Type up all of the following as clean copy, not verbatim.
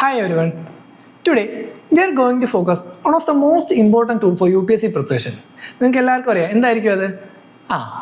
Hi everyone. Today we are going to focus on one of the most important tool for UPSC preparation. നിങ്ങൾക്ക് എല്ലാവർക്കും അറിയാം എന്തായിരിക്കും അത്?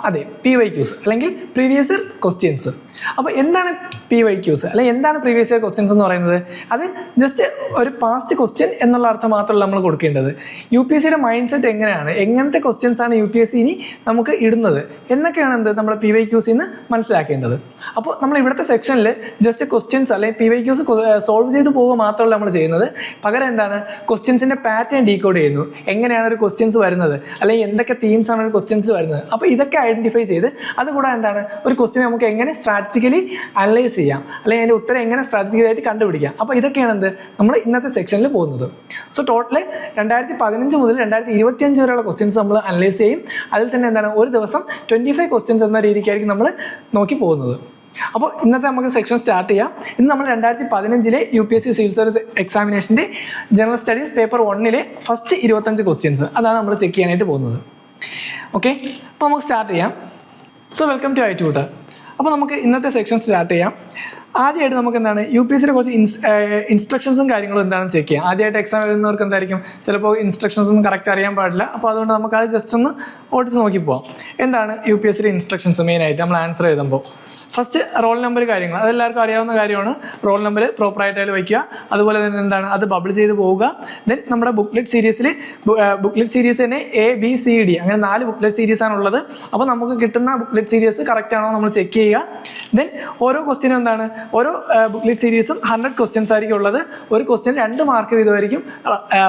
അതെ, PYQs അല്ലെങ്കിൽ പ്രീവിയസ് ഇയർ ക്വസ്റ്റ്യൻസ്. അപ്പോൾ എന്താണ് PYQs അല്ലെങ്കിൽ എന്താണ് പ്രീവിയസ് ഇയർ ക്വസ്റ്റ്യൻസ് എന്ന് പറയുന്നത്? അത് ജസ്റ്റ് ഒരു പാസ്റ്റ് ക്വസ്റ്റ്യൻ എന്നുള്ള അർത്ഥം മാത്രമല്ല നമ്മൾ കൊടുക്കേണ്ടത്. UPSCയുടെ മൈൻഡ് സെറ്റ് എങ്ങനെയാണ്, എങ്ങനത്തെ ക്വസ്റ്റ്യൻസ് ആണ് UPSC ഇനി നമുക്ക് ഇടുന്നത് എന്നൊക്കെയാണ് നമ്മുടെ PYQs നിന്ന് മനസ്സിലാക്കേണ്ടത്. അപ്പോൾ നമ്മൾ ഇവിടുത്തെ സെക്ഷനിൽ ജസ്റ്റ് ക്വസ്റ്റ്യൻസ് അല്ലെങ്കിൽ PYQs സോൾവ് ചെയ്ത് പോവുക മാത്രമല്ല നമ്മൾ ചെയ്യുന്നത്. പകരം എന്താണ്, ക്വസ്റ്റ്യൻസിൻ്റെ പാറ്റേൺ ഡീകോഡ് ചെയ്യുന്നു. എങ്ങനെയാണ് ഒരു ക്വസ്റ്റ്യൻസ് വരുന്നത്, അല്ലെങ്കിൽ എന്തൊക്കെ തീംസ് ആണ് ഒരു ക്വസ്റ്റ്യൻസ് വരുന്നത്. അപ്പോൾ ഇതൊക്കെ ഐഡന്റിഫൈ ചെയ്ത് അതുകൂടാതെ എന്താണ് ഒരു ക്വസ്റ്റ്യൻ നമുക്ക് എങ്ങനെ സ്ട്രാറ്റജിക്കലി അനലൈസ് ചെയ്യാം, അല്ലെങ്കിൽ അതിൻ്റെ ഉത്തരം എങ്ങനെ സ്ട്രാറ്റജിക്കലായിട്ട് കണ്ടുപിടിക്കാം. അപ്പോൾ ഇതൊക്കെയാണ് നമ്മൾ ഇന്നത്തെ സെക്ഷനിൽ പോകുന്നത്. സോ ടോട്ടൽ 2015 മുതൽ 2025 വരെയുള്ള ക്വസ്റ്റ്യൻസ് നമ്മൾ അനലൈസ് ചെയ്യും. അതിൽ തന്നെ എന്താണ് ഒരു ദിവസം 25 ക്വസ്റ്റ്യൻസ് എന്ന രീതിക്കായിരിക്കും നമ്മൾ നോക്കി പോകുന്നത്. അപ്പോൾ ഇന്നത്തെ നമുക്ക് സെക്ഷൻ സ്റ്റാർട്ട് ചെയ്യാം. ഇന്ന് നമ്മൾ 2015 UPSC സിവിൽ സർവീസ് എക്സാമിനേഷൻ്റെ general studies paper 1 first 25 questions അതാണ് നമ്മൾ ചെക്ക് ചെയ്യാനായിട്ട് പോകുന്നത്. ഓക്കെ, അപ്പോൾ നമുക്ക് സ്റ്റാർട്ട് ചെയ്യാം. So welcome to iTutor. അപ്പോൾ നമുക്ക് ഇന്നത്തെ സെക്ഷൻ സ്റ്റാർട്ട് ചെയ്യാം. ആദ്യമായിട്ട് നമുക്ക് എന്താണ് UPSCയുടെ കുറച്ച് ഇൻസ്ട്രക്ഷൻസും കാര്യങ്ങളും എന്താണെന്ന് ചെക്ക് ചെയ്യാം. ആദ്യമായിട്ട് എക്സാം എഴുതുന്നവർക്ക് എന്തായിരിക്കും ചിലപ്പോൾ ഇൻസ്ട്രക്ഷൻസ് ഒന്നും കറക്റ്റ് അറിയാൻ പാടില്ല. അപ്പോൾ അതുകൊണ്ട് നമുക്ക് അത് ജസ്റ്റ് ഒന്ന് ഓടിച്ച് നോക്കി പോവാം. എന്താണ് UPSCയുടെ ഇൻസ്ട്രക്ഷൻസ് മെയിനായിട്ട് നമ്മൾ ആൻസർ എഴുതുമ്പോൾ? ഫസ്റ്റ് റോൾ നമ്പർ കാര്യങ്ങൾ അതെല്ലാവർക്കും അറിയാവുന്ന കാര്യമാണ്. റോൾ നമ്പർ പ്രോപ്പറായിട്ട് അതിൽ വയ്ക്കുക. അതുപോലെ തന്നെ എന്താണ് അത് ബബിൾ ചെയ്ത് പോവുക. ദെൻ നമ്മുടെ ബുക്ക്ലെറ്റ് സീരീസ് തന്നെ ABCD അങ്ങനെ 4 ബുക്ക്ലെറ്റ് സീരീസ് ആണുള്ളത്. അപ്പോൾ നമുക്ക് കിട്ടുന്ന ബുക്ക്ലെറ്റ് സീരീസ് കറക്റ്റ് ആണോ നമ്മൾ ചെക്ക് ചെയ്യുക. ദെൻ ഓരോ ക്വസ്റ്റ്യനും എന്താണ് ഓരോ ബുക്ക്ലെറ്റ് സീരീസും 100 ക്വസ്റ്റ്യൻസ് ആയിരിക്കും ഉള്ളത്. ഒരു ക്വസ്റ്റ്യൻ 2 മാർക്ക് വീതമായിരിക്കും.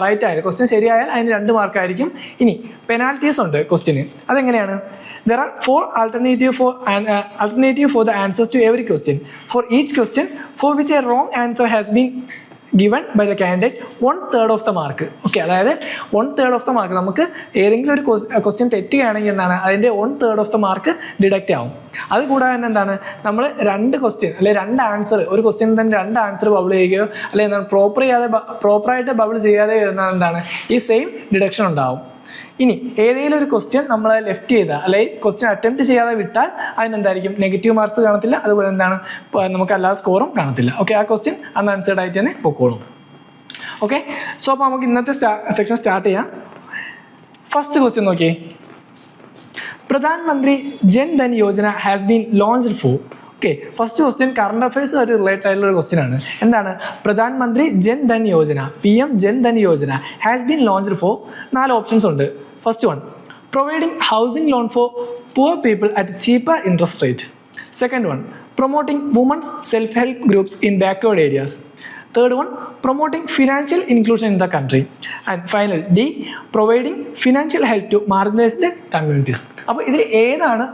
റൈറ്റ് ആയാലും ക്വസ്റ്റ്യൻ ശരിയായാൽ അതിന് 2 മാർക്കായിരിക്കും. ഇനി പെനാൽറ്റീസ് ഉണ്ട് ക്വസ്റ്റ്യന്. അതെങ്ങനെയാണ്? There are 4 alternative for the answers to every question. For each question for which a wrong answer has been given by the candidate, 1/3 of the mark. Okay, അതായത് 1/3 of the mark നമുക്ക് ഏതെങ്കിലും ഒരു question തെറ്റുകയാണെങ്കിൽ എന്താണ് അതിൻ്റെ 1/3 of the mark deduct ആവും. അത് കൂടാതെ തന്നെ എന്താണ് നമ്മൾ 2 ക്വസ്റ്റ്യൻ അല്ലെങ്കിൽ 2 ആൻസർ ഒരു ക്വസ്റ്റ്യൻ തന്നെ 2 ആൻസർ ബബിൾ ചെയ്യുകയോ അല്ലെങ്കിൽ എന്താണ് പ്രോപ്പറായിട്ട് ബബിൾ ചെയ്യാതെ എന്താണ് ഈ സെയിം ഡിഡക്ഷൻ ഉണ്ടാവും. ഇനി ഏതെങ്കിലും ഒരു ക്വസ്റ്റ്യൻ നമ്മൾ ലെഫ്റ്റ് ചെയ്താൽ അല്ലെങ്കിൽ ക്വസ്റ്റ്യൻ അറ്റംപ്റ്റ് ചെയ്യാതെ വിട്ടാൽ അതിനെന്തായിരിക്കും നെഗറ്റീവ് മാർക്സ് കാണത്തില്ല. അതുപോലെ എന്താണ് നമുക്ക് അല്ലാതെ സ്കോറും കാണത്തില്ല. ഓക്കെ, ആ ക്വസ്റ്റ്യൻ അൺആൻസേർഡ് ആയിട്ട് തന്നെ പൊക്കോളും. ഓക്കെ, സോ അപ്പോൾ നമുക്ക് ഇന്നത്തെ സെക്ഷൻ സ്റ്റാർട്ട് ചെയ്യാം. ഫസ്റ്റ് ക്വസ്റ്റ്യൻ നോക്കി. Pradhan Mantri Jan Dhan Yojana has been launched for. Okay, first question current അഫയേഴ്സുമായിട്ട് റിലേറ്റഡ് ആയിട്ടുള്ള ഒരു ക്വസ്റ്റ്യൻ ആണ്. എന്താണ് Pradhan Mantri Jan Dhan Yojana PM Jan Dhan Yojana has been launched for. 4 options ഉണ്ട്. First one, providing housing loan for poor people at cheaper interest rate. Second one, promoting women's self help groups in backward areas. Third one, promoting financial inclusion in the country. And final D, providing financial help to marginalised communities. അപ്പോൾ ഇതിൽ ഏതാണ്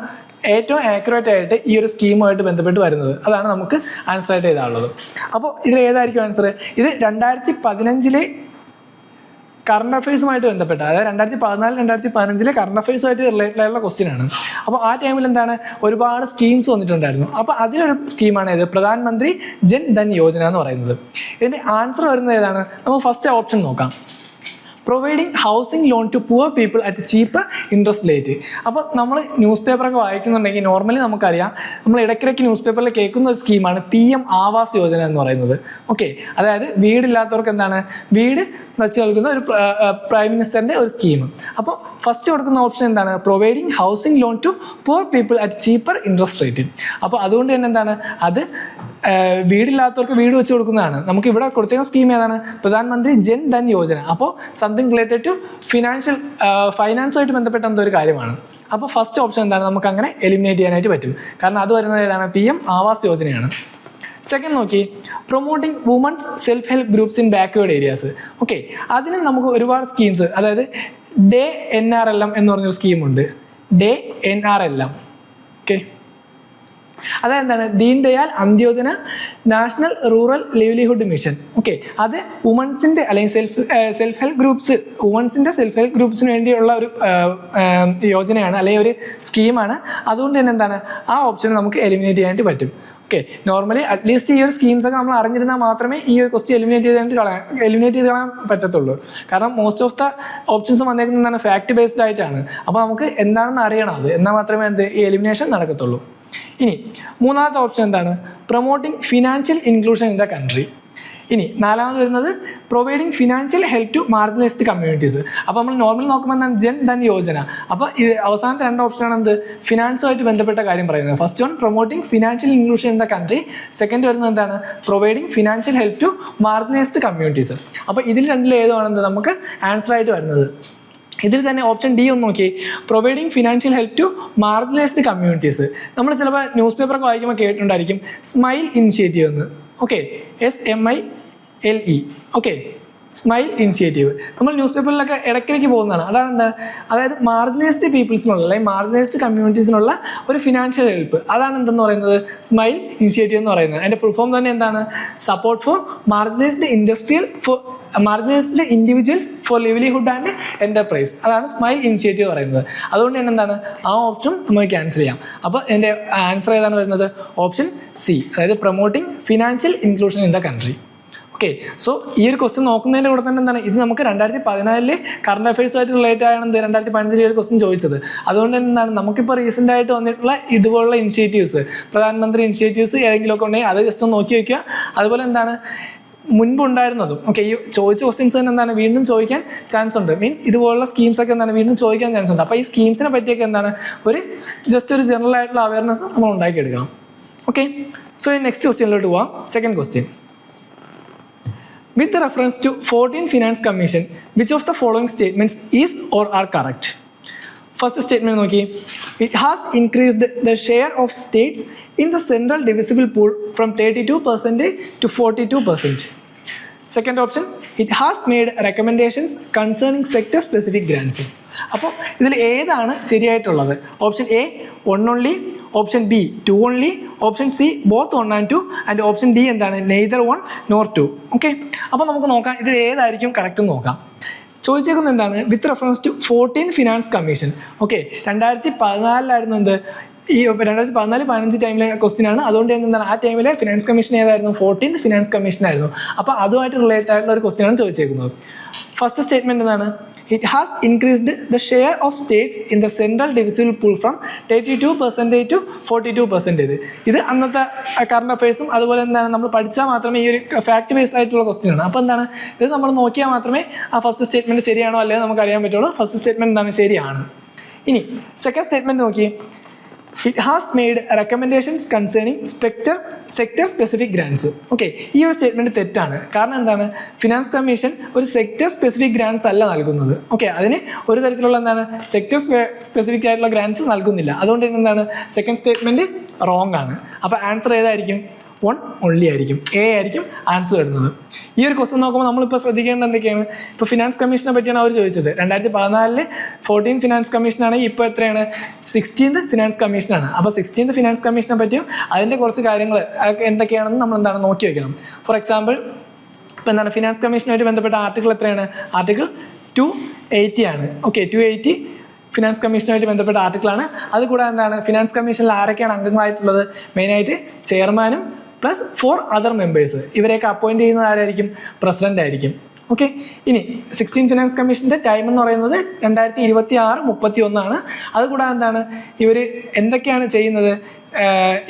ഏറ്റവും accurate ആയിട്ട് ഈ ഒരു സ്കീമുമായിട്ട് ബന്ധപ്പെട്ട് വരുന്നത്? അതാണ് നമുക്ക് ആൻസർ ആയിട്ട് എഴുതാനുള്ളത്. അപ്പോൾ ഇതിൽ ഏതായിരിക്കും ആൻസർ? ഇത് 2015 കറണ്ട് അഫയേഴ്സുമായിട്ട് ബന്ധപ്പെട്ട, അതായത് 2014-2015 കറണ്ട് അഫയേഴ്സുമായിട്ട് റിലേറ്റഡ് ആയിട്ടുള്ള ക്വസ്റ്റ്യൻ ആണ്. അപ്പോൾ ആ ടൈമിൽ എന്താണ് ഒരുപാട് സ്കീംസ് വന്നിട്ടുണ്ടായിരുന്നു. അപ്പോൾ അതിലൊരു സ്കീമാണ് ഇത് പ്രധാനമന്ത്രി ജൻ ധൻ യോജന എന്ന് പറയുന്നത്. ഇതിൻ്റെ ആൻസർ വരുന്നത് ഏതാണ്? നമുക്ക് ഫസ്റ്റ് ഓപ്ഷൻ നോക്കാം. Providing housing loan to poor people at cheaper interest rate. അപ്പോൾ നമ്മൾ ന്യൂസ് പേപ്പറൊക്കെ വായിക്കുന്നുണ്ടെങ്കിൽ നോർമലി നമുക്കറിയാം, നമ്മൾ ഇടയ്ക്കിടയ്ക്ക് ന്യൂസ് പേപ്പറിൽ കേൾക്കുന്ന ഒരു സ്കീമാണ് PM ആവാസ് യോജന എന്ന് പറയുന്നത്. ഓക്കെ, അതായത് വീടില്ലാത്തവർക്ക് എന്താണ് വീട് വെച്ച് നൽകുന്ന ഒരു പ്രൈം മിനിസ്റ്ററിൻ്റെ ഒരു സ്കീം. അപ്പോൾ ഫസ്റ്റ് കൊടുക്കുന്ന ഓപ്ഷൻ എന്താണ്? Providing housing loan to poor people at cheaper interest rate. അപ്പോൾ അതുകൊണ്ട് തന്നെ എന്താണ് അത് വീടില്ലാത്തവർക്ക് വീട് വെച്ച് കൊടുക്കുന്നതാണ്. നമുക്ക് ഇവിടെ കൊടുത്തിരുന്ന സ്കീം ഏതാണ്? പ്രധാനമന്ത്രി ജൻ ധൻ യോജന. അപ്പോൾ സംതിങ് റിലേറ്റഡ് ടു ഫൈനാൻസുമായിട്ട് ബന്ധപ്പെട്ട എന്തൊരു കാര്യമാണ്. അപ്പോൾ ഫസ്റ്റ് ഓപ്ഷൻ എന്താണ് നമുക്ക് അങ്ങനെ എലിമിനേറ്റ് ചെയ്യാനായിട്ട് പറ്റും. കാരണം അത് വരുന്നത് ഏതാണ്? PM ആവാസ് യോജനയാണ്. സെക്കൻഡ് നോക്കി, promoting women's self help groups in backward areas. Okay, അതിന് നമുക്ക് ഒരുപാട് സ്കീംസ്, അതായത് ഡേ NRLM എന്ന് പറഞ്ഞൊരു സ്കീമുണ്ട്. Day NRLM. ഓക്കെ, അതെന്താണ്? Deen Dayal Antyodaya national rural livelihood mission. Okay, അത് വുമൻസിൻ്റെ അല്ലെങ്കിൽ സെൽഫ് ഹെൽപ്പ് ഗ്രൂപ്പ്സ്, വുമൻസിൻ്റെ സെൽഫ് ഹെൽപ്പ് ഗ്രൂപ്പ്സിന് വേണ്ടിയുള്ള ഒരു യോജനയാണ് അല്ലെങ്കിൽ ഒരു സ്കീമാണ്. അതുകൊണ്ട് തന്നെ എന്താണ് ആ ഓപ്ഷൻ നമുക്ക് എലിമിനേറ്റ് ചെയ്യാനായിട്ട് പറ്റും. ഓക്കെ, നോർമലി അറ്റ്ലീസ്റ്റ് ഈ ഒരു സ്കീംസ് ഒക്കെ നമ്മൾ അറിഞ്ഞിരുന്നാൽ മാത്രമേ ഈ ഒരു ക്വസ്റ്റ്യൻ എലിമിനേറ്റ് ചെയ്ത് കളയാൻ പറ്റത്തുള്ളൂ. കാരണം മോസ്റ്റ് ഓഫ് ദ ഓപ്ഷൻസ് വന്നേക്കുന്നത് ഫാക്ട് ബേസ്ഡ് ആയിട്ടാണ്. അപ്പോൾ നമുക്ക് എന്താണെന്ന് അറിയണം, അത് എന്നാൽ മാത്രമേ ഈ എലിമിനേഷൻ നടക്കത്തുള്ളൂ. ഇനി മൂന്നാമത്തെ ഓപ്ഷൻ എന്താണ്? Promoting financial inclusion in the country. ഇനി നാലാമത് വരുന്നത് providing financial help to marginalised communities. അപ്പോൾ നമ്മൾ നോർമൽ നോക്കുമ്പോൾ എന്താണ് ജൻ ധൻ യോജന. അപ്പോൾ ഇത് അവസാനത്തെ 2 ഓപ്ഷനാണ് എന്ത് ഫിനാൻസുമായിട്ട് ബന്ധപ്പെട്ട കാര്യം പറയുന്നത്. First one promoting financial inclusion in the country, second വരുന്നത് എന്താണ് providing financial help to marginalised communities. അപ്പോൾ ഇതിൽ രണ്ടിൽ ഏതാണെന്ന് നമുക്ക് ആൻസർ ആയിട്ട് വരുന്നത്. ഇതിൽ തന്നെ ഓപ്ഷൻ ഡി ഒന്ന് നോക്കി, providing financial help to marginalised communities. നമ്മൾ ചിലപ്പോൾ ന്യൂസ് പേപ്പറൊക്കെ വായിക്കുമ്പോൾ കേട്ടിട്ടുണ്ടായിരിക്കും സ്മൈൽ ഇനിഷ്യേറ്റീവ് എന്ന്. Okay, SMILE. Okay, smile initiative നമ്മൾ ന്യൂസ് പേപ്പറിലൊക്കെ ഇടയ്ക്കിടയ്ക്ക് പോകുന്നതാണ്. അതാണ് എന്താ, അതായത് മാർജിനലൈസ്ഡ് പീപ്പിൾസിനുള്ള അല്ലെങ്കിൽ മാർജിനലൈസ്ഡ് കമ്മ്യൂണിറ്റീസിനുള്ള ഒരു ഫിനാൻഷ്യൽ ഹെൽപ്പ്. അതാണ് എന്തെന്ന് പറയുന്നത് സ്മൈൽ ഇനിഷ്യേറ്റീവ് എന്ന് പറയുന്നത്. അതിൻ്റെ ഫുൾ ഫോം തന്നെ എന്താണ്, support for marginalised marginalised individuals for livelihood and enterprise. അതാണ് സ്മൈൽ ഇനിഷ്യേറ്റീവ് പറയുന്നത്. അതുകൊണ്ട് തന്നെ എന്താണ് ആ ഓപ്ഷൻ നമുക്ക് ക്യാൻസൽ ചെയ്യാം. അപ്പോൾ എൻ്റെ ആൻസർ ഏതാണ് വരുന്നത്, ഓപ്ഷൻ സി, അതായത് promoting financial inclusion in the country. Okay, so ഈ ഒരു ക്വസ്റ്റ്യൻ നോക്കുന്നതിൻ്റെ കൂടെ തന്നെ എന്താണ് ഇത് നമുക്ക് 2014 കറണ്ട് അഫയേഴ്സുമായിട്ട് റിലേറ്റ് ആണ് 2015 ഒരു ക്വസ്റ്റ്യൻ ചോദിച്ചത്. അതുകൊണ്ട് തന്നെ എന്താണ് നമുക്കിപ്പോൾ റീസെൻ്റ് ആയിട്ട് വന്നിട്ടുള്ള ഇതുപോലുള്ള ഇനിഷ്യേറ്റീവ്സ്, പ്രധാനമന്ത്രി ഇനിഷ്യേറ്റീവ്സ് ഏതെങ്കിലുമൊക്കെ ഉണ്ടെങ്കിൽ അത് ജസ്റ്റ് ഒന്ന് നോക്കി വയ്ക്കുക. അതുപോലെ എന്താണ് മുൻപ് ഉണ്ടായിരുന്നതും ഓക്കെ ഈ ചോദിച്ച ക്വസ്റ്റ്യൻസ് തന്നെ എന്താണ് വീണ്ടും ചോദിക്കാൻ ചാൻസ് ഉണ്ട്. മീൻസ് ഇതുപോലുള്ള സ്കീംസ് ഒക്കെ എന്താണ് വീണ്ടും ചോദിക്കാൻ ചാൻസ് ഉണ്ട്. അപ്പോൾ ഈ സ്കീംസിനെ പറ്റിയൊക്കെ എന്താണ് ജസ്റ്റ് ഒരു ജനറൽ ആയിട്ടുള്ള അവയർനെസ് നമ്മൾ ഉണ്ടാക്കിയെടുക്കണം. ഓക്കെ, സോ നെക്സ്റ്റ് ക്വസ്റ്റ്യനിലോട്ട് പോവാം. Second question, with reference to 14th Finance Commission, which of the following statements is or are correct? First statement നോക്കി, it has increased the share of states in the central divisible pool from 32% to 42%. Second option, it has made recommendations concerning sector specific grants. അപ്പോൾ ഇതിൽ ഏതാണ് ശരിയായിട്ടുള്ളത്? Option A 1 only, option B 2 only, option C both 1 and 2 and option D എന്താണ് neither 1 nor 2. Okay, അപ്പോൾ നമുക്ക് നോക്കാം ഇതിൽ ഏതായിരിക്കും കറക്റ്റ് എന്ന് നോക്കാം. ചോദിച്ചേക്കുന്നത് എന്താണ് with reference to 14th finance commission. Okay, 2014 എന്ത് ഈ 2014-15 ടൈമിലെ ക്വസ്റ്റ്യൻ ആണ്. അതുകൊണ്ട് എന്താണ് ആ ടൈമിലെ ഫിനാൻസ് കമ്മീഷൻ ഏതായിരുന്നു 14th ഫിനാൻസ് കമ്മീഷൻ ആയിരുന്നു. അപ്പോൾ അതുമായിട്ട് റിലേറ്റഡ് ആയിട്ടുള്ള ഒരു ക്വസ്റ്റ്യൻ ആണ് ചോദിച്ചേക്കുന്നത്. ഫസ്റ്റ് സ്റ്റേറ്റ്മെന്റ് എന്താണ്, it has increased the share of states in the central divisible pool from 32% to 42%. ഇത് അന്നത്തെ കറണ്ട് അഫയേഴ്സും അതുപോലെ എന്താണ് നമ്മൾ പഠിച്ചാൽ മാത്രമേ ഈ ഒരു ഫാക്ട് ബേസ്ഡ് ആയിട്ടുള്ള ക്വസ്റ്റ്യൻ ആണ്. അപ്പോൾ എന്താണ് ഇത് നമ്മൾ നോക്കിയാൽ മാത്രമേ ആ ഫസ്റ്റ് സ്റ്റേറ്റ്മെന്റ് ശരിയാണോ അല്ലെങ്കിൽ നമുക്ക് അറിയാൻ പറ്റുള്ളൂ. ഫസ്റ്റ് സ്റ്റേറ്റ്മെന്റ് എന്താണ് ശരിയാണ്. ഇനി സെക്കൻഡ് സ്റ്റേറ്റ്മെന്റ് നോക്കി, it has made recommendations concerning sector specific grants. Okay, ഈ ഒരു സ്റ്റേറ്റ്മെന്റ് തെറ്റാണ്. കാരണം എന്താണ് ഫിനാൻസ് കമ്മീഷൻ ഒരു സെക്ടർ സ്പെസിഫിക് ഗ്രാൻസ് അല്ല നൽകുന്നത്. ഓക്കെ, അതിന് ഒരു തരത്തിലുള്ള എന്താണ് സെക്ടർ സ്പെസിഫിക് ആയിട്ടുള്ള ഗ്രാൻസ് നൽകുന്നില്ല. അതുകൊണ്ട് എന്താണ് സെക്കൻഡ് സ്റ്റേറ്റ്മെന്റ് റോങ് ആണ്. അപ്പോൾ ആൻസർ ഏതായിരിക്കും 1 only ആയിരിക്കും, എ ആയിരിക്കും ആൻസർ വരുന്നത്. ഈ ഒരു ക്വസ്റ്റ്യൻ നോക്കുമ്പോൾ നമ്മളിപ്പോൾ ശ്രദ്ധിക്കേണ്ടത് എന്തൊക്കെയാണ്, ഇപ്പോൾ ഫിനാൻസ് കമ്മീഷനെ പറ്റിയാണ് അവർ ചോദിച്ചത്. 2014 14th ഫിനാൻസ് കമ്മീഷനാണെങ്കിൽ ഇപ്പോൾ എത്രയാണ് 16th ഫിനാൻസ് കമ്മീഷനാണ്. അപ്പോൾ 16th ഫിനാൻസ് കമ്മീഷനെ പറ്റിയും അതിൻ്റെ കുറച്ച് കാര്യങ്ങൾ എന്തൊക്കെയാണെന്ന് നമ്മൾ എന്താണ് നോക്കി വയ്ക്കണം. ഫോർ എക്സാമ്പിൾ ഇപ്പോൾ എന്താണ് ഫിനാൻസ് കമ്മീഷനുമായിട്ട് ബന്ധപ്പെട്ട ആർട്ടിക്കിൾ എത്രയാണ്, ആർട്ടിക്കിൾ 280 ആണ്. ഓക്കെ, 280 ഫിനാൻസ് കമ്മീഷനുമായിട്ട് ബന്ധപ്പെട്ട ആർട്ടിക്കിളാണ്. അതുകൂടാതെ എന്താണ് ഫിനാൻസ് കമ്മീഷനിൽ ആരൊക്കെയാണ് അംഗങ്ങളായിട്ടുള്ളത്, മെയിനായിട്ട് ചെയർമാനും പ്ലസ് 4 അതർ മെമ്പേഴ്സ്. ഇവരെയൊക്കെ അപ്പോയിൻറ്റ് ചെയ്യുന്നത് ആരായിരിക്കും, പ്രസിഡന്റ് ആയിരിക്കും. ഓക്കെ, ഇനി 16th ഫിനാൻസ് കമ്മീഷൻ്റെ ടൈം എന്ന് പറയുന്നത് 2026-31 അതുകൂടാതെ എന്താണ് ഇവർ എന്തൊക്കെയാണ് ചെയ്യുന്നത്,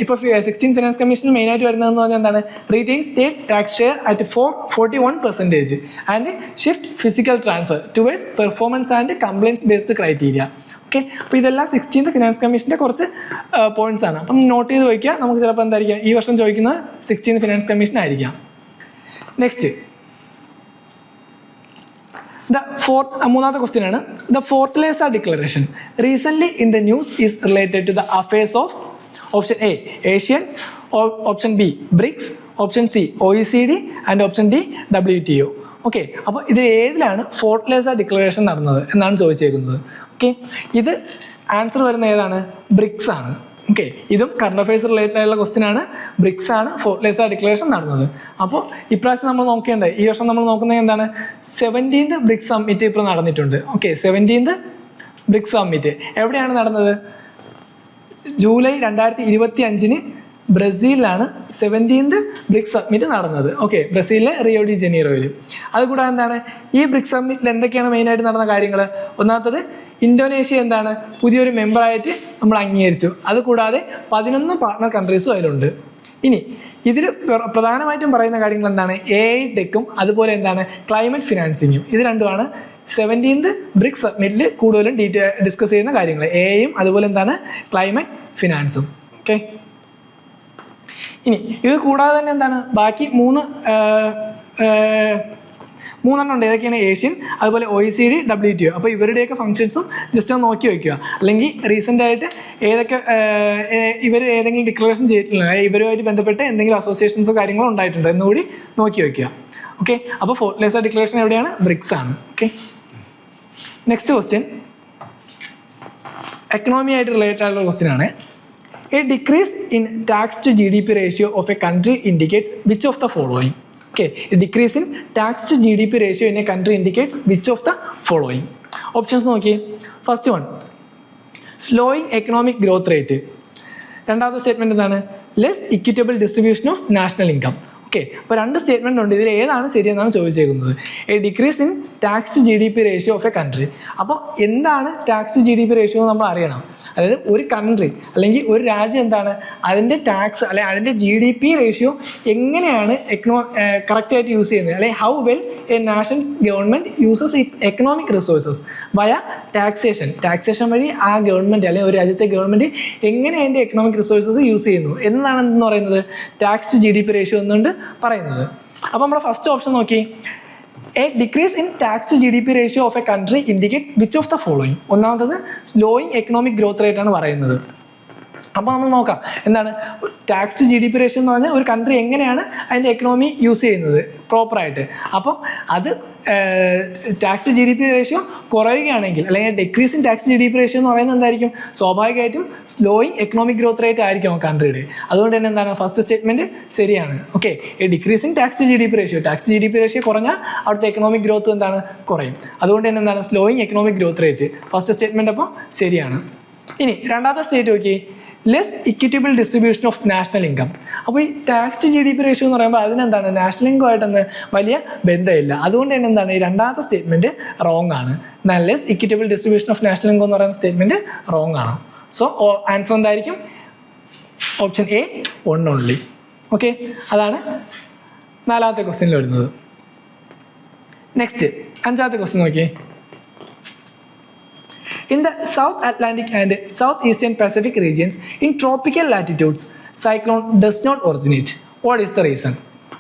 ഇപ്പോൾ 16th ഫിനാൻസ് കമ്മീഷനിൽ മെയിനായിട്ട് വരുന്നതെന്ന് പറഞ്ഞാൽ എന്താണ് retain state tax share at 41% and shift fiscal transfer towards performance and compliance based criteria. Okay, അപ്പോൾ ഇതെല്ലാം 16th ഫിനാൻസ് കമ്മീഷൻ്റെ കുറച്ച് പോയിന്റ്സ് ആണ്. അപ്പം നോട്ട് ചെയ്ത് വയ്ക്കുക. നമുക്ക് ചിലപ്പോൾ എന്തായിരിക്കാം ഈ വർഷം ചോദിക്കുന്നത് 16th ഫിനാൻസ് കമ്മീഷൻ ആയിരിക്കാം. നെക്സ്റ്റ് മൂന്നാമത്തെ ക്വസ്റ്റ്യൻ ആണ്, the Fortaleza declaration recently in the news is related to the affairs of option A ASEAN, option B BRICS, option C OECD and option D WTO. Okay, അപ്പോൾ ഇത് ഏതിലാണ് ഫോർട്ടലേസ declaration നടന്നത് എന്നാണ് ചോദിച്ചേക്കുന്നത്. Okay, ഇത് answer വരുന്ന ഏതാണ്, BRICS ആണ്. Okay, ഇതും കറണ്ട് അഫയേഴ്സ് റിലേറ്റഡ് ആയിട്ടുള്ള ക്വസ്റ്റ്യൻ ആണ്. ബ്രിക്സ് ആണ് ഫോർട്ടലേസ ഡിക്ലറേഷൻ നടന്നത്. അപ്പോൾ ഇപ്രാവശ്യം നമ്മൾ നോക്കേണ്ടത് ഈ വർഷം നമ്മൾ നോക്കുന്നത് എന്താണ് 17th ബ്രിക്സ് സമ്മിറ്റ് ഇപ്പോൾ നടന്നിട്ടുണ്ട്. ഓക്കെ, 17th ബ്രിക്സ് സമ്മിറ്റ് എവിടെയാണ് നടന്നത്, ജൂലൈ 2025 ബ്രസീലിലാണ് 17th ബ്രിക്സ് സമ്മിറ്റ് നടന്നത്. ഓക്കെ, ബ്രസീലിലെ റിയോ ഡി ജനീറോയിൽ. അതുകൂടാതെ എന്താണ് ഈ ബ്രിക്സ് സമ്മിറ്റിൽ എന്തൊക്കെയാണ് മെയിനായിട്ട് നടന്ന കാര്യങ്ങൾ, ഒന്നാമത്തത് ഇന്തോനേഷ്യ എന്താണ് പുതിയൊരു മെമ്പറായിട്ട് നമ്മൾ അംഗീകരിച്ചു. അതുകൂടാതെ 11 പാർട്ണർ കൺട്രീസും അതിലുണ്ട്. ഇനി ഇതിൽ പ്രധാനമായിട്ടും പറയുന്ന കാര്യങ്ങൾ എന്താണ്? AI ടെക്കും അതുപോലെ എന്താണ് ക്ലൈമറ്റ് ഫിനാൻസിങ്ങും. ഇത് രണ്ടുമാണ് 17th ബ്രിക്സ് സബ്മിറ്റിൽ കൂടുതലും ഡിസ്കസ് ചെയ്യുന്ന കാര്യങ്ങൾ. AIയും അതുപോലെ എന്താണ് ക്ലൈമറ്റ് ഫിനാൻസും. ഓക്കെ, ഇനി ഇത് കൂടാതെ തന്നെ എന്താണ് ബാക്കി മൂന്നെണ്ണം ഉണ്ട്. ഏതൊക്കെയാണ്? ഏഷ്യൻ, അതുപോലെ OECD, WTO. അപ്പോൾ ഇവരുടെയൊക്കെ ഫംഗ്ഷൻസും ജസ്റ്റ് ഒന്ന് നോക്കി വയ്ക്കുക. അല്ലെങ്കിൽ റീസെൻ്റ് ആയിട്ട് ഏതൊക്കെ ഇവർ ഏതെങ്കിലും ഡിക്ലറേഷൻ ചെയ്തിട്ടില്ല, ഇവരുമായിട്ട് ബന്ധപ്പെട്ട് എന്തെങ്കിലും അസോസിയേഷൻസോ കാര്യങ്ങളോ ഉണ്ടായിട്ടുണ്ടോ എന്നുകൂടി നോക്കി വയ്ക്കുക. ഓക്കെ, അപ്പോൾ ഫോർട്ടിലൈസർ ഡിക്ലറേഷൻ എവിടെയാണ്? ബ്രിക്സ് ആണ്. ഓക്കെ, നെക്സ്റ്റ് ക്വസ്റ്റ്യൻ എക്കണോമി ആയിട്ട് റിലേറ്റഡ് ആയിട്ടുള്ള ക്വസ്റ്റ്യൻ ആണ്. A decrease in tax to GDP ratio of a country indicates which of the following? Okay, a decrease in tax to GDP ratio in a country indicates which of the following? Options നോക്കി. First one, slowing economic growth rate. രണ്ടാമത്തെ statement എന്താണ്? Less equitable distribution of national income. Okay, അപ്പോൾ രണ്ട് statement ഉണ്ട്. ഇതിൽ ഏതാണ് ശരിയെന്നാണ് ചോദിച്ചേക്കുന്നത്. A decrease in tax to GDP ratio of a country. അപ്പോൾ എന്താണ് ടാക്സ് ടു GDP റേഷ്യോ എന്ന് നമ്മൾ അറിയണം. അതായത് ഒരു കൺട്രി അല്ലെങ്കിൽ ഒരു രാജ്യം എന്താണ് അതിൻ്റെ ടാക്സ് അല്ലെങ്കിൽ അതിൻ്റെ GDP റേഷ്യോ എങ്ങനെയാണ് കറക്റ്റായിട്ട് യൂസ് ചെയ്യുന്നത്, അല്ലെങ്കിൽ how well A nations government uses it's economic resources വയ ടാക്സേഷൻ വഴി ആ ഗവൺമെൻറ് അല്ലെങ്കിൽ ഒരു രാജ്യത്തെ ഗവൺമെൻറ് എങ്ങനെ അതിൻ്റെ എക്കണോമിക് റിസോഴ്സസ് യൂസ് ചെയ്യുന്നു എന്നതാണ് എന്ന് പറയുന്നത് ടാക്സ് ടു GDP റേഷ്യോ എന്നുകൊണ്ട് പറയുന്നത്. അപ്പോൾ നമ്മുടെ ഫസ്റ്റ് ഓപ്ഷൻ നോക്കി. A decrease in tax to GDP ratio of a country indicates which of the following? ഒന്നാമത്തത് സ്ലോയിങ് എക്കണോമിക് ഗ്രോത്ത് റേറ്റ് ആണ് പറയുന്നത്. അപ്പോൾ നമ്മൾ നോക്കാം എന്താണ് ടാക്സ് ടു GDP റേഷ്യോ എന്ന് പറഞ്ഞാൽ ഒരു കൺട്രി എങ്ങനെയാണ് അതിൻ്റെ എക്കണോമി യൂസ് ചെയ്യുന്നത് പ്രോപ്പറായിട്ട്. അപ്പോൾ അത് ടാക്സ് ടു GDP റേഷ്യോ കുറയുകയാണെങ്കിൽ അല്ലെങ്കിൽ decrease in tax to GDP ratio എന്ന് പറയുന്നത് എന്തായിരിക്കും? സ്വാഭാവികമായിട്ടും സ്ലോയിങ് എക്കണോമിക് ഗ്രോത്ത് റേറ്റ് ആയിരിക്കും ആ കൺട്രിയുടെ. അതുകൊണ്ട് തന്നെ എന്താണ് ഫസ്റ്റ് സ്റ്റേറ്റ്മെൻറ്റ് ശരിയാണ്. Okay, decrease in tax to GDP ratio, tax to GDP ratio കുറഞ്ഞാൽ അവിടുത്തെ എക്കണോമിക് ഗ്രോത്ത് എന്താണ് കുറയും. അതുകൊണ്ട് തന്നെ എന്താണ് slowing economic growth rate first statement അപ്പോൾ ശരിയാണ്. ഇനി രണ്ടാമത്തെ സ്റ്റേറ്റ് നോക്കി. Less equitable distribution of national income. അപ്പോൾ ഈ ടാക്സ് ടു GDP റേഷ്യോ എന്ന് പറയുമ്പോൾ അതിനെന്താണ് നാഷണൽ ഇൻകം ആയിട്ടൊന്ന് വലിയ ബന്ധമില്ല. അതുകൊണ്ട് തന്നെ എന്താണ് ഈ രണ്ടാമത്തെ സ്റ്റേറ്റ്മെൻറ്റ് റോങ് ആണ്. Less equitable distribution of national income എന്ന് പറയുന്ന സ്റ്റേറ്റ്മെൻറ്റ് റോങ് ആണ്. സോ ആൻസർ എന്തായിരിക്കും? Option A, 1 only. ഓക്കെ, അതാണ് നാലാമത്തെ ക്വസ്റ്റ്യനിൽ വരുന്നത്. നെക്സ്റ്റ് അഞ്ചാമത്തെ ക്വസ്റ്റ്യൻ നോക്കി. In the South Atlantic and Southeastern Pacific regions, in tropical latitudes, cyclone does not originate. What is the reason?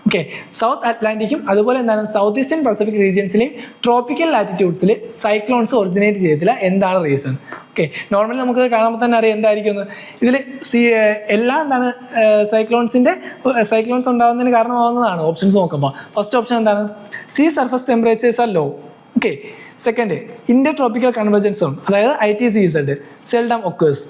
Okay, south അറ്റ്ലാന്റിക്കും അതുപോലെ എന്താണ് സൗത്ത് ഈസ്റ്റേൺ പസഫിക് റീജിയൻസിലെയും ട്രോപ്പിക്കൽ ലാറ്റിറ്റ്യൂഡ്സിൽ സൈക്ലോൺസ് ഒറിജിനേറ്റ് ചെയ്തില്ല. എന്താണ് റീസൺ? ഓക്കെ, നോർമലി നമുക്ക് കാണുമ്പോൾ തന്നെ അറിയാം എന്തായിരിക്കും എന്ന്. ഇതിൽ എല്ലാ എന്താണ് സൈക്ലോൺസ് ഉണ്ടാകുന്നതിന് കാരണമാകുന്നതാണ് ഓപ്ഷൻസ് നോക്കുമ്പോൾ. ഫസ്റ്റ് ഓപ്ഷൻ എന്താണ്? Sea surface temperatures are low. Okay, second inter tropical convergence zone അതായത് ITCZ seldom occurs.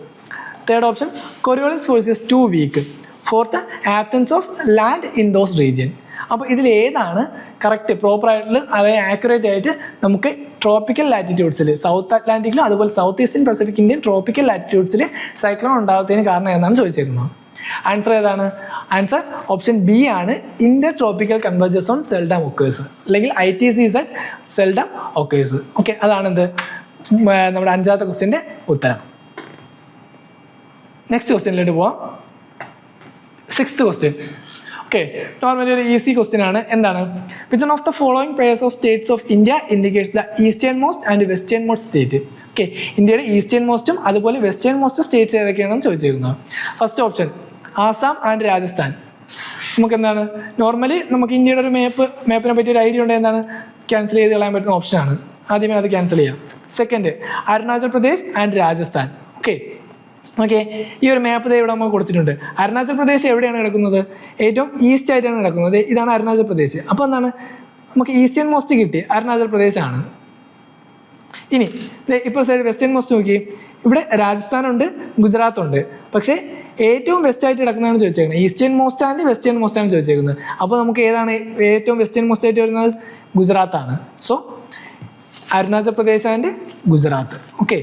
Third option Coriolis force is too weak. Fourth absence of land in those region. അപ്പോൾ ഇതിൽ ഏതാണ് correct പ്രോപ്പറായിട്ടുള്ള അതായത് accurate ആയിട്ട് നമുക്ക് tropical ലാറ്റിറ്റ്യൂഡ്സിൽ south അറ്റ്ലാന്റിക്കിലും അതുപോലെ south eastern Pacific Indian tropical ലാറ്റിറ്റ്യൂഡ്സിൽ സൈക്ലോൺ ഉണ്ടാകുന്നതിന് കാരണം എന്നാണ് ചോദിച്ചേക്കുന്നത്. ആൻസർ ഏതാണ്? ആൻസർ ഓപ്ഷൻ B ആണ്. Inter tropical convergence zone seldom occurs അല്ലെങ്കിൽ ITCZ സെൽഡം ഒക്കേഴ്സ്. ഓക്കെ, അതാണെന്ത് നമ്മുടെ അഞ്ചാമത്തെ ക്വസ്റ്റ്യൻ്റെ ഉത്തരം. നെക്സ്റ്റ് ക്വസ്റ്റ്യനിലോട്ട് പോവാം. Sixth question. ഓക്കെ, നോർമലി ഒരു ഈസി ക്വസ്റ്റ്യൻ ആണ്. എന്താണ്? Which one of the following pairs of states of India indicates the eastern most and western most state? Okay, ഇന്ത്യയുടെ ഈസ്റ്റേൺ മോസ്റ്റും അതുപോലെ വെസ്റ്റേൺ മോസ്റ്റ് സ്റ്റേറ്റ്സ് ഏതൊക്കെയാണെന്ന് ചോദിച്ചിരിക്കുന്നത്. First option Assam and Rajasthan. നമുക്ക് എന്താണ് normally നമുക്ക് ഇന്ത്യയുടെ ഒരു മാപ്പിനെ പറ്റി ഒരു ഐഡിയ ഉണ്ട്. എന്താണ് ക്യാൻസൽ ചെയ്ത് കളയാൻ പറ്റുന്ന ഓപ്ഷനാണ്. ആദ്യമേ അത് ക്യാൻസൽ ചെയ്യാം. Second Arunachal Pradesh and Rajasthan. Okay, ഈ ഒരു മാപ്പ് ഇവിടെ നമുക്ക് കൊടുത്തിട്ടുണ്ട്. അരുണാചൽ പ്രദേശ് എവിടെയാണ് കിടക്കുന്നത്? ഏറ്റവും ഈസ്റ്റ് ആയിട്ടാണ് കിടക്കുന്നത്. ഇതാണ് അരുണാചൽ പ്രദേശ്. അപ്പോൾ എന്താണ് നമുക്ക് ഈസ്റ്റേൺ മോസ്റ്റ് കിട്ടി അരുണാചൽ പ്രദേശാണ്. ഇനി ഇപ്പോൾ സൈഡ് വെസ്റ്റേൺ മോസ്റ്റ് നോക്കി. ഇവിടെ രാജസ്ഥാനുണ്ട്, ഗുജറാത്തുണ്ട്. പക്ഷേ ഏറ്റവും വെസ്റ്റ് ആയിട്ട് കിടക്കുന്നതാണ് ചോദിച്ചേക്കുന്നത്. Eastern most and western most ആണ് ചോദിച്ചേക്കുന്നത്. അപ്പോൾ നമുക്ക് ഏതാണ് ഏറ്റവും വെസ്റ്റേൺ മോസ്റ്റ് ആയിട്ട് വരുന്നത്? ഗുജറാത്താണ്. So Arunachal Pradesh and Gujarat. Okay,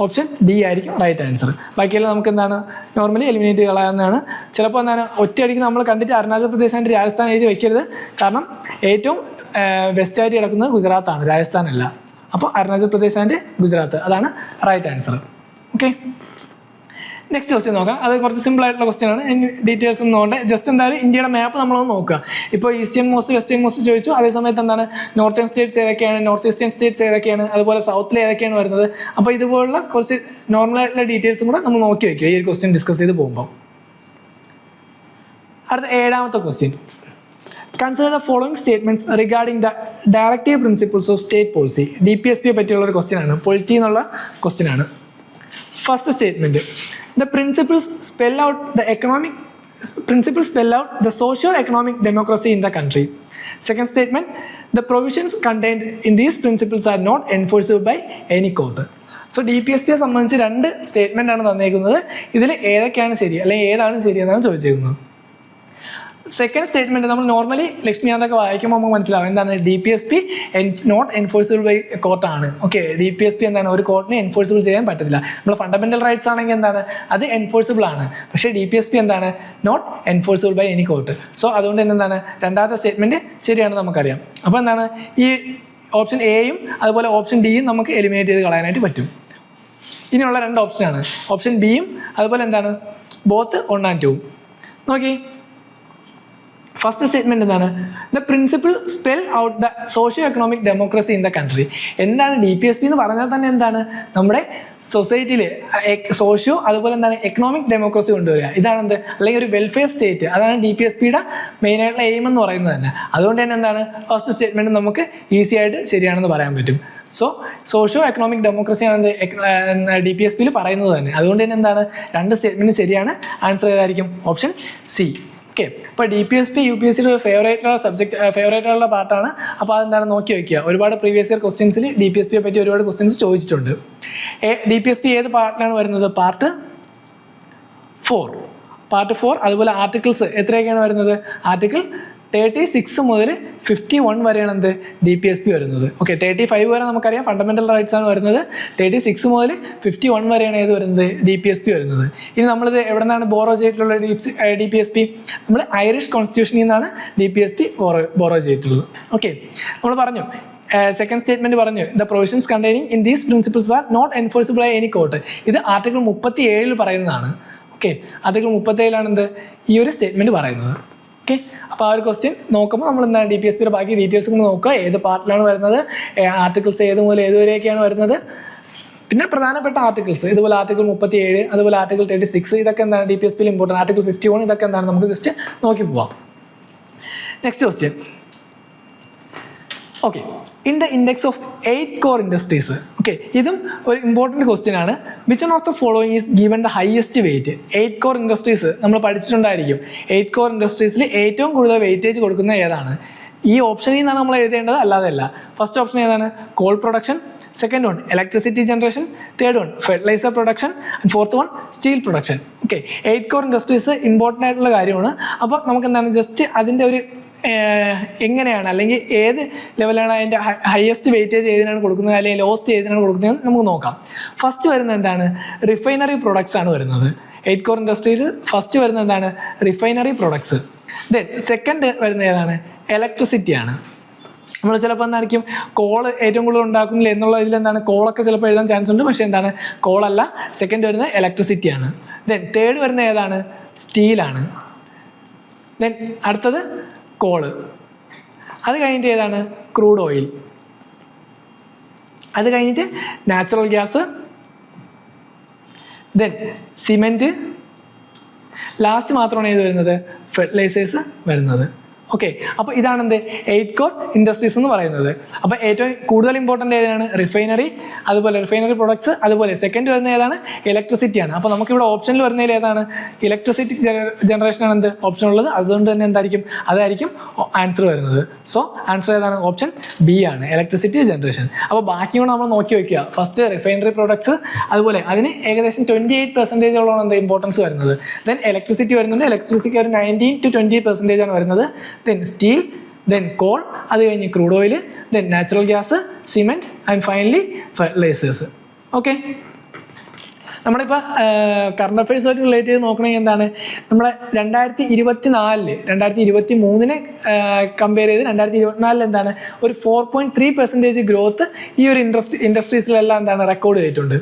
option D ആയിരിക്കും റൈറ്റ് ആൻസർ. ബാക്കിയെല്ലാം നമുക്ക് എന്താണ് നോർമലി എലിമിനേറ്റ് കളയാവുന്നതാണ്. ചിലപ്പോൾ എന്താണ് ഒറ്റയടിക്ക് നമ്മൾ കണ്ടിട്ട് അരുണാചൽ പ്രദേശ് ആൻഡ് രാജസ്ഥാൻ എഴുതി വയ്ക്കരുത്. കാരണം ഏറ്റവും വെസ്റ്റ് ആയിട്ട് കിടക്കുന്നത് ഗുജറാത്താണ്, രാജസ്ഥാനല്ല. അപ്പോൾ അരുണാചൽ പ്രദേശ് ആൻഡ് ഗുജറാത്ത് അതാണ് right answer. Okay, next question നോക്കാം. അത് കുറച്ച് സിമ്പിൾ ആയിട്ടുള്ള ക്വസ്റ്റ്യൻ ആണ്. ഡീറ്റെയിൽസ് ഒന്നും നോക്കണ്ട. ജസ്റ്റ് എന്തായാലും ഇന്ത്യയുടെ മാപ്പ് നമ്മളൊന്ന് നോക്കുക. ഇപ്പോൾ ഈസ്റ്റേൺ മോസ്റ്റ് വെസ്റ്റേൺ മോസ്റ്റ് ചോദിച്ചു. അതേ സമയത്ത് എന്താണ് നോർത്തേൺ സ്റ്റേറ്റ്സ് ഏതൊക്കെയാണ്, നോർത്ത് ഈസ്റ്റേൺ സ്റ്റേറ്റ്സ് ഏതൊക്കെയാണ്, അതുപോലെ സൗത്തിൽ ഏതൊക്കെയാണ് വരുന്നത്. അപ്പോൾ ഇതുപോലുള്ള കുറച്ച് നോർമലായിട്ടുള്ള ഡീറ്റെയിൽസും കൂടെ നമ്മൾ നോക്കി വയ്ക്കുക ഈ ഒരു ക്വസ്റ്റ്യൻ ഡിസ്കസ് ചെയ്ത് പോകുമ്പോൾ. അടുത്ത 7ാമത്തെ question. Consider the following statements regarding the directive principles of state policy. DPSP പറ്റിയുള്ള ഒരു ക്വസ്റ്റ്യൻ ആണ്, പൊളിറ്റി എന്നുള്ള ക്വസ്റ്റ്യൻ ആണ്. First statement, the principles spell out the socio-economic democracy in the country. Second statement, the provisions contained in these principles are not enforceable by any court. So DPSPയെ സംബന്ധിച്ച് 2 statement ആണ് തന്നേക്കുന്നത്. ഇതിൽ ഏതൊക്കെയാണ് ശരി അല്ലെങ്കിൽ ഏതാണ് ശരി എന്നാണ് ചോദിച്ചേക്കുന്നത്. സെക്കൻഡ് സ്റ്റേറ്റ്മെന്റ് നമ്മൾ നോർമലി ലക്ഷ്മികാന്തൊക്കെ വായിക്കുമ്പോൾ നമുക്ക് മനസ്സിലാവും എന്താണ് DPSP നോട്ട് എൻഫോഴ്സിബിൾ ബൈ കോർട്ടാണ്. ഓക്കെ, DPSP എന്താണ് ഒരു കോർട്ടിനെ എൻഫോഴ്സിബിൾ ചെയ്യാൻ പറ്റത്തില്ല. നമ്മൾ ഫണ്ടമെന്റൽ റൈറ്റ്സ് ആണെങ്കിൽ എന്താണ് അത് എൻഫോഴ്സിബിൾ ആണ്. പക്ഷേ DPSP എന്താണ് not enforceable by any court. So അതുകൊണ്ട് തന്നെ എന്താണ് 2ാമത്തെ സ്റ്റേറ്റ്മെന്റ് ശരിയാണെന്ന് നമുക്കറിയാം. അപ്പോൾ എന്താണ് ഈ ഓപ്ഷൻ എയും അതുപോലെ ഓപ്ഷൻ ഡിയും നമുക്ക് എലിമിനേറ്റ് ചെയ്ത് കളയാനായിട്ട് പറ്റും. ഇനിയുള്ള 2 ഓപ്ഷനാണ് ഓപ്ഷൻ ബിയും അതുപോലെ എന്താണ് ബോത്ത് 1 and 2. നോക്കി, ഫസ്റ്റ് സ്റ്റേറ്റ്മെന്റ് എന്താണ് the principle spell out the socio economic democracy in the country. എന്താണ് DPSP എന്ന് പറഞ്ഞാൽ തന്നെ എന്താണ് നമ്മുടെ സൊസൈറ്റിയിൽ സോഷ്യോ അതുപോലെ എന്താണ് എക്കണോമിക് ഡെമോക്രസി കൊണ്ടുവരിക. ഇതാണ് എന്ത് അല്ലെങ്കിൽ ഒരു വെൽഫെയർ സ്റ്റേറ്റ്. അതാണ് DPSPയുടെ മെയിൻ ആയിട്ടുള്ള എയിം എന്ന് പറയുന്നത് തന്നെ. അതുകൊണ്ട് തന്നെ എന്താണ് ഫസ്റ്റ് സ്റ്റേറ്റ്മെന്റ് നമുക്ക് ഈസി ആയിട്ട് ശരിയാണെന്ന് പറയാൻ പറ്റും. സോ സോഷ്യോ എക്കണോമിക് ഡെമോക്രസിയാണ് DPSPയിൽ പറയുന്നത് തന്നെ. അതുകൊണ്ട് തന്നെ എന്താണ് 2 സ്റ്റേറ്റ്മെന്റ് ശരിയാണ്. ആൻസർ ഏതായിരിക്കും ഓപ്ഷൻ സി. ഓക്കെ, അപ്പോൾ DPSP UPSCയുടെ ഒരു ഫേവറേറ്റുള്ള പാർട്ടാണ്. അപ്പോൾ അതെന്താണ് നോക്കി വയ്ക്കുക. ഒരുപാട് പ്രീവിയസ് ഇയർ ക്വസ്റ്റ്യൻസിൽ DPSPയെ പറ്റി ഒരുപാട് ക്വസ്റ്റ്യൻസ് ചോദിച്ചിട്ടുണ്ട്. DPSP ഏത് പാർട്ടിലാണ് വരുന്നത്? പാർട്ട് 4. അതുപോലെ ആർട്ടിക്കിൾസ് എത്രയൊക്കെയാണ് വരുന്നത്? ആർട്ടിക്കിൾ 36 മുതൽ 51 വരെയാണ് എന്ത് DPSP വരുന്നത്. ഓക്കെ, 35 വരെ നമുക്കറിയാം ഫണ്ടമെന്റൽ റൈറ്റ്സ് ആണ് വരുന്നത്. 36 മുതൽ 51 വരെയാണ് ഏത് വരുന്നത് DPSP വരുന്നത്. ഇനി നമ്മളിത് എവിടെ നിന്നാണ് ബോറോ ചെയ്തിട്ടുള്ള DPSP? നമ്മൾ ഐറിഷ് കോൺസ്റ്റിറ്റ്യൂഷനിൽ നിന്നാണ് DPSP ബോറോ ചെയ്തിട്ടുള്ളത്. ഓക്കെ, നമ്മൾ പറഞ്ഞു സെക്കൻഡ് സ്റ്റേറ്റ്മെന്റ് പറഞ്ഞു the provisions containing in these principles are not enforceable by any court. ഇത് ആർട്ടിക്കിൾ 37 പറയുന്നതാണ്. ഓക്കെ, ആർട്ടിക്കിൾ 37 എന്ത് ഈ ഒരു സ്റ്റേറ്റ്മെന്റ് പറയുന്നത്. ഓക്കെ, അപ്പോൾ ആ ഒരു ക്വസ്റ്റ്യൻ നോക്കുമ്പോൾ നമ്മൾ എന്താണ് DPSPയുടെ ബാക്കി ഡീറ്റെയിൽസ് കൊണ്ട് നോക്കുക. ഏത് പാർട്ടിലാണ് വരുന്നത്, ആർട്ടിക്കിൾസ് ഏത് മുതൽ ഏതുവരെയൊക്കെയാണ് വരുന്നത്, പിന്നെ പ്രധാനപ്പെട്ട ആർട്ടിക്കിൾസ് ഇതുപോലെ ആർട്ടിക്കിൾ 37 അതുപോലെ ആർട്ടിക്കിൾ 36 ഇതൊക്കെ എന്താണ് DPSPയിൽ ഇമ്പോർട്ടൻറ്റ്. ആർട്ടിക്കിൾ 51 ഇതൊക്കെ എന്താണ് നമുക്ക് ജസ്റ്റ് നോക്കി പോവാം. Next question. Okay, in the index of 8 core industries. Okay, ഇതും ഒരു ഇമ്പോർട്ടൻറ്റ് ക്വസ്റ്റ്യൻ ആണ്. Which one of the following is given the highest weight? 8 core industries നമ്മൾ പഠിച്ചിട്ടുണ്ടായിരിക്കും. 8 കോർ ഇൻഡസ്ട്രീസിൽ ഏറ്റവും കൂടുതൽ വെയിറ്റേജ് കൊടുക്കുന്ന ഏതാണ്? ഈ ഓപ്ഷനിൽ നിന്നാണ് നമ്മൾ എഴുതേണ്ടത്, അല്ലാതെ അല്ല. ഫസ്റ്റ് ഓപ്ഷൻ ഏതാണ്? Call production. Second one electricity generation. Third one fertiliser production. And fourth one steel production. Okay, 8 core industries important ആയിട്ടുള്ള കാര്യമാണ്. അപ്പോൾ നമുക്ക് എന്താണ് ജസ്റ്റ് അതിൻ്റെ ഒരു എങ്ങനെയാണ് അല്ലെങ്കിൽ ഏത് ലെവലാണ് അതിൻ്റെ ഹയസ്റ്റ് വെയിറ്റേജ് ഏതിനാണ് കൊടുക്കുന്നത് അല്ലെങ്കിൽ ലോസ്റ്റ് ഏതിനാണ് കൊടുക്കുന്നത് നമുക്ക് നോക്കാം. ഫസ്റ്റ് വരുന്നത് എന്താണ്? റിഫൈനറി പ്രൊഡക്ട്സ് ആണ് വരുന്നത്. 8 കോർ ഇൻഡസ്ട്രിയിൽ ഫസ്റ്റ് വരുന്നത് എന്താണ്? Refinery products. ദെൻ സെക്കൻഡ് വരുന്നത് ഏതാണ്? ഇലക്ട്രിസിറ്റി ആണ്. നമ്മൾ ചിലപ്പോൾ എന്തായിരിക്കും കോൾ ഏറ്റവും കൂടുതൽ ഉണ്ടാക്കുന്നില്ല എന്നുള്ള ഇതിൽ എന്താണ് കോളൊക്കെ ചിലപ്പോൾ എഴുതാൻ ചാൻസ് ഉണ്ട്. പക്ഷേ എന്താണ് കോളല്ല. സെക്കൻഡ് വരുന്നത് ഇലക്ട്രിസിറ്റി ആണ്. ദെൻ തേർഡ് വരുന്നത് ഏതാണ്? സ്റ്റീലാണ്. ദെൻ അടുത്തത് കോള്. അത് കഴിഞ്ഞിട്ട് ഏതാണ്? Crude oil. അത് കഴിഞ്ഞിട്ട് natural gas. Then cement. Last മാത്രമാണ് ഏത് വരുന്നത്? ഫെർട്ടിലൈസേഴ്സ് വരുന്നത്. ഓക്കെ, അപ്പോൾ ഇതാണ് എന്ത് 8 കോർ ഇൻഡസ്ട്രീസ് എന്ന് പറയുന്നത്. അപ്പോൾ ഏറ്റവും കൂടുതൽ ഇമ്പോർട്ടൻ്റ് ഏതാണ്? റിഫൈനറി, അതുപോലെ റിഫൈനറി പ്രൊഡക്ട്സ്, അതുപോലെ സെക്കൻഡ് വരുന്ന ഏതാണ്? ഇലക്ട്രിസിറ്റി ആണ്. അപ്പോൾ നമുക്കിവിടെ ഓപ്ഷനിൽ വരുന്നതിൽ ഏതാണ്? ഇലക്ട്രിസിറ്റി ജനറേഷൻ ആണ് എന്ത് ഓപ്ഷൻ ഉള്ളത്. അതുകൊണ്ട് തന്നെ എന്തായിരിക്കും അതായിരിക്കും ആൻസർ വരുന്നത്. സോ ആൻസർ ഏതാണ്? ഓപ്ഷൻ ബി ആണ്, ഇലക്ട്രിസിറ്റി ജനറേഷൻ. അപ്പോൾ ബാക്കി കൂടെ നമ്മൾ നോക്കി വയ്ക്കുക. ഫസ്റ്റ് റിഫൈനറി പ്രൊഡക്ട്സ്, അതുപോലെ അതിന് ഏകദേശം 28% എന്ത് ഇമ്പോർട്ടൻസ് വരുന്നത്. ദെൻ ഇലക്ട്രിസിറ്റി വരുന്നുണ്ട്. ഇലക്ട്രിസിറ്റിക്ക് ഒരു 19 to 20% ആണ് വരുന്നത്. ദെൻ സ്റ്റീൽ, ദെൻ കോൾ, അത് കഴിഞ്ഞ് crude oil, then natural gas, cement and finally fertilisers. Okay, നമ്മളിപ്പോൾ കറണ്ട് അഫയേഴ്സുമായിട്ട് റിലേറ്റ് ചെയ്ത് നോക്കണമെങ്കിൽ എന്താണ്, നമ്മളെ 2023 കമ്പയർ ചെയ്ത് 2024 എന്താണ് ഒരു 4.3% ഗ്രോത്ത് ഈ ഒരു ഇൻഡസ്ട്രീസിലെല്ലാം എന്താണ് റെക്കോർഡ് ചെയ്തിട്ടുണ്ട്.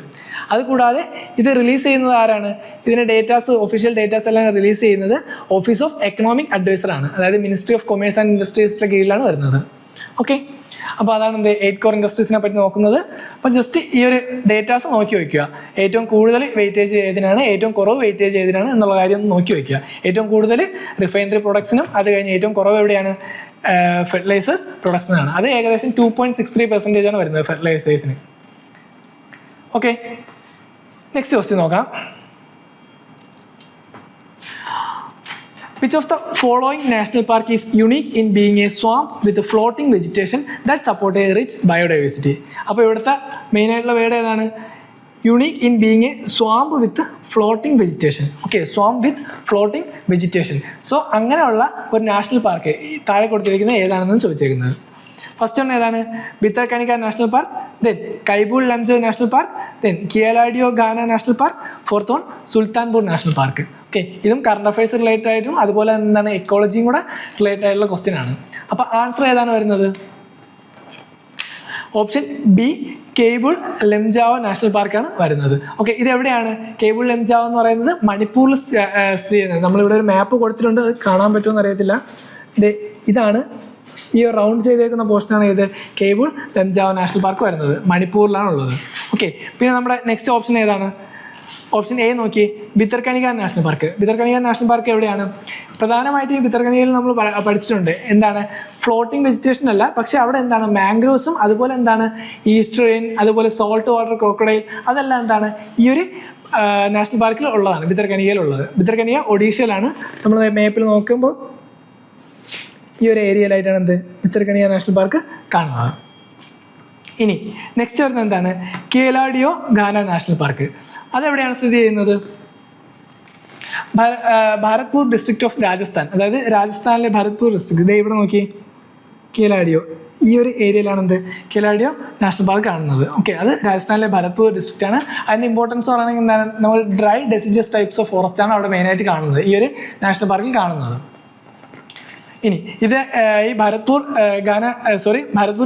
അതുകൂടാതെ ഇത് റിലീസ് ചെയ്യുന്നത് ആരാണ്, ഇതിൻ്റെ ഡേറ്റാസ് ഒഫീഷ്യൽ ഡേറ്റാസ് എല്ലാം റിലീസ് ചെയ്യുന്നത് ഓഫീസ് ഓഫ് എക്കണോമിക് അഡ്വൈസർ ആണ്, അതായത് മിനിസ്ട്രി ഓഫ് കൊമേഴ്സ് ആൻഡ് ഇൻഡസ്ട്രീസിൻ്റെ കീഴിലാണ് വരുന്നത്. ഓക്കെ, അപ്പോൾ അതാണ് എന്ത് 8 കോർ ഇൻഡസ്ട്രീസിനെ പറ്റി നോക്കുന്നത്. അപ്പോൾ ജസ്റ്റ് ഈ ഒരു ഡേറ്റാസ് നോക്കി വയ്ക്കുക. ഏറ്റവും കൂടുതൽ വെയിറ്റേജ് ഏതിനാണ്, ഏറ്റവും കുറവ് വെയിറ്റേജ് ഏതിനാണ് എന്നുള്ള കാര്യം നോക്കി വയ്ക്കുക. ഏറ്റവും കൂടുതൽ റിഫൈനറി പ്രൊഡക്ട്സിനും, അത് കഴിഞ്ഞ് ഏറ്റവും കുറവ് എവിടെയാണ് ഫെർട്ടിലൈസേഴ്സ് പ്രൊഡക്ട്സിനാണ്. അത് ഏകദേശം 2.63% ആണ് വരുന്നത് ഫെർട്ടിലൈസേഴ്സിന്. ഓക്കെ, നെക്സ്റ്റ് ക്വസ്റ്റ്യൻ നോക്കാം. Which of the following national park is unique in being a swamp with a floating vegetation that support a rich biodiversity? അപ്പോൾ ഇവിടുത്തെ മെയിൻ ആയിട്ടുള്ള വേർഡ് ഏതാണ്, unique in being A swamp with floating vegetation. Okay, swamp with floating vegetation. So അങ്ങനെയുള്ള ഒരു national park താഴെ കൊടുത്തിരിക്കുന്നത് ഏതാണെന്ന് ചോദിച്ചേക്കുന്നത്. First ഒന്ന് ഏതാണ്, Bhitarkanika national park, then Keibul Lamjao national park, then Keoladeo Ghana national park, fourth one Sultanpur national park. Okay, ഇതും current affairs related ആയിട്ടും അതുപോലെ എന്താണ് എക്കോളജിയും കൂടെ റിലേറ്റഡ് ആയിട്ടുള്ള ക്വസ്റ്റ്യൻ ആണ്. അപ്പോൾ ആൻസർ ഏതാണ് വരുന്നത്, option B cable Lamjao national പാർക്കാണ് വരുന്നത്. ഓക്കെ, ഇത് എവിടെയാണ്, കേബിൾ ലംജാവോ എന്ന് പറയുന്നത് മണിപ്പൂരിൽ സ്ഥിതി ചെയ്യുന്നത്. നമ്മളിവിടെ ഒരു മാപ്പ് കൊടുത്തിട്ടുണ്ട്, അത് കാണാൻ പറ്റുമെന്ന് അറിയത്തില്ല. ഇതാണ് ഈ റൗണ്ട് ചെയ്തേക്കുന്ന പോർഷനാണ് ഇത് കേബിൾ ലംജാവോ നാഷണൽ പാർക്ക് വരുന്നത്, മണിപ്പൂരിലാണ് ഉള്ളത്. ഓക്കെ, പിന്നെ നമ്മുടെ നെക്സ്റ്റ് ഓപ്ഷൻ ഏതാണ്, ഓപ്ഷൻ എ നോക്കി, ഭിത്തർകനിക നാഷണൽ പാർക്ക്. ഭിത്തർകനിക നാഷണൽ പാർക്ക് എവിടെയാണ്, പ്രധാനമായിട്ട് ഈ ഭിത്തർകനികയിൽ നമ്മൾ പഠിച്ചിട്ടുണ്ട് എന്താണ് ഫ്ലോട്ടിംഗ് വെജിറ്റേഷൻ അല്ല, പക്ഷെ അവിടെ എന്താണ് മാംഗ്രോവ്സും അതുപോലെ എന്താണ് ഈസ്റ്ററിൻ അതുപോലെ സോൾട്ട് വാട്ടർ ക്രോക്കഡൈൽ അതെല്ലാം എന്താണ് ഈ ഒരു നാഷണൽ പാർക്കിൽ ഉള്ളതാണ്, ഭിത്തർകനികയിലുള്ളത്. ഭിത്തർകനിക ഒഡീഷയിലാണ്. നമ്മൾ മാപ്പിൽ നോക്കുമ്പോൾ ഈ ഒരു ഏരിയയിലായിട്ടാണ് എന്ത് ഭിത്തർകനിക നാഷണൽ പാർക്ക് കാണുന്നത്. ഇനി നെക്സ്റ്റ് വരുന്നത് എന്താണ്, കേലാഡിയോ ഗാന നാഷണൽ പാർക്ക്. അതെവിടെയാണ് സ്ഥിതി ചെയ്യുന്നത്, ഭാരത്പൂർ ഡിസ്ട്രിക്റ്റ് ഓഫ് രാജസ്ഥാൻ, അതായത് രാജസ്ഥാനിലെ ഭാരത്പൂർ ഡിസ്ട്രിക്ട്. ഇതേ ഇവിടെ നോക്കി, കേലാഡിയോ ഈ ഒരു ഏരിയയിലാണ് എന്ത് കേലാഡിയോ നാഷണൽ പാർക്ക് കാണുന്നത്. ഓക്കെ, അത് രാജസ്ഥാനിലെ ഭരത്പൂർ ഡിസ്ട്രിക്റ്റ് ആണ്. അതിൻ്റെ ഇമ്പോർട്ടൻസ് പറയുകയാണെങ്കിൽ എന്താണ്, നമ്മൾ ഡ്രൈ ഡെസിജസ് ടൈപ്സ് ഓഫ് ഫോറസ്റ്റ് ആണ് അവിടെ മെയിനായിട്ട് കാണുന്നത്, ഈ ഒരു നാഷണൽ പാർക്കിൽ കാണുന്നത്. ഇനി ഇത് ഈ ഭാരത്പൂർ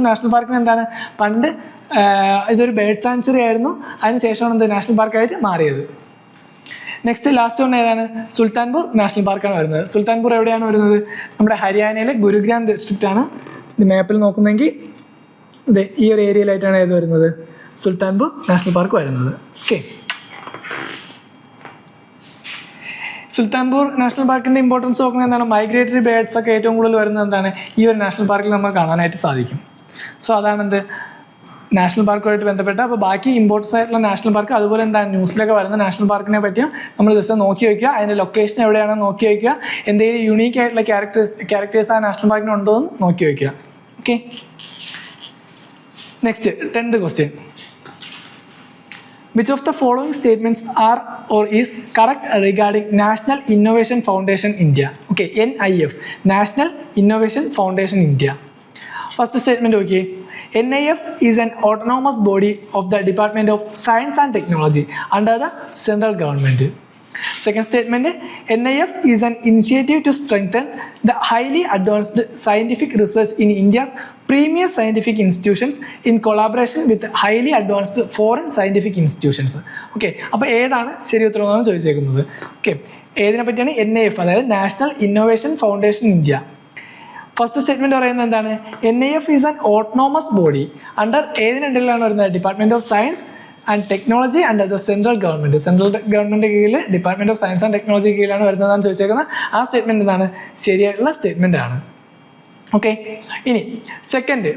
നാഷണൽ പാർക്കിന് എന്താണ് പണ്ട് ഇതൊരു ബേർഡ് സാങ്ച്വറി ആയിരുന്നു, അതിനുശേഷമാണ് എന്ത് നാഷണൽ പാർക്കായിട്ട് മാറിയത്. നെക്സ്റ്റ് ലാസ്റ്റ് വൺ ഏതാണ്, സുൽത്താൻപൂർ നാഷണൽ പാർക്കാണ് വരുന്നത്. സുൽത്താൻപൂർ എവിടെയാണ് വരുന്നത്, നമ്മുടെ ഹരിയാനയിലെ ഗുരുഗ്രാം ഡിസ്ട്രിക്റ്റ് ആണ്. ഇത് മാപ്പിൽ നോക്കുന്നെങ്കിൽ ഇത് ഈ ഒരു ഏരിയയിലായിട്ടാണ് ഏത് വരുന്നത്, സുൽത്താൻപൂർ നാഷണൽ പാർക്ക് വരുന്നത്. ഓക്കെ, സുൽത്താൻപൂർ നാഷണൽ പാർക്കിൻ്റെ ഇമ്പോർട്ടൻസ് നോക്കുന്നത് എന്താണ്, മൈഗ്രേറ്ററി ബേർഡ്സ് ഒക്കെ ഏറ്റവും കൂടുതൽ വരുന്നത് എന്താണ് ഈ ഒരു നാഷണൽ പാർക്കിൽ നമ്മൾ കാണാനായിട്ട് സാധിക്കും. സോ അതാണ് എന്ത് നാഷണൽ പാർക്കുമായിട്ട് ബന്ധപ്പെട്ട്. അപ്പോൾ ബാക്കി ഇമ്പോർട്ടൻസ് ആയിട്ടുള്ള നാഷണൽ പാർക്ക് അതുപോലെ എന്താണ് ന്യൂസിലൊക്കെ വരുന്ന നാഷണൽ പാർക്കിനെ പറ്റിയും നമ്മൾ ജസ്റ്റ് നോക്കി വയ്ക്കുക, അതിൻ്റെ ലൊക്കേഷൻ എവിടെയാണെന്ന് നോക്കി വയ്ക്കുക, എന്തെങ്കിലും യുണീക്ക് ആയിട്ടുള്ള ക്യാരക്ടേഴ്സ് ആ നാഷണൽ പാർക്കിന് ഉണ്ടോ എന്ന് നോക്കി വയ്ക്കുക. Okay, next 10th question. Which of the following statements are or is correct regarding National Innovation Foundation India? Okay, NIF, National Innovation Foundation India. First statement, okay, NIF is an autonomous body of the Department of Science and Technology under the central government. Second statement, NIF is an initiative to strengthen the highly advanced scientific research in India's premier scientific institutions in collaboration with highly advanced foreign scientific institutions. Okay, അപ്പോൾ ഏതാണ് ശരി ഉത്തരവെന്നാണ് ചോദിച്ചേക്കുന്നത്. Okay, ഏതിനെ പറ്റിയാണ്, NIF അതായത് national innovation foundation India. First statement പറയുന്നത് എന്താണ്, NIF is an autonomous body under ഏതിനുള്ളിലാണ് വരുന്നത്, department of science and technology under the central government. Central government കീഴിൽ department of science and technology കീഴിലാണ് വരുന്നതെന്നാണ് ചോദിച്ചേക്കുന്നത്. ആ സ്റ്റേറ്റ്മെൻറ്റ് എന്താണ്, ശരിയായിട്ടുള്ള സ്റ്റേറ്റ്മെൻ്റ് ആണ്. ഓക്കെ, ഇനി second,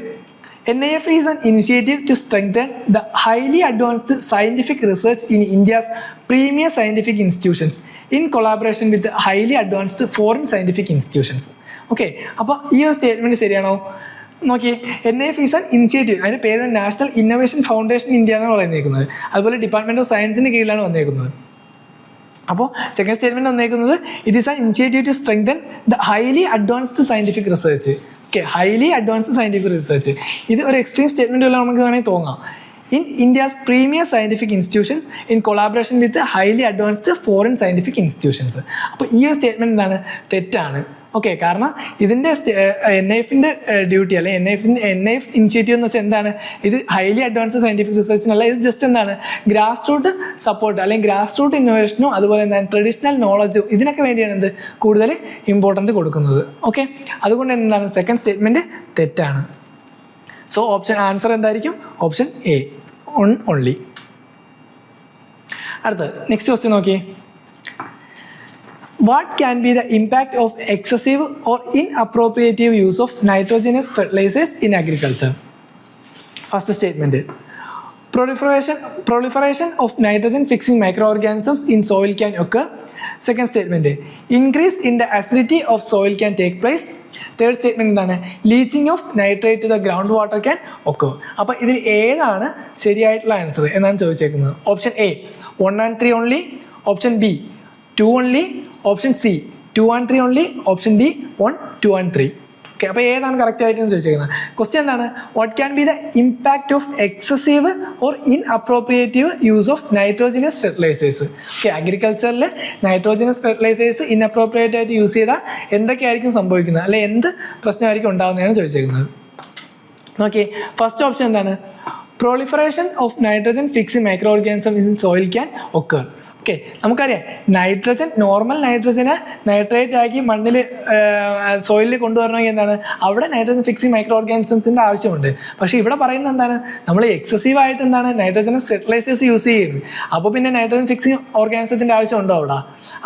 NIF is an initiative to strengthen the highly advanced scientific research in India's premier scientific institutions in collaboration with highly advanced foreign scientific institutions. Okay, അപ്പോൾ ഈ ഒരു സ്റ്റേറ്റ്മെൻറ്റ് ശരിയാണോ നോക്കി. NIF ഈസ് ആൻ ഇനിഷ്യേറ്റീവ്, അതിൻ്റെ പേര് national innovation foundation India എന്ന് പറയുന്നേക്കുന്നത്. അതുപോലെ department of സയൻസിന് കീഴിലാണ് വന്നേക്കുന്നത്. അപ്പോൾ സെക്കൻഡ് സ്റ്റേറ്റ്മെൻറ്റ് വന്നേക്കുന്നത് it is an initiative to strengthen the highly advanced scientific research. Okay, highly advanced scientific research, ഇത് ഒരു എക്സ്ട്രീം സ്റ്റേറ്റ്മെൻറ്റ് വല്ല നമുക്ക് വേണമെങ്കിൽ തോന്നാം. in India's premier scientific institutions in collaboration with highly advanced foreign scientific institutions. അപ്പോൾ ഈ ഒരു statement എന്താണ്? തെറ്റാണ്. ഓക്കെ, കാരണം ഇതിൻ്റെ NIF ഡ്യൂട്ടി അല്ലെങ്കിൽ NIF ഇനിഷ്യേറ്റീവ് എന്ന് വെച്ചാൽ എന്താണ്? ഇത് ഹൈലി അഡ്വാൻസ്ഡ് സയൻറ്റിഫിക് റിസർച്ചിനല്ല, ഇത് ജസ്റ്റ് എന്താണ്? ഗ്രാസ് റൂട്ട് സപ്പോർട്ട് അല്ലെങ്കിൽ ഗ്രാസ് റൂട്ട് ഇന്നോവേഷനും അതുപോലെ എന്താണ് ട്രഡീഷണൽ നോളജും ഇതിനൊക്കെ വേണ്ടിയാണ് എന്ത് കൂടുതൽ ഇമ്പോർട്ടൻറ്റ് കൊടുക്കുന്നത്. ഓക്കെ, അതുകൊണ്ട് എന്താണ് സെക്കൻഡ് സ്റ്റേറ്റ്മെൻറ്റ് തെറ്റാണ്. സോ ആൻസർ എന്തായിരിക്കും? Option A, on only. അടുത്തത് നെക്സ്റ്റ് ക്വസ്റ്റ്യൻ നോക്കി. What can be the impact of excessive or inappropriate use of nitrogenous fertilizers in agriculture? First statement, proliferation of nitrogen fixing microorganisms in soil can occur. Second statement, increase in the acidity of soil can take place. Third statement എന്താണ്? Leaching of nitrate to the ground water can occur. അപ്പോൾ ഇതിൽ ഏതാണ് ശരിയായിട്ടുള്ള answer എന്നാണ് ചോദിച്ചേക്കുന്നത്? Option A 1 and 3 only, option B 2 only, option C 2 and 3 only, option D 1, 2 and 3. Okay, അപ്പോൾ ഏതാണ് correct ആയിട്ടെന്ന് ചോദിച്ചേക്കുന്നത്? ക്വസ്റ്റ്യൻ എന്താണ്? What can be the impact of excessive or inappropriate use of nitrogenous fertilizers? Okay, അഗ്രികൾച്ചറിൽ nitrogenous fertilizers inappropriate ആയിട്ട് use ചെയ്താൽ എന്തൊക്കെയായിരിക്കും സംഭവിക്കുന്നത്, അല്ലെ എന്ത് പ്രശ്നമായിരിക്കും ഉണ്ടാകുന്നതാണ് ചോദിച്ചേക്കുന്നത്. നോക്കി, ഫസ്റ്റ് ഓപ്ഷൻ എന്താണ്? proliferation of nitrogen fixing microorganisms in soil can occur. Okay, നമുക്കറിയാം നൈട്രജൻ, നോർമൽ നൈട്രജനെ നൈട്രേറ്റ് ആക്കി മണ്ണിൽ സോയിലിൽ കൊണ്ടുവരണമെങ്കിൽ എന്താണ്? അവിടെ നൈട്രജൻ ഫിക്സിങ് മൈക്രോ ഓർഗാനിസംസിൻ്റെ ആവശ്യമുണ്ട്. പക്ഷേ ഇവിടെ പറയുന്നത് എന്താണ്? നമ്മൾ എക്സസീവ് ആയിട്ട് എന്താണ് നൈട്രോജനസ് ഫെർട്ടിലൈസേഴ്സ് യൂസ് ചെയ്യുന്നത്. അപ്പോൾ പിന്നെ നൈട്രജൻ ഫിക്സിങ് ഓർഗാനിസത്തിൻ്റെ ആവശ്യമുണ്ടോ അവിടെ?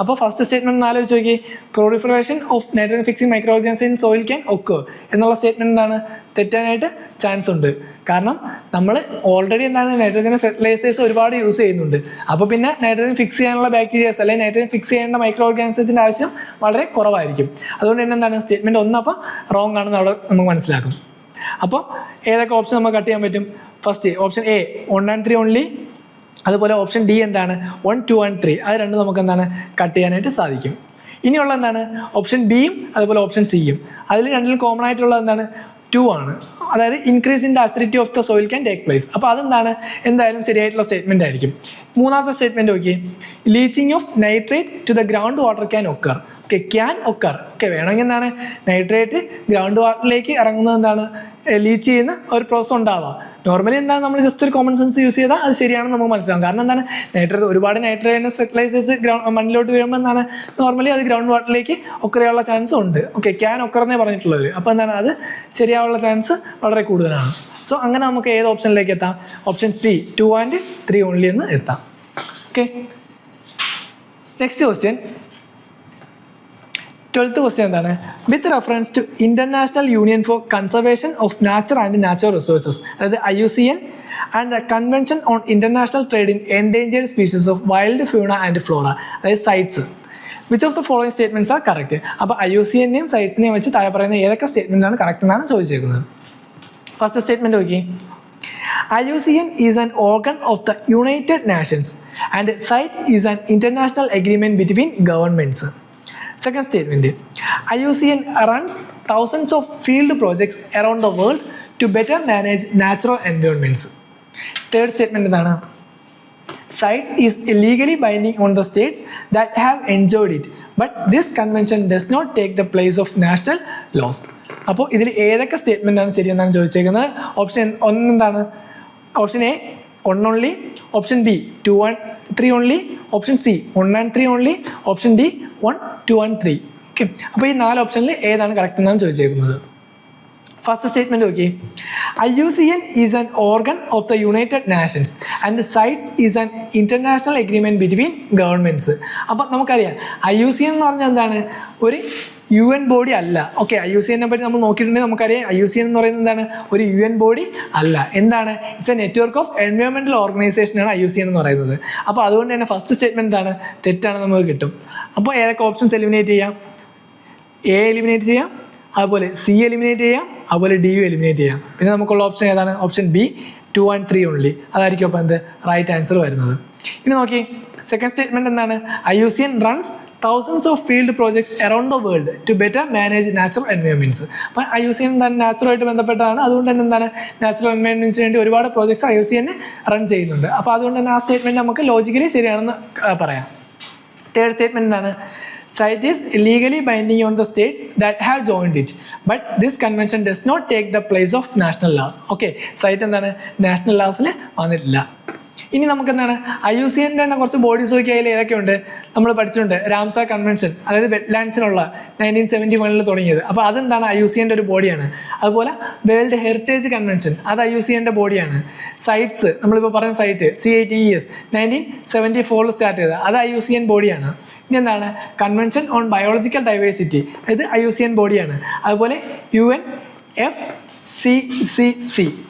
അപ്പോൾ ഫസ്റ്റ് സ്റ്റേറ്റ്മെൻറ്റ് ആലോചിച്ച് നോക്കി, proliferation of nitrogen fixing microorganisms in soil can occur എന്നുള്ള സ്റ്റേറ്റ്മെൻറ്റ് എന്താണ്? തെറ്റാനായിട്ട് ചാൻസ് ഉണ്ട്. കാരണം നമ്മൾ ഓൾറെഡി എന്താണ് നൈട്രോജൻ ഫെർട്ടിലൈസേഴ്സ് ഒരുപാട് യൂസ് ചെയ്യുന്നുണ്ട്. അപ്പോൾ പിന്നെ നൈട്രോജൻ ഫിക്സ് ചെയ്യാനുള്ള ബാക്ടീരിയാസ് അല്ലെങ്കിൽ നൈട്രോജൻ ഫിക്സ് ചെയ്യേണ്ട മൈക്രോ ഓർഗാനിസത്തിൻ്റെ ആവശ്യം വളരെ കുറവായിരിക്കും. അതുകൊണ്ട് തന്നെ എന്താണ് സ്റ്റേറ്റ്മെൻറ്റ് ഒന്ന് അപ്പോൾ റോങ് ആണെന്ന് അവിടെ നമുക്ക് മനസ്സിലാക്കും. അപ്പോൾ ഏതൊക്കെ ഓപ്ഷൻ നമുക്ക് കട്ട് ചെയ്യാൻ പറ്റും? First option A 1 and 3 only, അതുപോലെ ഓപ്ഷൻ ഡി എന്താണ്? 1, 2 and 3. അത് രണ്ടും നമുക്ക് എന്താണ് കട്ട് ചെയ്യാനായിട്ട് സാധിക്കും. ഇനിയുള്ള എന്താണ്? ഓപ്ഷൻ ബിയും അതുപോലെ ഓപ്ഷൻ സിയും. അതിൽ രണ്ടിലും കോമൺ ആയിട്ടുള്ളത് എന്താണ്? 2 ആണ്. അതായത് increase in the acidity of the soil can take place. അപ്പോൾ അതെന്താണ്? എന്തായാലും ശരിയായിട്ടുള്ള സ്റ്റേറ്റ്മെൻറ്റ് ആയിരിക്കും. മൂന്നാമത്തെ സ്റ്റേറ്റ്മെൻറ്റ് നോക്കി, leaching of nitrate to the ground water can occur. Okay, can occur. Okay, വേണമെങ്കിൽ എന്താണ് നൈട്രേറ്റ് ഗ്രൗണ്ട് വാട്ടറിലേക്ക് ഇറങ്ങുന്നത് എന്താണ്? ലീച്ച് ചെയ്യുന്ന ഒരു പ്രോസസ് ഉണ്ടാവാം. നോർമലി എന്താണ് നമ്മൾ ജസ്റ്റ് ഒരു കോമൺ സെൻസ് യൂസ് ചെയ്താൽ അത് ശരിയാണെന്ന് നമുക്ക് മനസ്സിലാവും. കാരണം എന്താണ് ഒരുപാട് നൈട്രജനസ് ഫെർട്ടിലൈസേഴ്സ് മണ്ണിലോട്ട് വീഴുമ്പോൾ എന്താണ് നോർമലി അത് ഗ്രൗണ്ട് വാട്ടറിലേക്ക് ഒക്കറിയാനുള്ള ചാൻസ് ഉണ്ട്. ഓക്കെ, ക്യാൻ ഒക്കറെന്നേ പറഞ്ഞിട്ടുള്ളത്. അപ്പോൾ എന്താണ് അത് ശരിയാവാനുള്ള ചാൻസ് വളരെ കൂടുതലാണ്. സോ അങ്ങനെ നമുക്ക് ഏത് ഓപ്ഷനിലേക്ക് എത്താം? ഓപ്ഷൻ സി 2 and 3 ഓൺലി എന്ന് എത്താം. Okay, next question, 12th question എന്താണ്? With reference to international union for conservation of nature and natural resources, അതായത് IUCN and the convention on international trade in endangered species of wild fauna and flora, അതായത് CITES, which of the following statements are correct? അപ്പോൾ IUCNനെയും സൈറ്റ്സിനെയും വെച്ച് താഴെ പറയുന്ന ഏതൊക്കെ statement ആണ് correct എന്നാണ് ചോദിച്ചേക്കുന്നത്. ഫസ്റ്റ് സ്റ്റേറ്റ്മെന്റ് നോക്കി, IUCN is an organ of the United Nations and CITE is an international agreement between governments. Second statement, IUCN runs thousands of field projects around the world to better manage natural environments. Third statement എന്താണ്? CITES is legally binding on the states that have enjoyed it, but this convention does not take the place of national laws. അപ്പോൾ ഇതിൽ ഏതൊക്കെ statement ആണ് ശരിയെന്നാണ് ചോദിച്ചേക്കുന്നത്? Option 1 എന്താണ്? Option A 1 only, option B 2 and 3 only, option C 1 and 3 only, option D 1, 2 and 3. Okay, അപ്പോൾ ഈ 4 ഓപ്ഷനിൽ ഏതാണ് correct എന്നാണ് ചോദിച്ചേക്കുന്നത്? ഫസ്റ്റ് സ്റ്റേറ്റ്മെൻറ്റ് നോക്കി, IUCN is an organ of the United nations and sites is an international agreement between governments. അപ്പോൾ നമുക്കറിയാം IUCN എന്ന് പറഞ്ഞാൽ എന്താണ്? ഒരു UN ബോഡി അല്ല. ഓക്കെ, IUCNനെ പറ്റി നമ്മൾ നോക്കിയിട്ടുണ്ടെങ്കിൽ നമുക്കറിയാം IUCN എന്ന് പറയുന്നത് എന്താണ്? ഒരു UN ബോഡി അല്ല. എന്താണ്? It's a network of environmental ഓർഗനൈസേഷനാണ് IUCN എന്ന് പറയുന്നത്. അപ്പോൾ അതുകൊണ്ട് തന്നെ ഫസ്റ്റ് സ്റ്റേറ്റ്മെൻറ്റ് എന്താണ്? തെറ്റാണ് നമുക്ക് കിട്ടും. അപ്പോൾ ഏതൊക്കെ ഓപ്ഷൻസ് എലിമിനേറ്റ് ചെയ്യാം? എ എലിമിനേറ്റ് ചെയ്യാം, അതുപോലെ സി എലിമിനേറ്റ് ചെയ്യാം, അതുപോലെ ഡി യു എലിമിനേറ്റ് ചെയ്യാം. പിന്നെ നമുക്കുള്ള ഓപ്ഷൻ ഏതാണ്? Option B 2 and 3 only. അതായിരിക്കും അപ്പോൾ എന്ത് റൈറ്റ് ആൻസർ വരുന്നത്. ഇനി നോക്കി, സെക്കൻഡ് സ്റ്റേറ്റ്മെൻറ്റ് എന്താണ്? IUCN runs thousands of field projects around the world to better manage natural environments. അപ്പോൾ IUCN എന്താണ് നാച്ചുറലായിട്ട് ബന്ധപ്പെട്ടതാണ്. അതുകൊണ്ട് തന്നെ എന്താണ് നാച്ചുറൽ എൻവയോൺമെന്റ്സിന് വേണ്ടി ഒരുപാട് പ്രോജക്ട്സ് IUCN റൺ ചെയ്യുന്നുണ്ട്. അപ്പോൾ അതുകൊണ്ട് തന്നെ ആ സ്റ്റേറ്റ്മെന്റ് നമുക്ക് ലോജിക്കലി ശരിയാണെന്ന് പറയാം. തേർഡ് സ്റ്റേറ്റ്മെന്റ് എന്താണ്? Site is legally binding on the states that have joined it, but this convention does not take the place of national laws. Okay, സൈറ്റ് എന്താണ് നാഷണൽ ലാസിൽ വന്നിട്ടില്ല. ഇനി നമുക്ക് എന്താണ് IUCN തന്നെ കുറച്ച് ബോഡീസ് നോക്കി അതിൽ ഏതൊക്കെയുണ്ട് നമ്മൾ പഠിച്ചിട്ടുണ്ട്. രാംസാർ കൺവെൻഷൻ, അതായത് വെറ്റ്ലാൻഡ്സിനുള്ള 1971 തുടങ്ങിയത്. അപ്പോൾ അതെന്താണ് IUCN ഒരു ബോഡിയാണ്. അതുപോലെ വേൾഡ് ഹെറിറ്റേജ് കൺവെൻഷൻ അത് IUCN ബോഡിയാണ്. സൈറ്റ്സ് നമ്മളിപ്പോൾ പറഞ്ഞ സൈറ്റ് CITES 1974 സ്റ്റാർട്ട് ചെയ്തത് അത് IUCN ബോഡിയാണ്. ഇനി എന്താണ് കൺവെൻഷൻ ഓൺ ബയോളജിക്കൽ ഡൈവേഴ്സിറ്റി ഇത് IUCN ബോഡിയാണ്. അതുപോലെ UNFCCC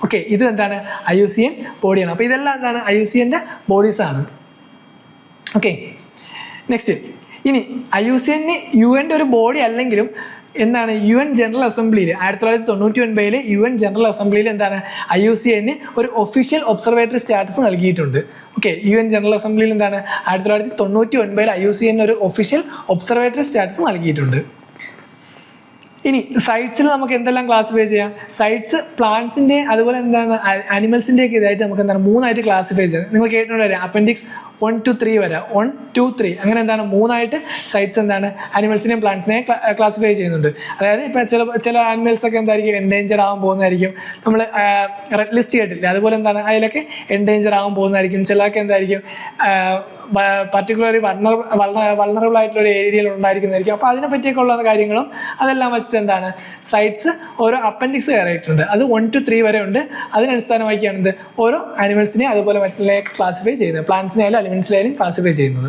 ഓക്കെ ഇത് എന്താണ് IUCN ബോഡിയാണ്. അപ്പോൾ ഇതെല്ലാം എന്താണ് IUCN ബോഡീസാണ്. ഓക്കെ നെക്സ്റ്റ് ഇനി IUCN UN ഒരു ബോഡി അല്ലെങ്കിലും എന്താണ് UN ജനറൽ അസംബ്ലിയിൽ 1999 UN ജനറൽ അസംബ്ലിയിൽ എന്താണ് IUCN ഒരു ഒഫീഷ്യൽ ഒബ്സർവേറ്ററി സ്റ്റാറ്റസ് നൽകിയിട്ടുണ്ട്. ഓക്കെ UN ജനറൽ അസംബ്ലിയിൽ എന്താണ് 1999 IUCN ഒരു ഒഫീഷ്യൽ ഒബ്സർവേറ്ററി സ്റ്റാറ്റസ് നൽകിയിട്ടുണ്ട്. ഇനി സൈറ്റ്സിൽ നമുക്ക് എന്തെല്ലാം ക്ലാസിഫൈ ചെയ്യാം? സൈറ്റ്സ് പ്ലാന്റ്സിൻ്റെ അതുപോലെ എന്താണ് അനിമൽസിൻ്റെ ഒക്കെ ഇതായിട്ട് നമുക്ക് എന്താണ് 3 ക്ലാസിഫൈ ചെയ്യാം. നിങ്ങൾ കേട്ടിട്ടുണ്ടോ അപ്പൻഡിക്സ് 1 to 3 വരെ 1, 2, 3 അങ്ങനെ എന്താണ് 3 സൈറ്റ്സ് എന്താണ് അനിമൽസിനെയും പ്ലാന്റ്സിനെയും ക്ലാസിഫൈ ചെയ്യുന്നുണ്ട്. അതായത് ഇപ്പോൾ ചില ആനിമൽസ് ഒക്കെ എന്തായിരിക്കും എൻഡേഞ്ചർഡ് ആകാൻ പോകുന്നതായിരിക്കും. നമ്മൾ റെഡ് ലിസ്റ്റ് കേട്ടില്ലേ, അതുപോലെ എന്താണ് അതിലൊക്കെ എൻഡേഞ്ചർ ആകാൻ പോകുന്നതായിരിക്കും. ചിലർക്ക് എന്തായിരിക്കും പർട്ടിക്കുലർലി വൾണറബിൾ ആയിട്ടുള്ള ഏരിയയിൽ ഉണ്ടായിരിക്കുന്നതായിരിക്കും. അപ്പോൾ അതിനെ പറ്റിയൊക്കെ ഉള്ള കാര്യങ്ങളും അതെല്ലാം വെച്ചിട്ട് എന്താണ് സൈറ്റ്സ് ഓരോ അപ്പൻഡിക്സ് കയറിയിട്ടുണ്ട്. അത് 1 to 3 വരെ ഉണ്ട്. അതിനടിസ്ഥാനമാക്കിയാണ് ഓരോ അനിമൽസിനെ അതുപോലെ മറ്റുള്ള ക്ലാസിഫൈ ചെയ്യുന്നത്. പ്ലാന്റ്സിനെ ആയാലും അനിമൽസിലായാലും ക്ലാസിഫൈ ചെയ്യുന്നത്.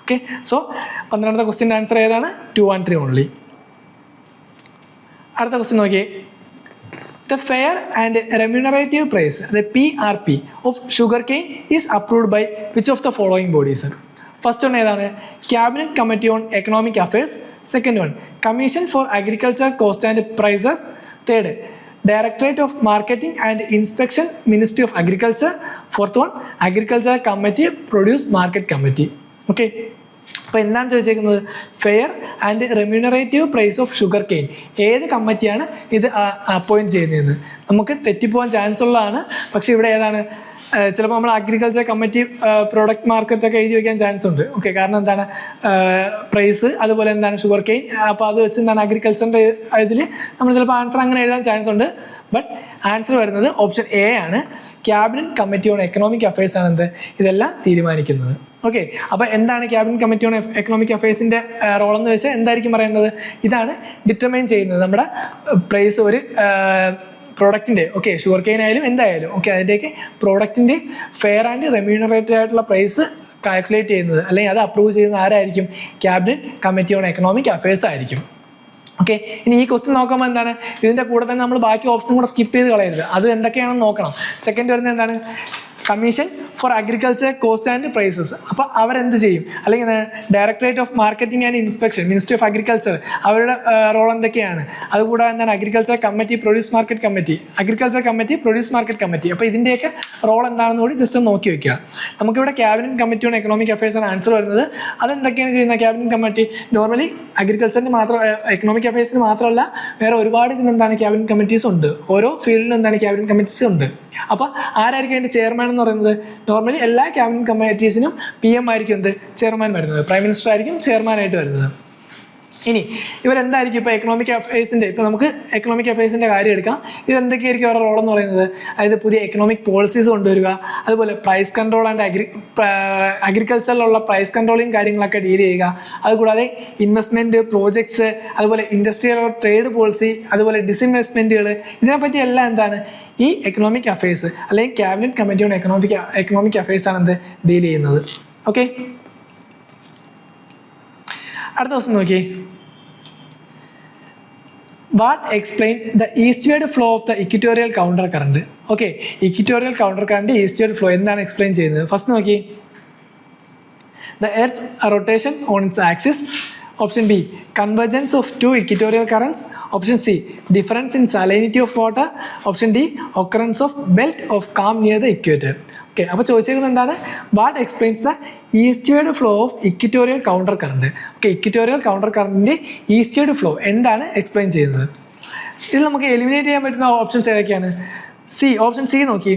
ഓക്കെ സോ 12ാമത്തെ ക്വസ്റ്റ്യൻ്റെ ആൻസർ ഏതാണ്? 2 and 3 ഓൺലി. അടുത്ത ക്വസ്റ്റ്യൻ നോക്കിയേ. The fair and remunerative price, the PRP of sugarcane is approved by which of the following bodies? First one ഏതാണ്? Cabinet Committee on Economic Affairs. Second one, Commission for Agriculture Cost and Prices. Third, Directorate of Marketing and Inspection, Ministry of Agriculture. Fourth one, Agriculture Committee, Produce Market Committee. Okay. അപ്പോൾ എന്താണ് ചോദിച്ചേക്കുന്നത്? Fair and remunerative price of sugar cane ഏത് കമ്മിറ്റിയാണ് ഇത് appoint ചെയ്യുന്നതെന്ന് നമുക്ക് തെറ്റിപ്പോകാൻ chance ഉള്ളതാണ്. പക്ഷേ ഇവിടെ ഏതാണ് ചിലപ്പോൾ നമ്മൾ അഗ്രികൾച്ചർ കമ്മിറ്റി പ്രോഡക്റ്റ് മാർക്കറ്റൊക്കെ എഴുതി വയ്ക്കാൻ ചാൻസ് ഉണ്ട്. ഓക്കെ കാരണം എന്താണ് പ്രൈസ് അതുപോലെ എന്താണ് ഷുഗർ കെയിൻ. അപ്പോൾ അത് വെച്ച് എന്താണ് അഗ്രികൾച്ചറിൻ്റെ ഇതിൽ നമ്മൾ ചിലപ്പോൾ ആൻസർ അങ്ങനെ എഴുതാൻ ചാൻസ് ഉണ്ട്. ബട്ട് ആൻസർ വരുന്നത് ഓപ്ഷൻ എ ആണ്. Cabinet committee on economic affairs ആണ് എന്ത് ഇതെല്ലാം തീരുമാനിക്കുന്നത്. ഓക്കെ അപ്പോൾ എന്താണ് ക്യാബിനറ്റ് കമ്മിറ്റി ഓൺ എക്കണോമിക് അഫയേഴ്സിൻ്റെ റോൾ എന്ന് വെച്ചാൽ എന്തായിരിക്കും പറയേണ്ടത്? ഇതാണ് ഡിറ്റർമൈൻ ചെയ്യുന്നത് നമ്മുടെ പ്രൈസ് ഒരു പ്രോഡക്റ്റിൻ്റെ. ഓക്കെ ഷുഗർ കെയിൻ ആയാലും എന്തായാലും ഓക്കെ അതിൻ്റെയൊക്കെ പ്രോഡക്റ്റിൻ്റെ ഫെയർ ആൻഡ് റെമ്യൂണറേറ്റഡ് ആയിട്ടുള്ള പ്രൈസ് കാൽക്കുലേറ്റ് ചെയ്യുന്നത് അല്ലെങ്കിൽ അത് അപ്രൂവ് ചെയ്യുന്നത് ആരായിരിക്കും? Cabinet committee on economic affairs ആയിരിക്കും. ഓക്കെ ഇനി ഈ ക്വസ്റ്റ്യൻ നോക്കുമ്പോൾ എന്താണ് ഇതിൻ്റെ കൂടെ തന്നെ നമ്മൾ ബാക്കി ഓപ്ഷൻ കൂടെ സ്കിപ്പ് ചെയ്ത് കളയരുത്. അത് എന്തൊക്കെയാണെന്ന് നോക്കണം. സെക്കൻഡ് വരുന്നത് എന്താണ്? Commission for agriculture cost and prices. അപ്പോൾ അവരെന്ത് ചെയ്യും? അല്ലെങ്കിൽ directorate of marketing and inspection, ministry of agriculture അവരുടെ റോൾ എന്തൊക്കെയാണ്? അതുകൂടാതെ എന്താണ് agriculture committee, produce market committee, agriculture committee, produce market committee. അപ്പോൾ ഇതിൻ്റെയൊക്കെ റോൾ എന്താണെന്ന് കൂടി ജസ്റ്റ് ഒന്ന് നോക്കി വയ്ക്കുക. നമുക്കിവിടെ cabinet committee on economic affairs ആണ് ആൻസർ വരുന്നത്. അതെന്തൊക്കെയാണ് ചെയ്യുന്നത്? ക്യാബിനറ്റ് കമ്മിറ്റി നോർമലി അഗ്രികൾച്ചറിന് മാത്രം എക്കണോമിക് അഫയേഴ്സിന് മാത്രമല്ല വേറെ ഒരുപാട് ഇതിനെന്താണ് ക്യാബിനറ്റ് കമ്മിറ്റീസ് ഉണ്ട്. ഓരോ ഫീൽഡിനും എന്താണ് ക്യാബിനറ്റ് കമ്മിറ്റീസ് ഉണ്ട്. അപ്പോൾ ആരായിരിക്കും അതിൻ്റെ ചെയർമാൻ എന്ന് പറയുന്നത്? നോർമലി എല്ലാ ക്യാബിനറ്റ് കമ്മിറ്റീസിനും PM ആയിരിക്കും എന്ത് ചെയർമാൻ വരുന്നത്. പ്രൈം മിനിസ്റ്റർ ആയിരിക്കും ചെയർമാനായിട്ട് വരുന്നത്. ഇനി ഇവരെന്തായിരിക്കും ഇപ്പോൾ എക്കണോമിക് അഫയേഴ്സിൻ്റെ ഇപ്പോൾ നമുക്ക് എക്കണോമിക് അഫയേഴ്സിൻ്റെ കാര്യം എടുക്കാം. ഇതെന്തൊക്കെയായിരിക്കും അവരുടെ റോൾ എന്ന് പറയുന്നത്? അതായത് പുതിയ എക്കണോമിക് പോളിസീസ് കൊണ്ടുവരിക, അതുപോലെ പ്രൈസ് കൺട്രോൾ ആൻഡ് അഗ്രികൾച്ചറിലുള്ള പ്രൈസ് കൺട്രോളിങ് കാര്യങ്ങളൊക്കെ ഡീൽ ചെയ്യുക. അതുകൂടാതെ ഇൻവെസ്റ്റ്മെൻറ്റ് പ്രോജക്ട്സ്, അതുപോലെ ഇൻഡസ്ട്രിയൽ ട്രേഡ് പോളിസി, അതുപോലെ ഡിസ്ഇൻവെസ്റ്റ്മെൻറ്റുകൾ ഇതിനെപ്പറ്റി എല്ലാം എന്താണ് ഈ എക്കണോമിക് അഫയേഴ്സ് അല്ലെങ്കിൽ cabinet committee on economic affairs ആണ് എന്ത് ഡീൽ ചെയ്യുന്നത്. ഓക്കെ അടുത്ത ദിവസം നോക്കി. What explain the eastward flow of the equatorial counter current? Okay equatorial counter current eastward flow എന്താണ് എക്സ്പ്ലെയിൻ ചെയ്യുന്നത്? ഫസ്റ്റ് നോക്കി. The earth rotation on its axis option B convergence of two equatorial currents. Option C difference in salinity of water. Option D occurrence of belt of calm near the equator. Okay, അപ്പോൾ ചോദിച്ചേക്കുന്നത് എന്താണ്? What explains the eastward flow of equatorial counter current. Okay, equatorial counter കറണ്ടിൻ്റെ eastward flow എന്താണ് explain ചെയ്യുന്നത്? ഇതിൽ നമുക്ക് eliminate ചെയ്യാൻ പറ്റുന്ന ഓപ്ഷൻസ് ഏതൊക്കെയാണ്? ഓപ്ഷൻ സി നോക്കി,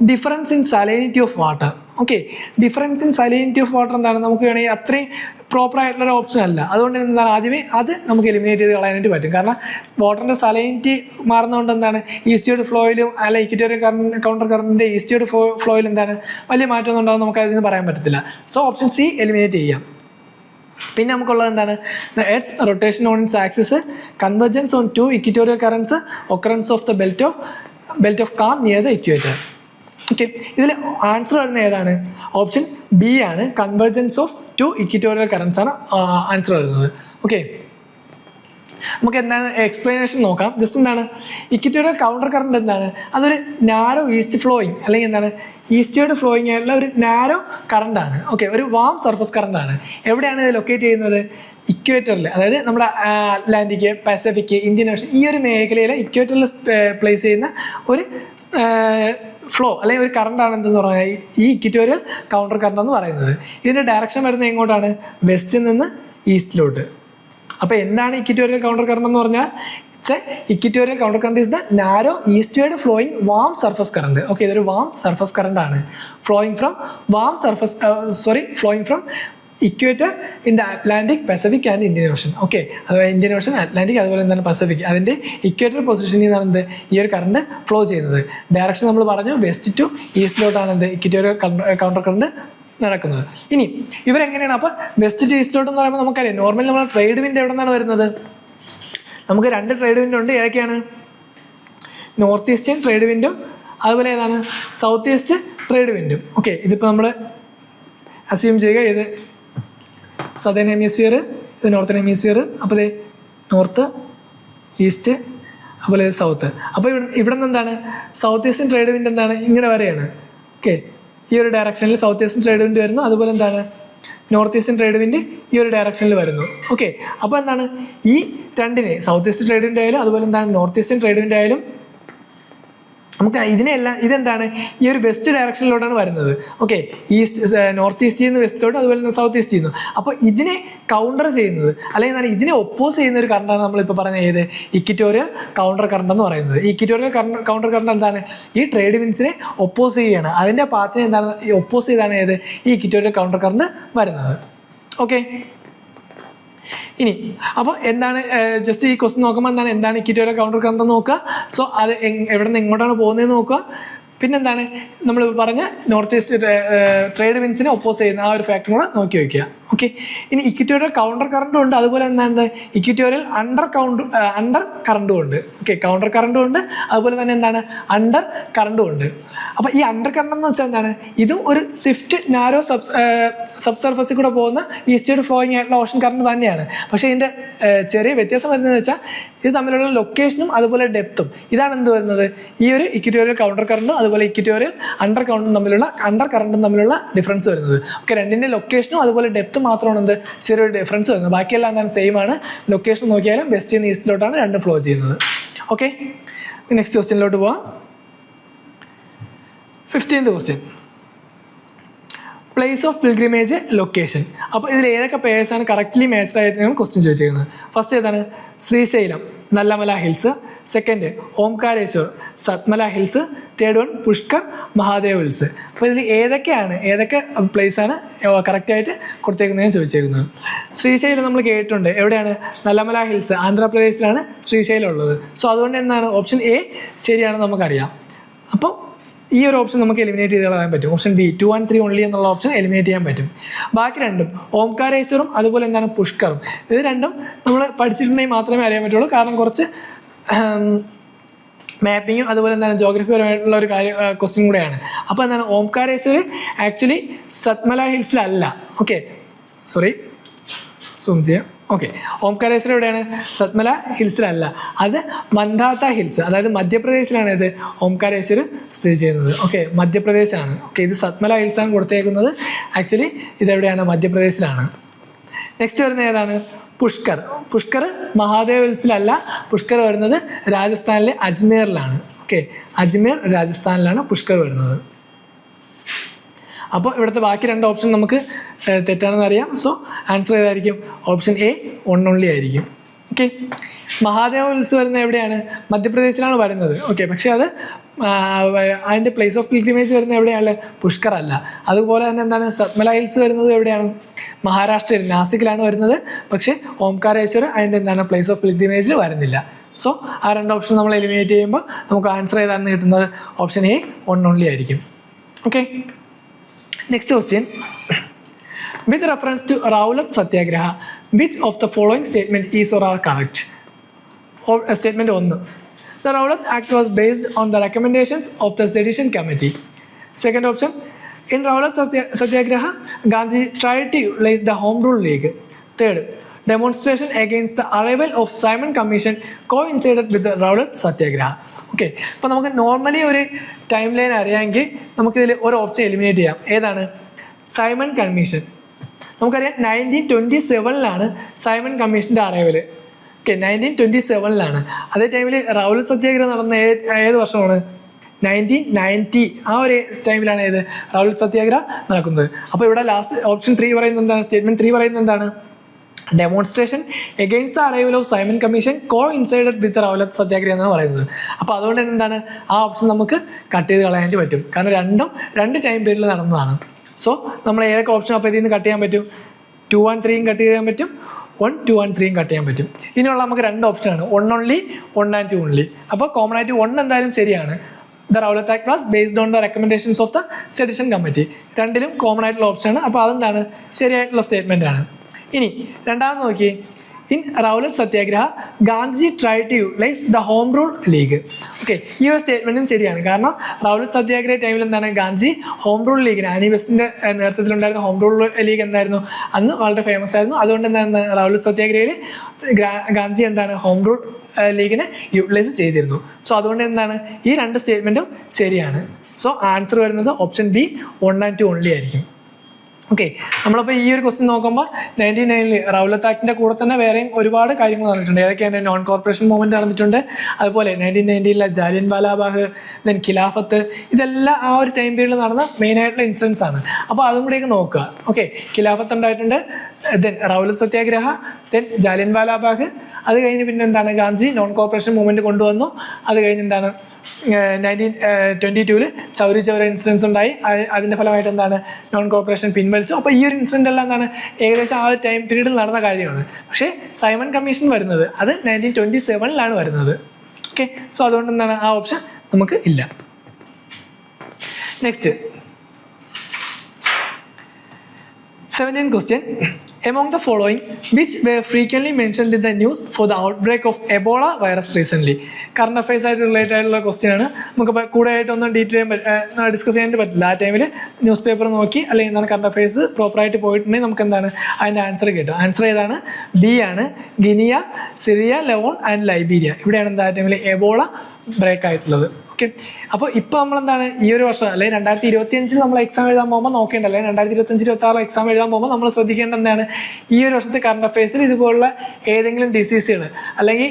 difference in salinity of water. Okay, difference in salinity of water എന്താണ്? നമുക്ക് വേണമെങ്കിൽ അത്രയും പ്രോപ്പർ ആയിട്ടുള്ളൊരു ഓപ്ഷൻ അല്ല. അതുകൊണ്ട് എന്താണ് ആദ്യമേ അത് നമുക്ക് എലിമിനേറ്റ് ചെയ്ത് കളയാനായിട്ട് പറ്റും. കാരണം വാട്ടറിൻ്റെ സാലിനിറ്റി മാറുന്നതുകൊണ്ട് എന്താണ് ഈസ്റ്റേർഡ് ഫ്ലോയിലും അല്ല ഇക്വിറ്റോറിയൽ കൗണ്ടർ കറണ്ടിൻ്റെ ഈസ്റ്റേർഡ് ഫ്ലോയിൽ എന്താണ് വലിയ മാറ്റമൊന്നും ഉണ്ടാകും നമുക്ക് അതിന് പറയാൻ പറ്റത്തില്ല. സോ ഓപ്ഷൻ സി എലിമിനേറ്റ് ചെയ്യാം. പിന്നെ നമുക്കുള്ളത് എന്താണ്? Earth rotation on its axis, convergence on two equatorial currents, occurrence of the belt of calm near the equator. Okay, ഇതിൽ ആൻസർ വരുന്ന ഏതാണ്? ഓപ്ഷൻ ബി ആണ്, convergence of two equatorial currents ആണ് answer വരുന്നത്. ഓക്കെ, നമുക്ക് എന്താണ് എക്സ്പ്ലനേഷൻ നോക്കാം. Just എന്താണ് ഇക്വിറ്റോറിയൽ കൗണ്ടർ കറണ്ട് എന്താണ്? അതൊരു നാരോ ഈസ്റ്റ് ഫ്ലോയിങ് അല്ലെങ്കിൽ എന്താണ് ഈസ്റ്റേർഡ് ഫ്ലോയിങ് ആയിട്ടുള്ള ഒരു നാരോ കറണ്ടാണ്. ഓക്കെ, ഒരു വാം സർഫസ് കറണ്ടാണ്. എവിടെയാണ് ഇത് ലൊക്കേറ്റ് ചെയ്യുന്നത്? ഇക്വേറ്ററിൽ, അതായത് നമ്മുടെ അറ്റ്ലാന്റിക്, പസഫിക്, ഇന്ത്യൻ ഓഷൻ ഈ ഒരു മേഖലയിൽ ഇക്വേറ്ററിൽ പ്ലേസ് ചെയ്യുന്ന ഒരു ഫ്ലോ അല്ലെങ്കിൽ ഒരു കറണ്ടാണ് എന്തെന്ന് പറഞ്ഞാൽ ഈ ഇക്വിറ്റോറിയൽ കൗണ്ടർ കറണ്ട് എന്ന് പറയുന്നത്. ഇതിൻ്റെ ഡയറക്ഷൻ വരുന്നത് എങ്ങോട്ടാണ്? വെസ്റ്റിൽ നിന്ന് ഈസ്റ്റിലോട്ട്. അപ്പോൾ എന്താണ് ഇക്വിറ്റോറിയൽ കൗണ്ടർ കറണ്ട് എന്ന് പറഞ്ഞാൽ? Equatorial counter current is the narrow eastward flowing warm surface current. Okay, ഇതൊരു വാം സർഫസ് കറണ്ട് ആണ്. Flowing from equator in the Atlantic, Pacific and Indian ocean. Okay, അഥവാ ഇന്ത്യൻ ഓഷൻ, അറ്റ്ലാന്റിക്, അതുപോലെ എന്താണ് Pacific, അതിൻ്റെ equator പൊസിഷനിൽ നിന്നാണ് എന്ത് ഈ ഒരു കറണ്ട് ഫ്ലോ ചെയ്യുന്നത്. ഡയറക്ഷൻ നമ്മൾ പറഞ്ഞു വെസ്റ്റ് ടു ഈസ്റ്റിലോട്ടാണ് എന്ത് ഇക്വിറ്റോറിയൽ കൗണ്ടർ കറണ്ട് നടക്കുന്നത്. ഇനി ഇവരെങ്ങനെയാണ്? അപ്പോൾ വെസ്റ്റ് ടു ഈസ്റ്റിലോട്ട് എന്ന് പറയുമ്പോൾ നമുക്കറിയാം നോർമലി നമ്മൾ ട്രേഡ് വിൻഡ് എവിടെ നിന്നാണ് വരുന്നത്? നമുക്ക് രണ്ട് ട്രേഡ് വിൻഡ് ഉണ്ട്. ഏതൊക്കെയാണ്? നോർത്ത് ഈസ്റ്റേൺ ട്രേഡ് വിൻഡും അതുപോലെ ഏതാണ് സൗത്ത് ഈസ്റ്റ് ട്രേഡ് വിൻഡും. ഓക്കെ, ഇതിപ്പോൾ നമ്മൾ അസ്യൂം ചെയ്യുക ഇത് സദേൺ ഹെമിസ്ഫിയർ, ഇത് നോർത്തേൺ ഹെമിസ്ഫിയർ. അപ്പോൾ ഇത് നോർത്ത്, ഈസ്റ്റ്, അതുപോലെ ഇത് സൗത്ത്. അപ്പോൾ ഇവിടെ നിന്ന് എന്താണ് സൗത്ത് ഈസ്റ്റേൺ ട്രേഡ് വിൻഡ് എന്താണ് ഇങ്ങനെ വരെയാണ്. ഓക്കെ, ഈ ഒരു ഡയറക്ഷനിൽ സൗത്ത് ഈസ്റ്റേൺ ട്രേഡ് വിൻഡ് വരുന്നു. അതുപോലെ എന്താണ് നോർത്ത് ഈസ്റ്റേൺ ട്രേഡ് വിൻഡ് ഈ ഒരു ഡയറക്ഷനിൽ വരുന്നു. ഓക്കെ, അപ്പോൾ എന്താണ് ഈ രണ്ടിനെ സൗത്ത് ഈസ്റ്റ് ട്രേഡ് വിൻഡ് ആയാലും അതുപോലെ എന്താണ് നോർത്ത് ഈസ്റ്റേൺ ട്രേഡ് വിൻഡ് ആയാലും നമുക്ക് ഇതിനെല്ലാം ഇതെന്താണ് ഈ ഒരു വെസ്റ്റ് ഡയറക്ഷനിലോട്ടാണ് വരുന്നത്. ഓക്കെ, നോർത്ത് ഈസ്റ്റിൽ നിന്ന് വെസ്റ്റിലോട്ട്, അതുപോലെ തന്നെ സൗത്ത് ഈസ്റ്റ് ചെയ്യുന്നു. അപ്പോൾ ഇതിനെ കൗണ്ടർ ചെയ്യുന്നത് അല്ലെങ്കിൽ എന്താണ് ഇതിനെ ഒപ്പോസ് ചെയ്യുന്ന ഒരു കറണ്ടാണ് നമ്മളിപ്പോൾ പറഞ്ഞ ഏത് ഇക്വിറ്റോറിയൽ കൗണ്ടർ കറണ്ട് എന്ന് പറയുന്നത്. ഈ ഇക്വിറ്റോറിയൽ കൗണ്ടർ കറണ്ട് എന്താണ് ഈ ട്രേഡ് വിൻഡ്സിനെ ഒപ്പോസ് ചെയ്യുകയാണ്. അതിൻ്റെ പാത്തിനെ എന്താണ് ഒപ്പോസ് ചെയ്താണ് ഏത് ഈ ഇക്വിറ്റോറിയൽ കൗണ്ടർ കറണ്ട് വരുന്നത്. ഓക്കെ, ഇനി അപ്പോൾ എന്താണ് ജസ്റ്റ് ഈ ക്വസ്റ്റ്യൻ നോക്കുമ്പോൾ എന്താണ് ഇക്വിറ്റോറിയൽ കൗണ്ടർ കറണ്ട് നോക്കുക. സോ അത് എവിടെ നിന്ന് എങ്ങോട്ടാണ് പോകുന്നതെന്ന് നോക്കുക. പിന്നെന്താണ് നമ്മൾ പറഞ്ഞ നോർത്ത് ഈസ്റ്റ് ട്രേഡ് വിൻഡ്സിനെ ഒപ്പോസ് ചെയ്യുന്ന ആ ഒരു ഫാക്ടറും കൂടെ നോക്കി വയ്ക്കുക. ഓക്കെ, ഇനി ഇക്വിറ്റോറിയൽ കൗണ്ടർ കറണ്ടും ഉണ്ട്, അതുപോലെ എന്താണ് ഇക്വിറ്റോറിയൽ അണ്ടർ കറണ്ടും ഉണ്ട്. ഓക്കെ, കൗണ്ടർ കറണ്ടും ഉണ്ട്, അതുപോലെ തന്നെ എന്താണ് അണ്ടർ കറണ്ടും ഉണ്ട്. അപ്പോൾ ഈ അണ്ടർ കറണ്ട് എന്ന് വെച്ചാൽ എന്താണ് ഇതും ഒരു സ്വിഫ്റ്റ് നാരോ സബ് സർഫസിൽ കൂടെ പോകുന്ന ഈസ്റ്റേർഡ് ഫ്ലോയിങ് ആയിട്ടുള്ള ഓഷൻ കറണ്ട് തന്നെയാണ്. പക്ഷേ ഇതിൻ്റെ ചെറിയ വ്യത്യാസം വരുന്നതെന്ന് വെച്ചാൽ ഇത് തമ്മിലുള്ള ലൊക്കേഷനും അതുപോലെ ഡെപ്തും ഇതാണ് എന്ത് വരുന്നത് ഈ ഒരു ഇക്വിറ്റോറിയൽ കൗണ്ടർ കറണ്ടും അതുപോലെ ഇക്വിറ്റോറിയൽ അണ്ടർ കറണ്ടും തമ്മിലുള്ള ഡിഫറൻസ് വരുന്നത്. ഓക്കെ, രണ്ടിൻ്റെ ലൊക്കേഷനും അതുപോലെ ഡെപ്തും മാത്രമാണ് എന്ത് ചെറിയൊരു ഡിഫറൻസ് വരുന്നത്. ബാക്കിയെല്ലാം എന്താണ് സെയിം ആണ്. ലൊക്കേഷൻ നോക്കിയാലും വെസ്റ്റിൽ നിന്ന് ഈസ്റ്റിലോട്ടാണ് രണ്ടും ഫ്ലോ ചെയ്യുന്നത്. ഓക്കെ, നെക്സ്റ്റ് ക്വസ്റ്റ്യനിലോട്ട് പോവാം. 15th question, place of pilgrimage location. അപ്പോൾ ഇതിൽ ഏതൊക്കെ പേഴ്സാണ് കറക്റ്റ്ലി മാച്ച്ഡ് ആയിട്ടാണ് ക്വസ്റ്റ്യൻ ചോദിച്ചിരിക്കുന്നത്. ഫസ്റ്റ് ഏതാണ്? Srisailam, Nallamala hills. Second Omkareshwar, Satmala hills. Third one Pushkar, Mahadev hills. അപ്പോൾ ഇതിൽ ഏതൊക്കെ പ്ലേസാണ് കറക്റ്റായിട്ട് കൊടുത്തേക്കുന്നതെന്ന് ചോദിച്ചേക്കുന്നത്. ശ്രീശൈലം നമ്മൾ കേട്ടിട്ടുണ്ട്. എവിടെയാണ്? നല്ലമല ഹിൽസ്, ആന്ധ്രാപ്രദേശിലാണ് ശ്രീശൈലം ഉള്ളത്. സോ അതുകൊണ്ട് എന്താണ് ഓപ്ഷൻ എ ശരിയാണെന്ന് നമുക്കറിയാം. അപ്പോൾ ഈ ഒരു ഓപ്ഷൻ നമുക്ക് എലിമിനേറ്റ് ചെയ്ത് കളയാൻ പറ്റും. ഓപ്ഷൻ ബി 2 and 3 ഓൺലി എന്നുള്ള ഓപ്ഷൻ എലിമിനേറ്റ് ചെയ്യാൻ പറ്റും. ബാക്കി രണ്ടും ഓംകാരേശ്വറും അതുപോലെ എന്താണ് പുഷ്കറും, ഇത് രണ്ടും നമ്മൾ പഠിച്ചിട്ടുണ്ടെങ്കിൽ മാത്രമേ അറിയാൻ പറ്റുള്ളൂ. കാരണം കുറച്ച് മാപ്പിങ്ങും അതുപോലെ എന്താണ് ജോഗ്രഫി പരമായിട്ടുള്ള ഒരു ക്വസ്റ്റ്യൻ കൂടെയാണ്. അപ്പോൾ എന്താണ് ഓംകാരേശ്വർ ആക്ച്വലി സത്മല ഹിൽസിലല്ല. ഓക്കെ, സോറി സൂം ചെയ്യാം. ഓക്കെ, ഓംകാരേശ്വർ എവിടെയാണ്? സത്മല ഹിൽസിലല്ല, അത് മന്ദാത്ത ഹിൽസ്, അതായത് മധ്യപ്രദേശിലാണ് ഇത് ഓംകാരേശ്വർ സ്ഥിതി ചെയ്യുന്നത്. ഓക്കെ, മധ്യപ്രദേശാണ്. ഓക്കെ, ഇത് സത്മല ഹിൽസാണ് കൊടുത്തേക്കുന്നത്. ആക്ച്വലി ഇതെവിടെയാണ്? മധ്യപ്രദേശിലാണ്. നെക്സ്റ്റ് വരുന്നത് ഏതാണ്? പുഷ്കർ മഹാദേവ് ഹിൽസിലല്ല, പുഷ്കർ വരുന്നത് രാജസ്ഥാനിലെ അജ്മീറിലാണ്. ഓക്കെ, അജ്മീർ രാജസ്ഥാനിലാണ് പുഷ്കർ വരുന്നത്. അപ്പോൾ ഇവിടുത്തെ ബാക്കി 2 ഓപ്ഷൻ നമുക്ക് തെറ്റാണെന്ന് അറിയാം. സോ ആൻസർ ഏതായിരിക്കും? ഓപ്ഷൻ എ വൺ ഓൺലി ആയിരിക്കും. ഓക്കെ, മഹാദേവ് ഹിൽസ് വരുന്നത് എവിടെയാണ്? മധ്യപ്രദേശിലാണ് വരുന്നത്. ഓക്കെ, പക്ഷേ അത് അതിൻ്റെ പ്ലേസ് ഓഫ് പിൽഗ്രിമേജ് വരുന്നത് എവിടെയാണ്? പുഷ്കർ അല്ല. അതുപോലെ തന്നെ എന്താണ് സത്മല ഹിൽസ് വരുന്നത് എവിടെയാണ്? മഹാരാഷ്ട്രയിൽ നാസിക്കിലാണ് വരുന്നത്. പക്ഷേ ഓംകാരേശ്വർ അതിൻ്റെ എന്താണ് പ്ലേസ് ഓഫ് പിൽഗ്രിമേജിൽ വരുന്നില്ല. സോ ആ 2 ഓപ്ഷൻ നമ്മൾ എലിമിനേറ്റ് ചെയ്യുമ്പോൾ നമുക്ക് ആൻസർ ഏതാണെന്ന് കിട്ടുന്നത് ഓപ്ഷൻ എ വൺ ഓൺലി ആയിരിക്കും. Okay, next question. With reference to Rowlatt Satyagraha, which of the following statement is or are correct? Statement 1. The Rowlatt Act was based on the recommendations of the Sedition Committee. Second option. In Rowlatt Satyagraha, Gandhi tried to utilize the Home Rule League. Third. Demonstration against the arrival of Simon Commission coincided with the Rowlatt Satyagraha. Okay, അപ്പോൾ നമുക്ക് normally ഒരു time line അറിയാമെങ്കിൽ നമുക്കിതിൽ ഒരു option eliminate ചെയ്യാം. ഏതാണ്? Simon commission. നമുക്കറിയാം 1927 Simon കമ്മീഷൻ്റെ അറൈവൽ. ഓക്കെ, 1927 അതേ ടൈമിൽ റൗലറ്റ് സത്യാഗ്രഹം നടന്ന ഏത് വർഷമാണ്? 1990. ആ ഒരു ടൈമിലാണ് ഏത് റൗലറ്റ് സത്യാഗ്രഹം നടക്കുന്നത്. അപ്പോൾ ഇവിടെ ലാസ്റ്റ് ഓപ്ഷൻ 3 പറയുന്നത് എന്താണ്? സ്റ്റേറ്റ്മെൻറ്റ് 3 പറയുന്നത് എന്താണ്? Demonstration against the arrival of Simon commission coincided with Rowlatt Satyagraha എന്നാണ് പറയുന്നത്. അപ്പോൾ അതുകൊണ്ട് തന്നെ എന്താണ് ആ ഓപ്ഷൻ നമുക്ക് കട്ട് ചെയ്ത് കളയാനായിട്ട് പറ്റും. കാരണം രണ്ടും 2 ടൈം പീരീഡിൽ നടന്നതാണ്. സോ നമ്മൾ ഏതൊക്കെ ഓപ്ഷൻ അപ്പോൾ ഇതിൽ നിന്ന് കട്ട് ചെയ്യാൻ പറ്റും? 2 and 3 കട്ട് ചെയ്യാൻ പറ്റും, 1, 2 and 3 കട്ട് ചെയ്യാൻ പറ്റും. ഇതിനുള്ള നമുക്ക് 2 ഓപ്ഷനാണ്, 1 only, 1 and 2 only. അപ്പോൾ കോമൺ ആയിട്ട് 1 എന്തായാലും ശരിയാണ്. The Rowlatt act was based on the recommendations of the sedition committee. 2ലും കോമൺ ആയിട്ടുള്ള ഓപ്ഷനാണ്. അപ്പോൾ അതെന്താണ് ശരിയായിട്ടുള്ള സ്റ്റേറ്റ്മെൻ്റ് ആണ്. ഇനി രണ്ടാമത് നോക്കി. In Rowlatt Satyagraha Gandhiji try to utilise the home rule league. Okay, ഈ ഒരു സ്റ്റേറ്റ്മെൻറ്റും ശരിയാണ്. കാരണം റൗലറ്റ് സത്യാഗ്രഹ ടൈമിൽ എന്താണ് ഗാന്ധി ഹോം റൂൾ ലീഗിന്, ആനി ബെസ്റ്റിൻ്റെ നേതൃത്വത്തിലുണ്ടായിരുന്ന ഹോം റൂൾ ലീഗ് എന്തായിരുന്നു അന്ന് വളരെ ഫേമസ് ആയിരുന്നു. അതുകൊണ്ട് എന്താണ് റൗലറ്റ് സത്യാഗ്രഹയിൽ ഗാന്ധി എന്താണ് ഹോം റൂൾ ലീഗിനെ യൂട്ടിലൈസ് ചെയ്തിരുന്നു. സോ അതുകൊണ്ട് എന്താണ് ഈ 2 സ്റ്റേറ്റ്മെൻറ്റും ശരിയാണ്. സോ ആൻസർ വരുന്നത് ഓപ്ഷൻ ബി 1 and 2 ഓൺലി ആയിരിക്കും. ഓക്കെ, നമ്മളപ്പോൾ ഈ ഒരു ക്വസ്റ്റ്യൻ നോക്കുമ്പോൾ 1999 റൗലറ്റ് ആക്ടിൻ്റെ കൂടെ തന്നെ വേറെയും ഒരുപാട് കാര്യങ്ങൾ നടന്നിട്ടുണ്ട്. ഏതൊക്കെയാണ്? നോൺ കോർപ്പറേഷൻ മൂവ്മെൻറ്റ് നടന്നിട്ടുണ്ട്. അതുപോലെ 1990 ജാലിയൻ വാലാബാഗ്, ദെൻ ഖിലാഫത്ത്, ഇതെല്ലാം ആ ഒരു ടൈം പീരീഡിൽ നടന്ന മെയിനായിട്ടുള്ള ഇൻസിഡൻസ് ആണ്. അപ്പോൾ അതും കൂടെയൊക്കെ നോക്കുക. ഓക്കെ, ഖിലാഫത്ത് ഉണ്ടായിട്ടുണ്ട്, ദെൻ റൗലറ്റ് സത്യാഗ്രഹ, ദെൻ ജാലിയൻ വാലാബാഗ്. അത് കഴിഞ്ഞ് പിന്നെ എന്താണ് ഗാന്ധി നോൺ കോർപ്പറേഷൻ മൂവ്മെൻറ്റ് കൊണ്ടുവന്നു. അത് കഴിഞ്ഞ് എന്താണ് 1922 ചൗരി ചൗര ഇൻസിഡൻസ് ഉണ്ടായി. അതിൻ്റെ ഫലമായിട്ട് എന്താണ് നോൺ കോർപ്പറേഷൻ പിൻവലിച്ചു. അപ്പോൾ ഈ ഒരു ഇൻസിഡൻ്റ് എല്ലാം എന്താണ് ഏകദേശം ആ ഒരു ടൈം പീരീഡിൽ നടന്ന കാര്യമാണ്. പക്ഷേ സൈമൺ കമ്മീഷൻ വരുന്നത് അത് 1927 വരുന്നത്. ഓക്കെ, സോ അതുകൊണ്ട് എന്താണ് ആ ഓപ്ഷൻ നമുക്ക് ഇല്ല. Next 17th question. Among the following, which were frequently mentioned in the news for the outbreak of Ebola virus recently? Current affairs ആയിട്ട് റിലേറ്റഡ് ആയിട്ടുള്ള ക്വസ്റ്റ്യൻ ആണ്. നമുക്ക് കൂടുതലായിട്ടൊന്നും ഡിസ്കസ് ചെയ്യാൻ പറ്റില്ല. ആ ടൈമിൽ ന്യൂസ് പേപ്പർ നോക്കി അല്ലെങ്കിൽ എന്താണ് കറണ്ട് അഫയേഴ്സ് പ്രോപ്പറായിട്ട് പോയിട്ടുണ്ടെങ്കിൽ നമുക്ക് എന്താണ് അതിൻ്റെ ആൻസർ കിട്ടും. ആൻസർ ഏതാണ്? ബി ആണ്. Guinea, Sierra, Leone and Liberia. ഇവിടെയാണ് എന്താ ടൈമിൽ എബോള ബ്രേക്ക് ആയിട്ടുള്ളത്. ഓക്കെ, അപ്പോൾ ഇപ്പോൾ നമ്മളെന്താണ് ഈ ഒരു വർഷം അല്ലെങ്കിൽ 2025 നമ്മൾ എക്സാം എഴുതാൻ പോകുമ്പോൾ നോക്കേണ്ട, അല്ലെങ്കിൽ 2025-26 എക്സാം എഴുതാൻ പോകുമ്പോൾ നമ്മൾ ശ്രദ്ധിക്കേണ്ട എന്താണ് ഈ ഒരു വർഷത്തെ കറണ്ട് അഫയേഴ്സിൽ ഇതുപോലുള്ള ഏതെങ്കിലും ഡിസീസുകൾ അല്ലെങ്കിൽ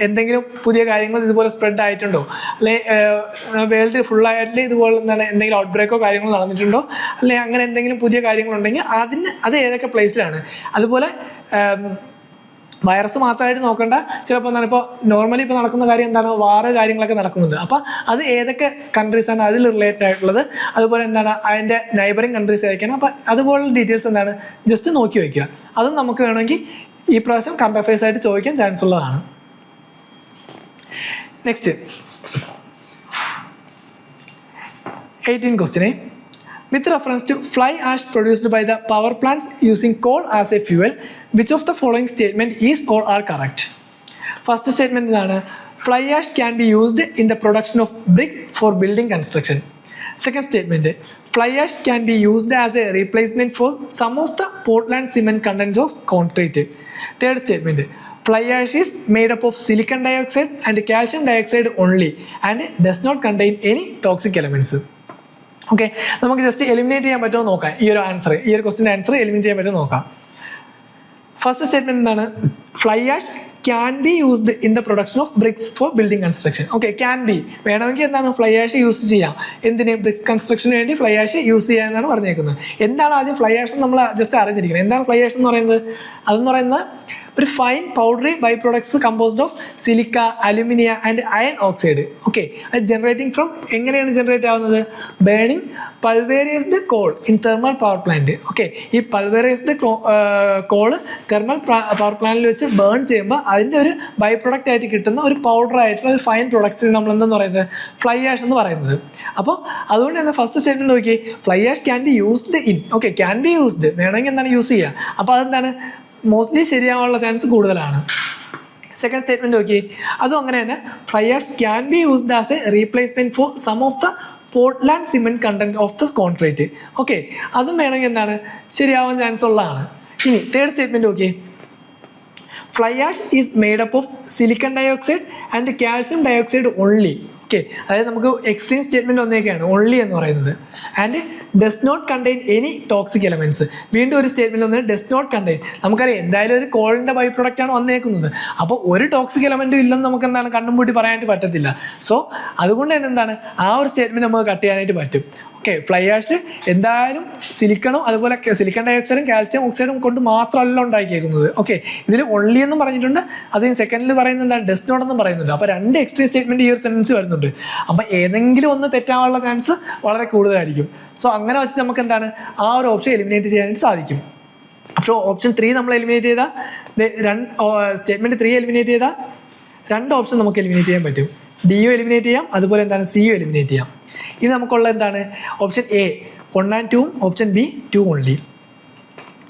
എന്തെങ്കിലും പുതിയ കാര്യങ്ങൾ ഇതുപോലെ സ്പ്രെഡ് ആയിട്ടുണ്ടോ, അല്ലെങ്കിൽ വേൾഡ് ഫുള്ളായിട്ട് ഇതുപോലെ എന്താണ് എന്തെങ്കിലും ഔട്ട് ബ്രേക്കോ കാര്യങ്ങളോ നടന്നിട്ടുണ്ടോ, അല്ലെങ്കിൽ അങ്ങനെ എന്തെങ്കിലും പുതിയ കാര്യങ്ങളുണ്ടെങ്കിൽ അത് ഏതൊക്കെ പ്ലേസിലാണ്. അതുപോലെ വൈറസ് മാത്രമായിട്ട് നോക്കേണ്ട, ചിലപ്പോൾ എന്താണ് ഇപ്പോൾ നോർമലി ഇപ്പോൾ നടക്കുന്ന കാര്യം എന്താണ് വാറ് കാര്യങ്ങളൊക്കെ നടക്കുന്നുണ്ട്. അപ്പോൾ അത് ഏതൊക്കെ കൺട്രീസാണ് അതിൽ റിലേറ്റഡ് ആയിട്ടുള്ളത്, അതുപോലെ എന്താണ് അതിൻ്റെ നൈബറിങ് കൺട്രീസ് ആയിരിക്കണം. അപ്പോൾ അതുപോലുള്ള ഡീറ്റെയിൽസ് എന്താണ് ജസ്റ്റ് നോക്കി വയ്ക്കുക. അതും നമുക്ക് വേണമെങ്കിൽ ഈ പ്രാവശ്യം കറണ്ട് അഫയേഴ്സ് ആയിട്ട് ചോദിക്കാൻ ചാൻസ് ഉള്ളതാണ്. Next 18th question. With reference to fly ash produced by the power plants using coal as a fuel, which of the following statement is or are correct? First statement is fly ash can be used in the production of bricks for building construction. Second statement, fly ash can be used as a replacement for some of the Portland cement contents of concrete. Third statement, fly ash is made up of silicon dioxide and calcium dioxide only and does not contain any toxic elements. Okay, നമുക്ക് just eliminate ചെയ്യാൻ പറ്റുമോ നോക്കാം. ഈ ഒരു ക്വസ്റ്റിൻ്റെ answer eliminate ചെയ്യാൻ പറ്റുമോ നോക്കാം. First statement എന്താണ്? Fly ash can be used in the production of BRICS for building construction. Okay, can B വേണമെങ്കിൽ എന്താണ് ഫ്ലൈ ആഷ് യൂസ് ചെയ്യാം. എന്തിന്? ബ്രിക്സ് കൺസ്ട്രക്ഷന് വേണ്ടി ഫ്ലൈ ആഷ് യൂസ് ചെയ്യാനാണ് പറഞ്ഞേക്കുന്നത്. എന്താണ് ആദ്യം ഫ്ലൈ ആഷ് നമ്മൾ ജസ്റ്റ് അറിഞ്ഞിരിക്കുന്നത്. എന്താണ് ഫ്ലൈ ആഷ് എന്ന് പറയുന്നത്? അതെന്ന് പറയുന്നത് ഒരു fine powdery by products composed of silica, alumina and iron oxide. Okay, അത് ജനറേറ്റിംഗ് ഫ്രം എങ്ങനെയാണ് ജനറേറ്റ് ആവുന്നത്? Burning pulverised coal in thermal power plant. Okay, ഈ പൾവേറിയസ്ഡ് കോള് തെർമൽ പവർ പ്ലാന്റിൽ വെച്ച് ബേൺ ചെയ്യുമ്പോൾ അതിൻ്റെ ഒരു ബൈ പ്രൊഡക്റ്റ് ആയിട്ട് കിട്ടുന്ന ഒരു പൗഡർ ആയിട്ടുള്ള ഒരു ഫൈൻ പ്രൊഡക്ട്സിന് നമ്മൾ എന്തെന്ന് പറയുന്നത്? ഫ്ലൈ ആഷ് എന്ന് പറയുന്നത്. അപ്പോൾ അതുകൊണ്ട് തന്നെ ഫസ്റ്റ് സ്റ്റേറ്റ്മെന്റ് നോക്കി, fly ash can be used in. Okay, can be used വേണമെങ്കിൽ എന്താണ് യൂസ് ചെയ്യുക. അപ്പോൾ അതെന്താണ്? മോസ്റ്റ്ലി ശരിയാവാനുള്ള ചാൻസ് കൂടുതലാണ്. സെക്കൻഡ് സ്റ്റേറ്റ്മെന്റ് നോക്കി, അതും അങ്ങനെ തന്നെ fly ash can be used as a replacement for some of the Portland cement content of the concrete. Okay, അതും വേണമെങ്കിൽ എന്താണ് ശരിയാവാൻ ചാൻസ് ഉള്ളതാണ്. ഇനി തേർഡ് സ്റ്റേറ്റ്മെന്റ് നോക്കി, fly ash is made up of silicon dioxide and calcium dioxide only. Okay, അതായത് നമുക്ക് extreme statement ഒന്നേക്കാണ് ഓൺലി എന്ന് പറയുന്നത്. And does not contain any toxic elements. വീണ്ടും ഒരു സ്റ്റേറ്റ്മെന്റ് ഒന്ന് ഡസ് നോട്ട് കണ്ടെയ്ൻ. നമുക്കറിയാം എന്തായാലും ഒരു കോളിന്റെ ബൈ പ്രൊഡക്റ്റ് ആണ് വന്നേക്കുന്നത്. അപ്പോൾ ഒരു ടോക്സിക് എലമെന്റും ഇല്ലെന്ന് നമുക്ക് എന്താണ് കണ്ണും പൂട്ടി പറയാനായിട്ട് പറ്റത്തില്ല. സോ അതുകൊണ്ട് തന്നെ എന്താണ് ആ ഒരു സ്റ്റേറ്റ്മെന്റ് നമുക്ക് കട്ട് ചെയ്യാനായിട്ട് പറ്റും. ഓക്കെ, ഫ്ലൈ ആഷ് എന്തായാലും സിലിക്കണും അതുപോലെ സിലിക്കൺ ഡയോക്സൈഡും കാൽസ്യം ഓക്സൈഡും കൊണ്ട് മാത്രമല്ല ഉണ്ടാക്കിയേക്കുന്നത്. ഓക്കെ, ഇതിൽ ഓൺലി എന്നും പറഞ്ഞിട്ടുണ്ട്, അതിന് സെക്കൻഡിൽ പറയുന്നത് എന്താണ്? ഡസ് നോട്ട് എന്നും പറയുന്നുണ്ട്. അപ്പോൾ രണ്ട് എക്സ്ട്രീം സ്റ്റേറ്റ്മെന്റ് ഈ ഒരു സെൻറ്റൻസ് വരുന്നുണ്ട്. അപ്പോൾ ഏതെങ്കിലും ഒന്ന് തെറ്റാനുള്ള ചാൻസ് വളരെ കൂടുതലായിരിക്കും. സോ അങ്ങനെ വെച്ച് നമുക്ക് എന്താണ് ആ ഒരു ഓപ്ഷൻ എലിമിനേറ്റ് ചെയ്യാനായിട്ട് സാധിക്കും. അപ്പോൾ ഓപ്ഷൻ 3 നമ്മൾ എലിമിനേറ്റ് ചെയ്താൽ, സ്റ്റേറ്റ്മെന്റ് 3 എലിമിനേറ്റ് ചെയ്താൽ രണ്ട് ഓപ്ഷൻ നമുക്ക് എലിമിനേറ്റ് ചെയ്യാൻ പറ്റും. ഡിയും എലിമിനേറ്റ് ചെയ്യാം, അതുപോലെ എന്താണ് സിയും എലിമിനേറ്റ് ചെയ്യാം. ഇനി നമുക്കുള്ള എന്താണ്? Option A 1 and 2, option B 2 only.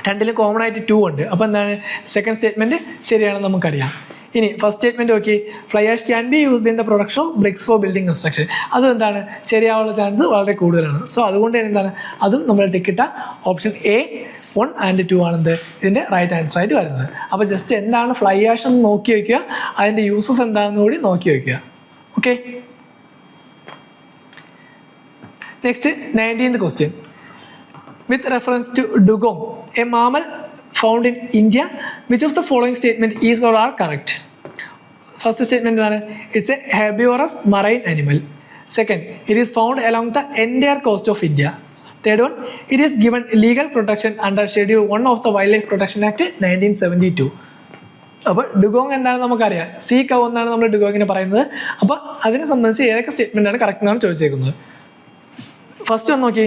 രണ്ടിലും കോമൺ ആയിട്ട് 2 ഉണ്ട്. അപ്പോൾ എന്താണ് സെക്കൻഡ് സ്റ്റേറ്റ്മെന്റ് ശരിയാണെന്ന് നമുക്കറിയാം. ഇനി ഫസ്റ്റ് സ്റ്റേറ്റ്മെന്റ് നോക്കി, fly ash can be used in the production of BRICS for building construction. അതും എന്താണ് ശരിയാവാനുള്ള ചാൻസ് വളരെ കൂടുതലാണ്. സോ അതുകൊണ്ട് തന്നെ എന്താണ് അതും നമ്മൾ ടിക്കിട്ട ഓപ്ഷൻ എ 1 and 2 ആണെന്ത് ഇതിൻ്റെ റൈറ്റ് ആൻസർ ആയിട്ട് വരുന്നത്. അപ്പോൾ ജസ്റ്റ് എന്താണ് ഫ്ലൈ ആഷ് എന്ന് നോക്കി വയ്ക്കുക, അതിൻ്റെ യൂസസ് എന്താണെന്ന് കൂടി നോക്കി വയ്ക്കുക. Okay, next 19th question. With reference to dugong, a mammal found in India, which of the following statement is or are correct? First statement is it's a herbivorous marine animal. Second, it is found along the entire coast of India. Third one, it is given legal protection under Schedule 1 of the Wildlife Protection Act 1972. അപ്പോൾ dugong എന്താണ് നമുക്കറിയാം, sea കൗ എന്നാണ് നമ്മൾ ഡുഗോങ്ങിനെ പറയുന്നത്. അപ്പോൾ അതിനെ സംബന്ധിച്ച് ഏതൊക്കെ സ്റ്റേറ്റ്മെന്റ് ആണ് കറക്റ്റ് എന്നാണ് ചോദിച്ചേക്കുന്നത്. ഫസ്റ്റ് ഒന്ന് നോക്കി,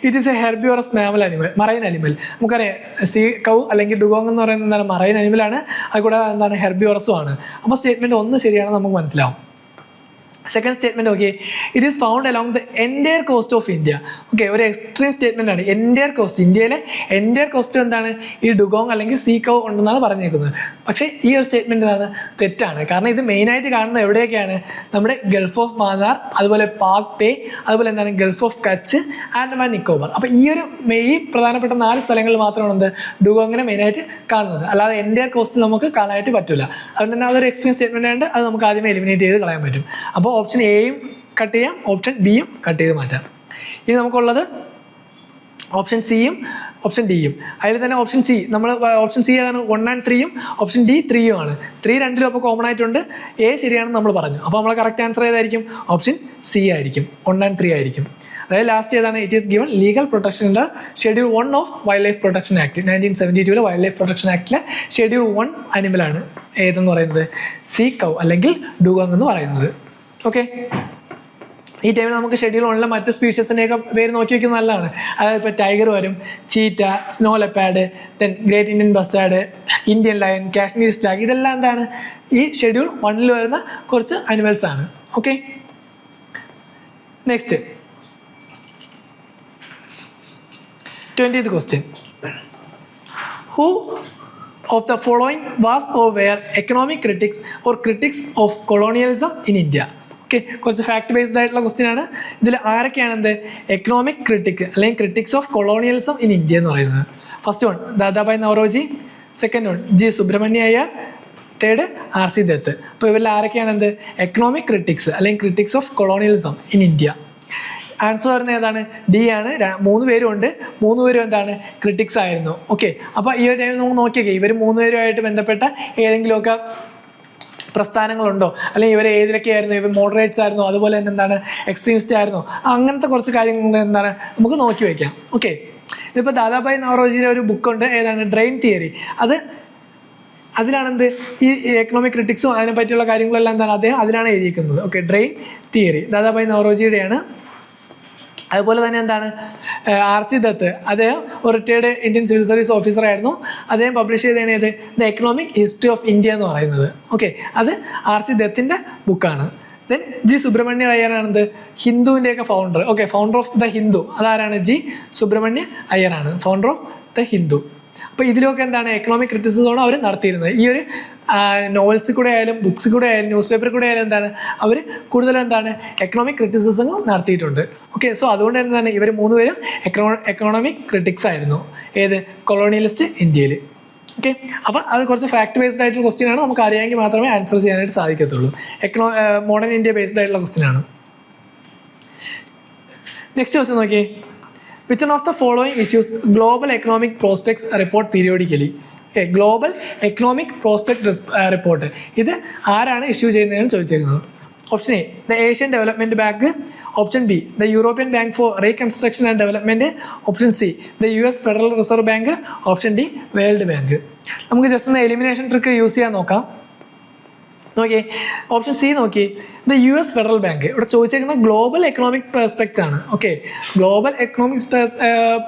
it is a herbivorous mammal animal, marine animal. നമുക്കറിയാം സീ കൗ അല്ലെങ്കിൽ ഡുഗോങ് എന്ന് പറയുന്നത് എന്താണ് മറൈൻ അനിമലാണ്, അതുകൂടാതെ എന്താണ് ഹെർബിവറസും ആണ്. അപ്പോൾ സ്റ്റേറ്റ്മെന്റ് ഒന്ന് ശരിയാണെന്ന് നമുക്ക് മനസ്സിലാവും. Second statement okay, it is found along the entire cost of India. Okay, ഒരു എക്സ്ട്രീം സ്റ്റേറ്റ്മെന്റ് ആണ്. എൻറ്റയർ കോസ്റ്റ്, ഇന്ത്യയിലെ എൻറ്റയർ കോസ്റ്റ് എന്താണ് ഈ ഡുഗോങ് അല്ലെങ്കിൽ സീ കൗ ഉണ്ടെന്നാണ് പറഞ്ഞേക്കുന്നത്. പക്ഷേ ഈ ഒരു സ്റ്റേറ്റ്മെന്റ് എന്താണ് തെറ്റാണ്. കാരണം ഇത് മെയിനായിട്ട് കാണുന്നത് എവിടെയൊക്കെയാണ്? നമ്മുടെ ഗൾഫ് ഓഫ് മാന്നാർ, അതുപോലെ പാക് പേ, അതുപോലെ എന്താണ് ഗൾഫ് ഓഫ് കച്ച്, ആൻഡമാൻ നിക്കോബാർ. അപ്പോൾ ഈ ഒരു പ്രധാനപ്പെട്ട 4 സ്ഥലങ്ങളിൽ മാത്രമാണ് എന്ത് ഡുഗോങ്ങിനെ മെയിനായിട്ട് കാണുന്നത്. അല്ലാതെ എൻറ്റയർ കോസ്റ്റ് നമുക്ക് കാണാനായിട്ട് പറ്റില്ല. അതുകൊണ്ട് തന്നെ അതൊരു എക്സ്ട്രീം സ്റ്റേറ്റ്മെന്റ് ആയിട്ട് അത് നമുക്ക് ആദ്യമേ എലിമിനേറ്റ് ചെയ്ത് കളയാൻ പറ്റും. അപ്പോൾ ഓപ്ഷൻ എയും കട്ട് ചെയ്യാം, ഓപ്ഷൻ ബിയും കട്ട് ചെയ്ത് മാറ്റാം. ഇനി നമുക്കുള്ളത് ഓപ്ഷൻ സിയും ഓപ്ഷൻ ഡിയും. അതിൽ തന്നെ ഓപ്ഷൻ സി, നമ്മൾ ഓപ്ഷൻ സി ഏതാണ്? 1 and 3, ഓപ്ഷൻ ഡി 3 ആണ്. 3 രണ്ടിലും അപ്പോൾ കോമൺ ആയിട്ടുണ്ട്. എ ശരിയാണെന്ന് നമ്മൾ പറഞ്ഞു. അപ്പോൾ നമ്മൾ കറക്റ്റ് ആൻസർ ഏതായിരിക്കും? ഓപ്ഷൻ സി ആയിരിക്കും, 1 and 3 ആയിരിക്കും. അതായത് ലാസ്റ്റ് ഏതാണ്? It is given legal protection in the schedule 1 of wild life protection act 1972 wild life protection ആക്ടിലെ ഷെഡ്യൂൾ 1 അനിമലാണ് ഏതെന്ന് പറയുന്നത്? സീ കൗ അല്ലെങ്കിൽ ഡുഗോങ് എന്ന് പറയുന്നത്. ഓക്കെ, ഈ ടൈമിൽ നമുക്ക് ഷെഡ്യൂൾ 1 മറ്റ് സ്പീഷീസിൻ്റെയൊക്കെ പേര് നോക്കി വയ്ക്കുന്നത് നല്ലതാണ്. അതായത് ഇപ്പോൾ ടൈഗർ വരും, cheetah, snow leopard, then great Indian bustard, Indian lion, Kashmir stag. ഇതെല്ലാം എന്താണ് ഈ ഷെഡ്യൂൾ 1 വരുന്ന കുറച്ച് അനിമൽസ് ആണ്. Okay, next 20th question. Who of the following was or were economic critics or critics of colonialism in India? Okay, കുറച്ച് fact based ആയിട്ടുള്ള question ആണ്. ഇതിൽ ആരൊക്കെയാണ് എന്ത് എക്കണോമിക് ക്രിട്ടിക് അല്ലെങ്കിൽ critics of colonialism in India എന്ന് പറയുന്നത്? First one Dadabhai Naoroji, second one G Subramania Iyer, third R C Dutt. അപ്പോൾ ഇവരിൽ ആരൊക്കെയാണ് എന്ത് എക്കണോമിക് ക്രിറ്റിക്സ് അല്ലെങ്കിൽ critics of colonialism in India? Answer വരുന്നത് ഏതാണ്? ഡി ആണ്. 3 പേരും ഉണ്ട്. 3 പേരും എന്താണ്? ക്രിട്ടിക്സ് ആയിരുന്നു. ഓക്കെ, അപ്പോൾ ഈ ഒരു ടൈം നമുക്ക് നോക്കിയൊക്കെ ഇവർ 3 പേരുമായിട്ട് ബന്ധപ്പെട്ട ഏതെങ്കിലുമൊക്കെ പ്രസ്ഥാനങ്ങളുണ്ടോ, അല്ലെങ്കിൽ ഇവർ ഏതിലൊക്കെ ആയിരുന്നു? ഇവർ മോഡറേറ്റ്സ് ആയിരുന്നോ, അതുപോലെ തന്നെ എന്താണ് എക്സ്ട്രീമിസ്റ്റ് ആയിരുന്നോ? അങ്ങനത്തെ കുറച്ച് കാര്യങ്ങൾ എന്താണ് നമുക്ക് നോക്കി വയ്ക്കാം. ഓക്കെ, ഇതിപ്പോൾ ദാദാഭായ് നവറോജിയുടെ ഒരു ബുക്കുണ്ട്, ഏതാണ്? Drain theory. അതിലാണെന്ത് ഈ എക്കണോമിക് ക്രിട്ടിക്സും അതിനെ പറ്റിയുള്ള കാര്യങ്ങളെല്ലാം എന്താണ് അദ്ദേഹം അതിലാണ് എഴുതിയിരിക്കുന്നത്. ഓക്കെ, ഡ്രെയിൻ തിയറി ദാദാഭായ് നവറോജിയുടെയാണ്. അതുപോലെ തന്നെ എന്താണ് ആർ.സി. ദത്ത്, അദ്ദേഹം ഒരു retired Indian civil service officer ആയിരുന്നു. അദ്ദേഹം പബ്ലിഷ് ചെയ്തതാണ് ഏത്? The economic history of India എന്ന് പറയുന്നത്. ഓക്കെ, അത് ആർ.സി. ദത്തിൻ്റെ ബുക്കാണ്. ദെൻ ജി സുബ്രഹ്മണ്യ അയ്യറാണെന്ത്? ഹിന്ദുവിൻ്റെയൊക്കെ founder. Okay, founder of the Hindu അതാരാണ്? ജി സുബ്രഹ്മണ്യ അയ്യറാണ് ഫൗണ്ടർ ഓഫ് ദ ഹിന്ദു. അപ്പോൾ ഇതിലൊക്കെ എന്താണ് എക്കണോമിക് ക്രിറ്റിസിസമാണ് അവർ നടത്തിയിരുന്നത്. ഈ ഒരു നോവൽസിൽ കൂടെ ആയാലും ബുക്സിൽ കൂടെ ആയാലും ന്യൂസ് പേപ്പറിൽ കൂടെ ആയാലും എന്താണ് അവർ കൂടുതലും എന്താണ് എക്കണോമിക് ക്രിറ്റിസിസങ്ങൾ നടത്തിയിട്ടുണ്ട്. ഓക്കെ, സോ അതുകൊണ്ട് എന്താണ് ഇവർ 3 പേരും എക്കണോമിക് ക്രിറ്റിക്സ് ആയിരുന്നു. ഏത്? കൊളോണിയലിസ്റ്റ് ഇന്ത്യയിൽ. ഓക്കെ, അപ്പോൾ അത് കുറച്ച് ഫാക്ട് ബേസ്ഡ് ആയിട്ടുള്ള ക്വസ്റ്റ്യൻ ആണ്. നമുക്ക് അറിയാമെങ്കിൽ മാത്രമേ ആൻസർ ചെയ്യാനായിട്ട് സാധിക്കത്തുള്ളൂ. മോഡേൺ ഇന്ത്യ ബേസ്ഡ് ആയിട്ടുള്ള ക്വസ്റ്റ്യൻ ആണ്. നെക്സ്റ്റ് ക്വസ്റ്റ്യൻ നോക്കി. Which one of the following issues Global Economic Prospects report periodically? Global economic prospect report ഇത് ആരാണ് ഇഷ്യൂ ചെയ്യുന്നതെന്ന് ചോദിച്ചിരിക്കുന്നത്. Option A the Asian Development Bank, option B the European Bank for Reconstruction and Development, option C the US Federal Reserve Bank, option D World Bank. നമുക്ക് just ഒന്ന് elimination trick use ചെയ്യാൻ നോക്കാം. നോക്കിയേ, option C നോക്കി, the US federal bank. ഇവിടെ ചോദിച്ചേക്കുന്ന global economic prospect ആണ്. Okay, global economic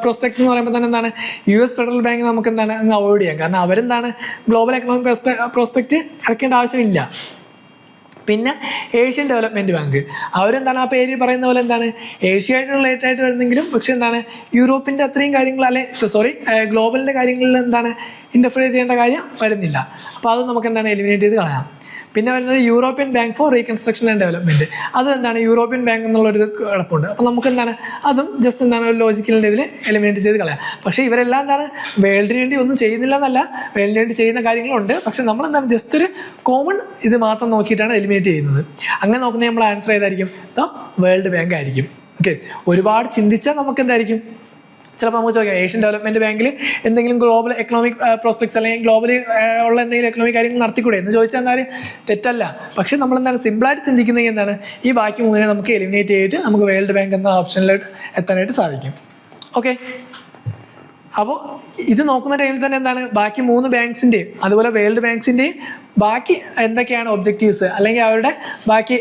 prospect എന്ന് പറയുമ്പോൾ തന്നെ എന്താണ് US ഫെഡറൽ ബാങ്ക് നമുക്ക് എന്താണ് അങ്ങ് അവോയ്ഡ് ചെയ്യാം. കാരണം അവരെന്താണ് ഗ്ലോബൽ എക്കണോമിക് പ്രോസ്പെക്റ്റ് ഇറക്കേണ്ട ആവശ്യമില്ല. പിന്നെ ഏഷ്യൻ ഡെവലപ്മെൻറ്റ് ബാങ്ക് അവരെന്താണ് ആ പേര് പറയുന്ന പോലെ എന്താണ് ഏഷ്യയായിട്ട് റിലേറ്റഡ് ആയിട്ട് വരുന്നെങ്കിലും പക്ഷെ എന്താണ് യൂറോപ്പിൻ്റെ അത്രയും കാര്യങ്ങൾ ഗ്ലോബലിൻ്റെ കാര്യങ്ങളിൽ എന്താണ് ഇൻ്റർഫിയർ ചെയ്യേണ്ട കാര്യം വരുന്നില്ല. അപ്പോൾ അത് നമുക്ക് എന്താണ് എലിമിനേറ്റ് ചെയ്ത് കളയാം. പിന്നെ വരുന്നത് European Bank for Reconstruction and Development. അതും എന്താണ് യൂറോപ്യൻ ബാങ്ക് എന്നുള്ളൊരു കിടപ്പുണ്ട്. അപ്പോൾ നമുക്ക് എന്താണ് അതും ജസ്റ്റ് എന്താണ് ഒരു ലോജിക്കലിൻ്റെ ഇതിൽ എലിമിനേറ്റ് ചെയ്ത് കളയാം. പക്ഷേ ഇവരെല്ലാം എന്താണ് വേൾഡിന് വേണ്ടി ഒന്നും ചെയ്യുന്നില്ല എന്നല്ല, വേൾഡിന് വേണ്ടി ചെയ്യുന്ന കാര്യങ്ങളുണ്ട്. പക്ഷെ നമ്മളെന്താണ് ജസ്റ്റ് ഒരു കോമൺ ഇത് മാത്രം നോക്കിയിട്ടാണ് എലിമിനേറ്റ് ചെയ്യുന്നത്. അങ്ങനെ നോക്കുന്നത് നമ്മൾ ആൻസർ ഏതായിരിക്കും? വേൾഡ് ബാങ്ക് ആയിരിക്കും. ഓക്കെ, ഒരുപാട് ചിന്തിച്ചാൽ നമുക്ക് എന്തായിരിക്കും ചിലപ്പോൾ നമുക്ക് ചോദിക്കാം ഏഷ്യൻ ഡെവലപ്മെൻറ്റ് ബാങ്കിൽ എന്തെങ്കിലും ഗ്ലോബൽ എക്കണോമിക് പ്രോസ്പെക്ട്സ് അല്ലെങ്കിൽ ഗ്ലോബലി ഉള്ള എന്തെങ്കിലും എക്കണോമിക് കാര്യങ്ങൾ നടത്തിക്കൂടെ എന്ന് ചോദിച്ചാൽ എന്തായാലും തെറ്റല്ല. പക്ഷേ നമ്മളെന്താണ് സിമ്പിളായിട്ട് ചിന്തിക്കുന്നതെങ്കിൽ എന്താണ് ഈ ബാക്കി 3 നമുക്ക് എലിമിനേറ്റ് ചെയ്തിട്ട് നമുക്ക് വേൾഡ് ബാങ്ക് എന്ന ഓപ്ഷനിലോട്ട് എത്താനായിട്ട് സാധിക്കും. ഓക്കെ, അപ്പോൾ ഇത് നോക്കുന്ന ടൈമിൽ തന്നെ എന്താണ് ബാക്കി 3 ബാങ്ക്സിൻ്റെയും അതുപോലെ വേൾഡ് ബാങ്ക്സിൻ്റെയും ബാക്കി എന്തൊക്കെയാണ് ഒബ്ജക്റ്റീവ്സ് അല്ലെങ്കിൽ അവരുടെ ബാക്കി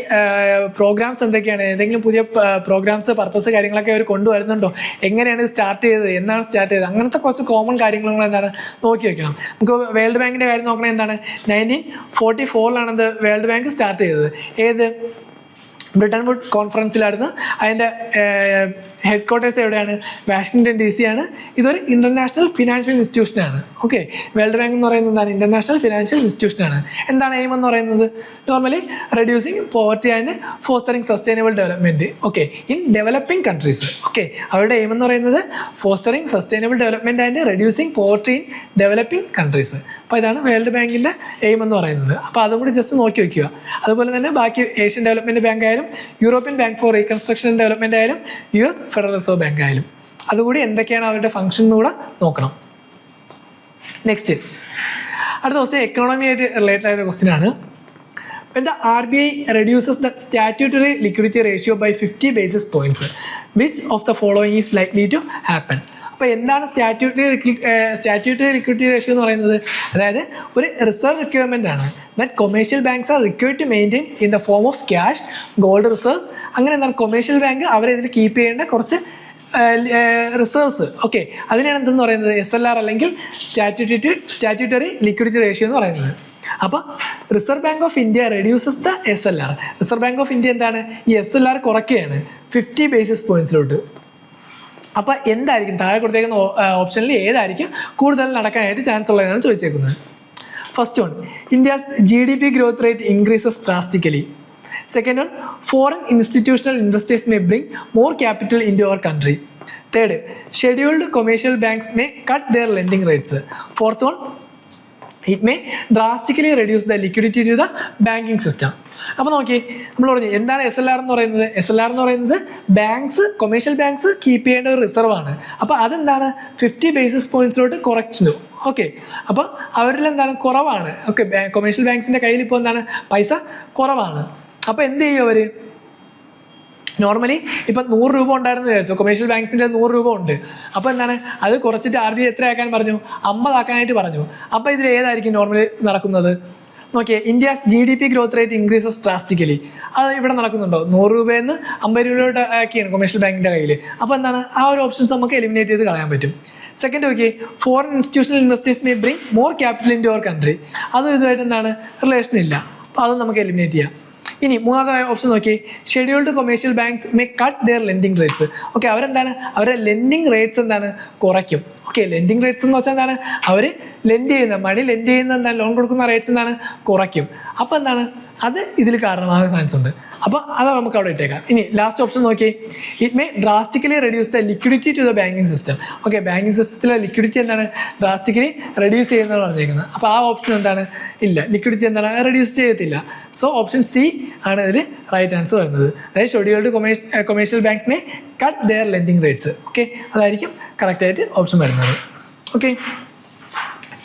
പ്രോഗ്രാംസ് എന്തൊക്കെയാണ്, ഏതെങ്കിലും പുതിയ പ്രോഗ്രാംസ് പർപ്പസ് കാര്യങ്ങളൊക്കെ അവർ കൊണ്ടുവരുന്നുണ്ടോ, എങ്ങനെയാണ് സ്റ്റാർട്ട് ചെയ്തത്, എന്നാണ് സ്റ്റാർട്ട് ചെയ്തത്, അങ്ങനത്തെ കുറച്ച് കോമൺ കാര്യങ്ങൾ എന്താണ് നോക്കി വെക്കണം. നമുക്ക് വേൾഡ് ബാങ്കിൻ്റെ കാര്യം നോക്കണേ എന്താണ് 1944 വേൾഡ് ബാങ്ക് സ്റ്റാർട്ട് ചെയ്തത്. ഏത്? ബ്രിട്ടൻ വുഡ് കോൺഫറൻസിലായിരുന്നു. അതിൻ്റെ ഹെഡ് ക്വാർട്ടേഴ്സ് എവിടെയാണ്? വാഷിങ്ടൺ DC ആണ്. ഇതൊരു ഇൻ്റർനാഷണൽ ഫിനാൻഷ്യൽ ഇൻസ്റ്റിറ്റ്യൂഷനാണ്. ഓക്കെ, വേൾഡ് ബാങ്ക് എന്ന് പറയുന്നത് എന്താണ് ഇൻ്റർനാഷണൽ ഫിനാൻഷ്യൽ ഇൻസ്റ്റിറ്റ്യൂഷനാണ്. എന്താണ് എയിം എന്ന് പറയുന്നത്? Normally reducing poverty and fostering sustainable development. Okay, in developing countries. Okay, അവരുടെ എയിം എന്ന് പറയുന്നത് fostering sustainable development and reducing poverty in developing countries. അപ്പോൾ ഇതാണ് വേൾഡ് ബാങ്കിൻ്റെ എയിം എന്ന് പറയുന്നത്. അപ്പോൾ അതും കൂടി ജസ്റ്റ് നോക്കി വയ്ക്കുക. അതുപോലെ തന്നെ ബാക്കി ഏഷ്യൻ ഡെവലപ്മെൻറ്റ് ബാങ്ക് ആയാലും European Bank for Reconstruction and Development ആയാലും US ഫെഡറൽ റിസർവ് ബാങ്ക് ആയാലും അതുകൂടി എന്തൊക്കെയാണ് അവരുടെ ഫംഗ്ഷൻ കൂടെ നോക്കണം. നെക്സ്റ്റ് അടുത്ത ക്വസ്റ്റ്യൻ എക്കണോമിയായിട്ട് റിലേറ്റഡ് ആയ ക്വസ്റ്റ്യൻ ആണ്. When the RBI reduces the statutory liquidity ratio by 50 basis points, which of the following is likely to happen? അപ്പോൾ എന്താണ് സ്റ്റാറ്റ്യൂട്ടറി ലിക്വിഡിറ്റി റേഷ്യോ എന്ന് പറയുന്നത്? അതായത് ഒരു റിസർവ് റിക്വയർമെൻ്റ് ആണ് that commercial banks are required to maintain in the form of cash, gold reserves. അങ്ങനെ എന്താണ് commercial bank അവരിതിൽ keep ചെയ്യേണ്ട കുറച്ച് റിസർവ്സ്. ഓക്കെ, അതിനാണ് എന്തെന്ന് പറയുന്നത് SLR അല്ലെങ്കിൽ സ്റ്റാറ്റ്യൂട്ടറി ലിക്വിഡിറ്റി റേഷ്യോ എന്ന് പറയുന്നത്. അപ്പോൾ reserve bank of India reduces the SLR. Reserve bank of India എന്താണ് ഈ SLR കുറയ്ക്കുകയാണ് 50 ബേസിസ് പോയിൻറ്റ്സിലോട്ട്. അപ്പോൾ എന്തായിരിക്കും താഴെ കൊടുത്തേക്കുന്ന ഓപ്ഷനിൽ ഏതായിരിക്കും കൂടുതൽ നടക്കാനായിട്ട് ചാൻസ് ഉള്ളതെന്നാണ് ചോദിച്ചേക്കുന്നത്. First one, India's GDP growth rate increases drastically. Second one, foreign institutional investors may bring more capital into our country. Third, scheduled commercial banks may cut their lending rates. Fourth one, it may drastically reduce the liquidity to the banking system. അപ്പോൾ നോക്കി, നമ്മൾ പറഞ്ഞു എന്താണ് SLR എന്ന് പറയുന്നത്. SLR എന്ന് പറയുന്നത് banks, commercial banks keep ചെയ്യേണ്ട ഒരു റിസർവ് ആണ്. അപ്പോൾ അതെന്താണ് 50 ബേസിസ് പോയിന്റ്സിലോട്ട് കുറച്ചു. ഓക്കെ, അപ്പോൾ അവരിൽ എന്താണ് കുറവാണ്. ഓക്കെ, കൊമേഴ്ഷ്യൽ ബാങ്ക്സിൻ്റെ കയ്യിൽ ഇപ്പോൾ എന്താണ് പൈസ കുറവാണ്. അപ്പോൾ എന്ത് ചെയ്യും അവർ? നോർമലി ഇപ്പം 100 രൂപ ഉണ്ടായിരുന്നു വിചാരിച്ചു, കൊമേഴ്ഷ്യൽ ബാങ്ക്സിൻ്റെ 100 രൂപ ഉണ്ട്. അപ്പോൾ എന്താണ് അത് കുറച്ചിട്ട് RBI എത്രയാക്കാൻ പറഞ്ഞു? 50 ആക്കാനായിട്ട് പറഞ്ഞു. അപ്പോൾ ഇതിൽ ഏതായിരിക്കും നോർമലി നടക്കുന്നത്? നോക്കിയേ, India's GDP growth rate increases drastically. അത് ഇവിടെ നടക്കുന്നുണ്ടോ? 100 രൂപയിൽ നിന്ന് 50 രൂപയോട്ട് ആക്കിയാണ് കൊമേഴ്ഷ്യൽ ബാങ്കിൻ്റെ കയ്യിൽ. അപ്പോൾ എന്താണ് ആ ഒരു ഓപ്ഷൻസ് നമുക്ക് എലിമിനേറ്റ് ചെയ്ത് കളയാൻ പറ്റും. സെക്കൻഡ് നോക്കിയേ, foreign institutional investors may bring more capital into our country. അതും ഇതുമായിട്ട് എന്താണ് റിലേഷൻ ഇല്ല. അപ്പോൾ അതും നമുക്ക് എലിമിനേറ്റ് ചെയ്യാം. ഇനി മൂന്നാമത്തെ ഓപ്ഷൻ നോക്കി, scheduled commercial banks may cut their lending rates. Okay, അവരെന്താണ് അവരുടെ ലെൻഡിങ് റേറ്റ്സ് എന്താണ് കുറയ്ക്കും. ഓക്കെ, ലെൻഡിങ് റേറ്റ്സ് എന്ന് വെച്ചാൽ എന്താണ് അവർ ലെൻഡ് ചെയ്യുന്ന മണി ലെൻഡ് ചെയ്യുന്ന എന്താണ് ലോൺ കൊടുക്കുന്ന റേറ്റ്സ് എന്താണ് കുറയ്ക്കും. അപ്പോൾ എന്താണ് അത് ഇതിൽ കാരണമാകാൻ ചാൻസ് ഉണ്ട്. അപ്പോൾ അത് നമുക്ക് അവിടെ ഇട്ടേക്കാം. ഇനി ലാസ്റ്റ് ഓപ്ഷൻ നോക്കി, it may drastically reduce the liquidity to the banking system. Okay, banking സിസ്റ്റത്തിലെ ലിക്വിഡിറ്റി എന്താണ് ഡ്രാസ്റ്റിക്കലി റെഡ്യൂസ് ചെയ്യുന്നതാണ് പറഞ്ഞേക്കുന്നത്. അപ്പോൾ ആ ഓപ്ഷൻ എന്താണ് ഇല്ല, ലിക്വിഡിറ്റി എന്താണ് റെഡ്യൂസ് ചെയ്യത്തില്ല. സോ ഓപ്ഷൻ C ആണ് ഇതിൽ റൈറ്റ് ആൻസർ വരുന്നത്. അതായത് scheduled commercial banks may cut their lending rates. Okay, അതായിരിക്കും കറക്റ്റായിട്ട് ഓപ്ഷൻ വരുന്നത്. ഓക്കെ,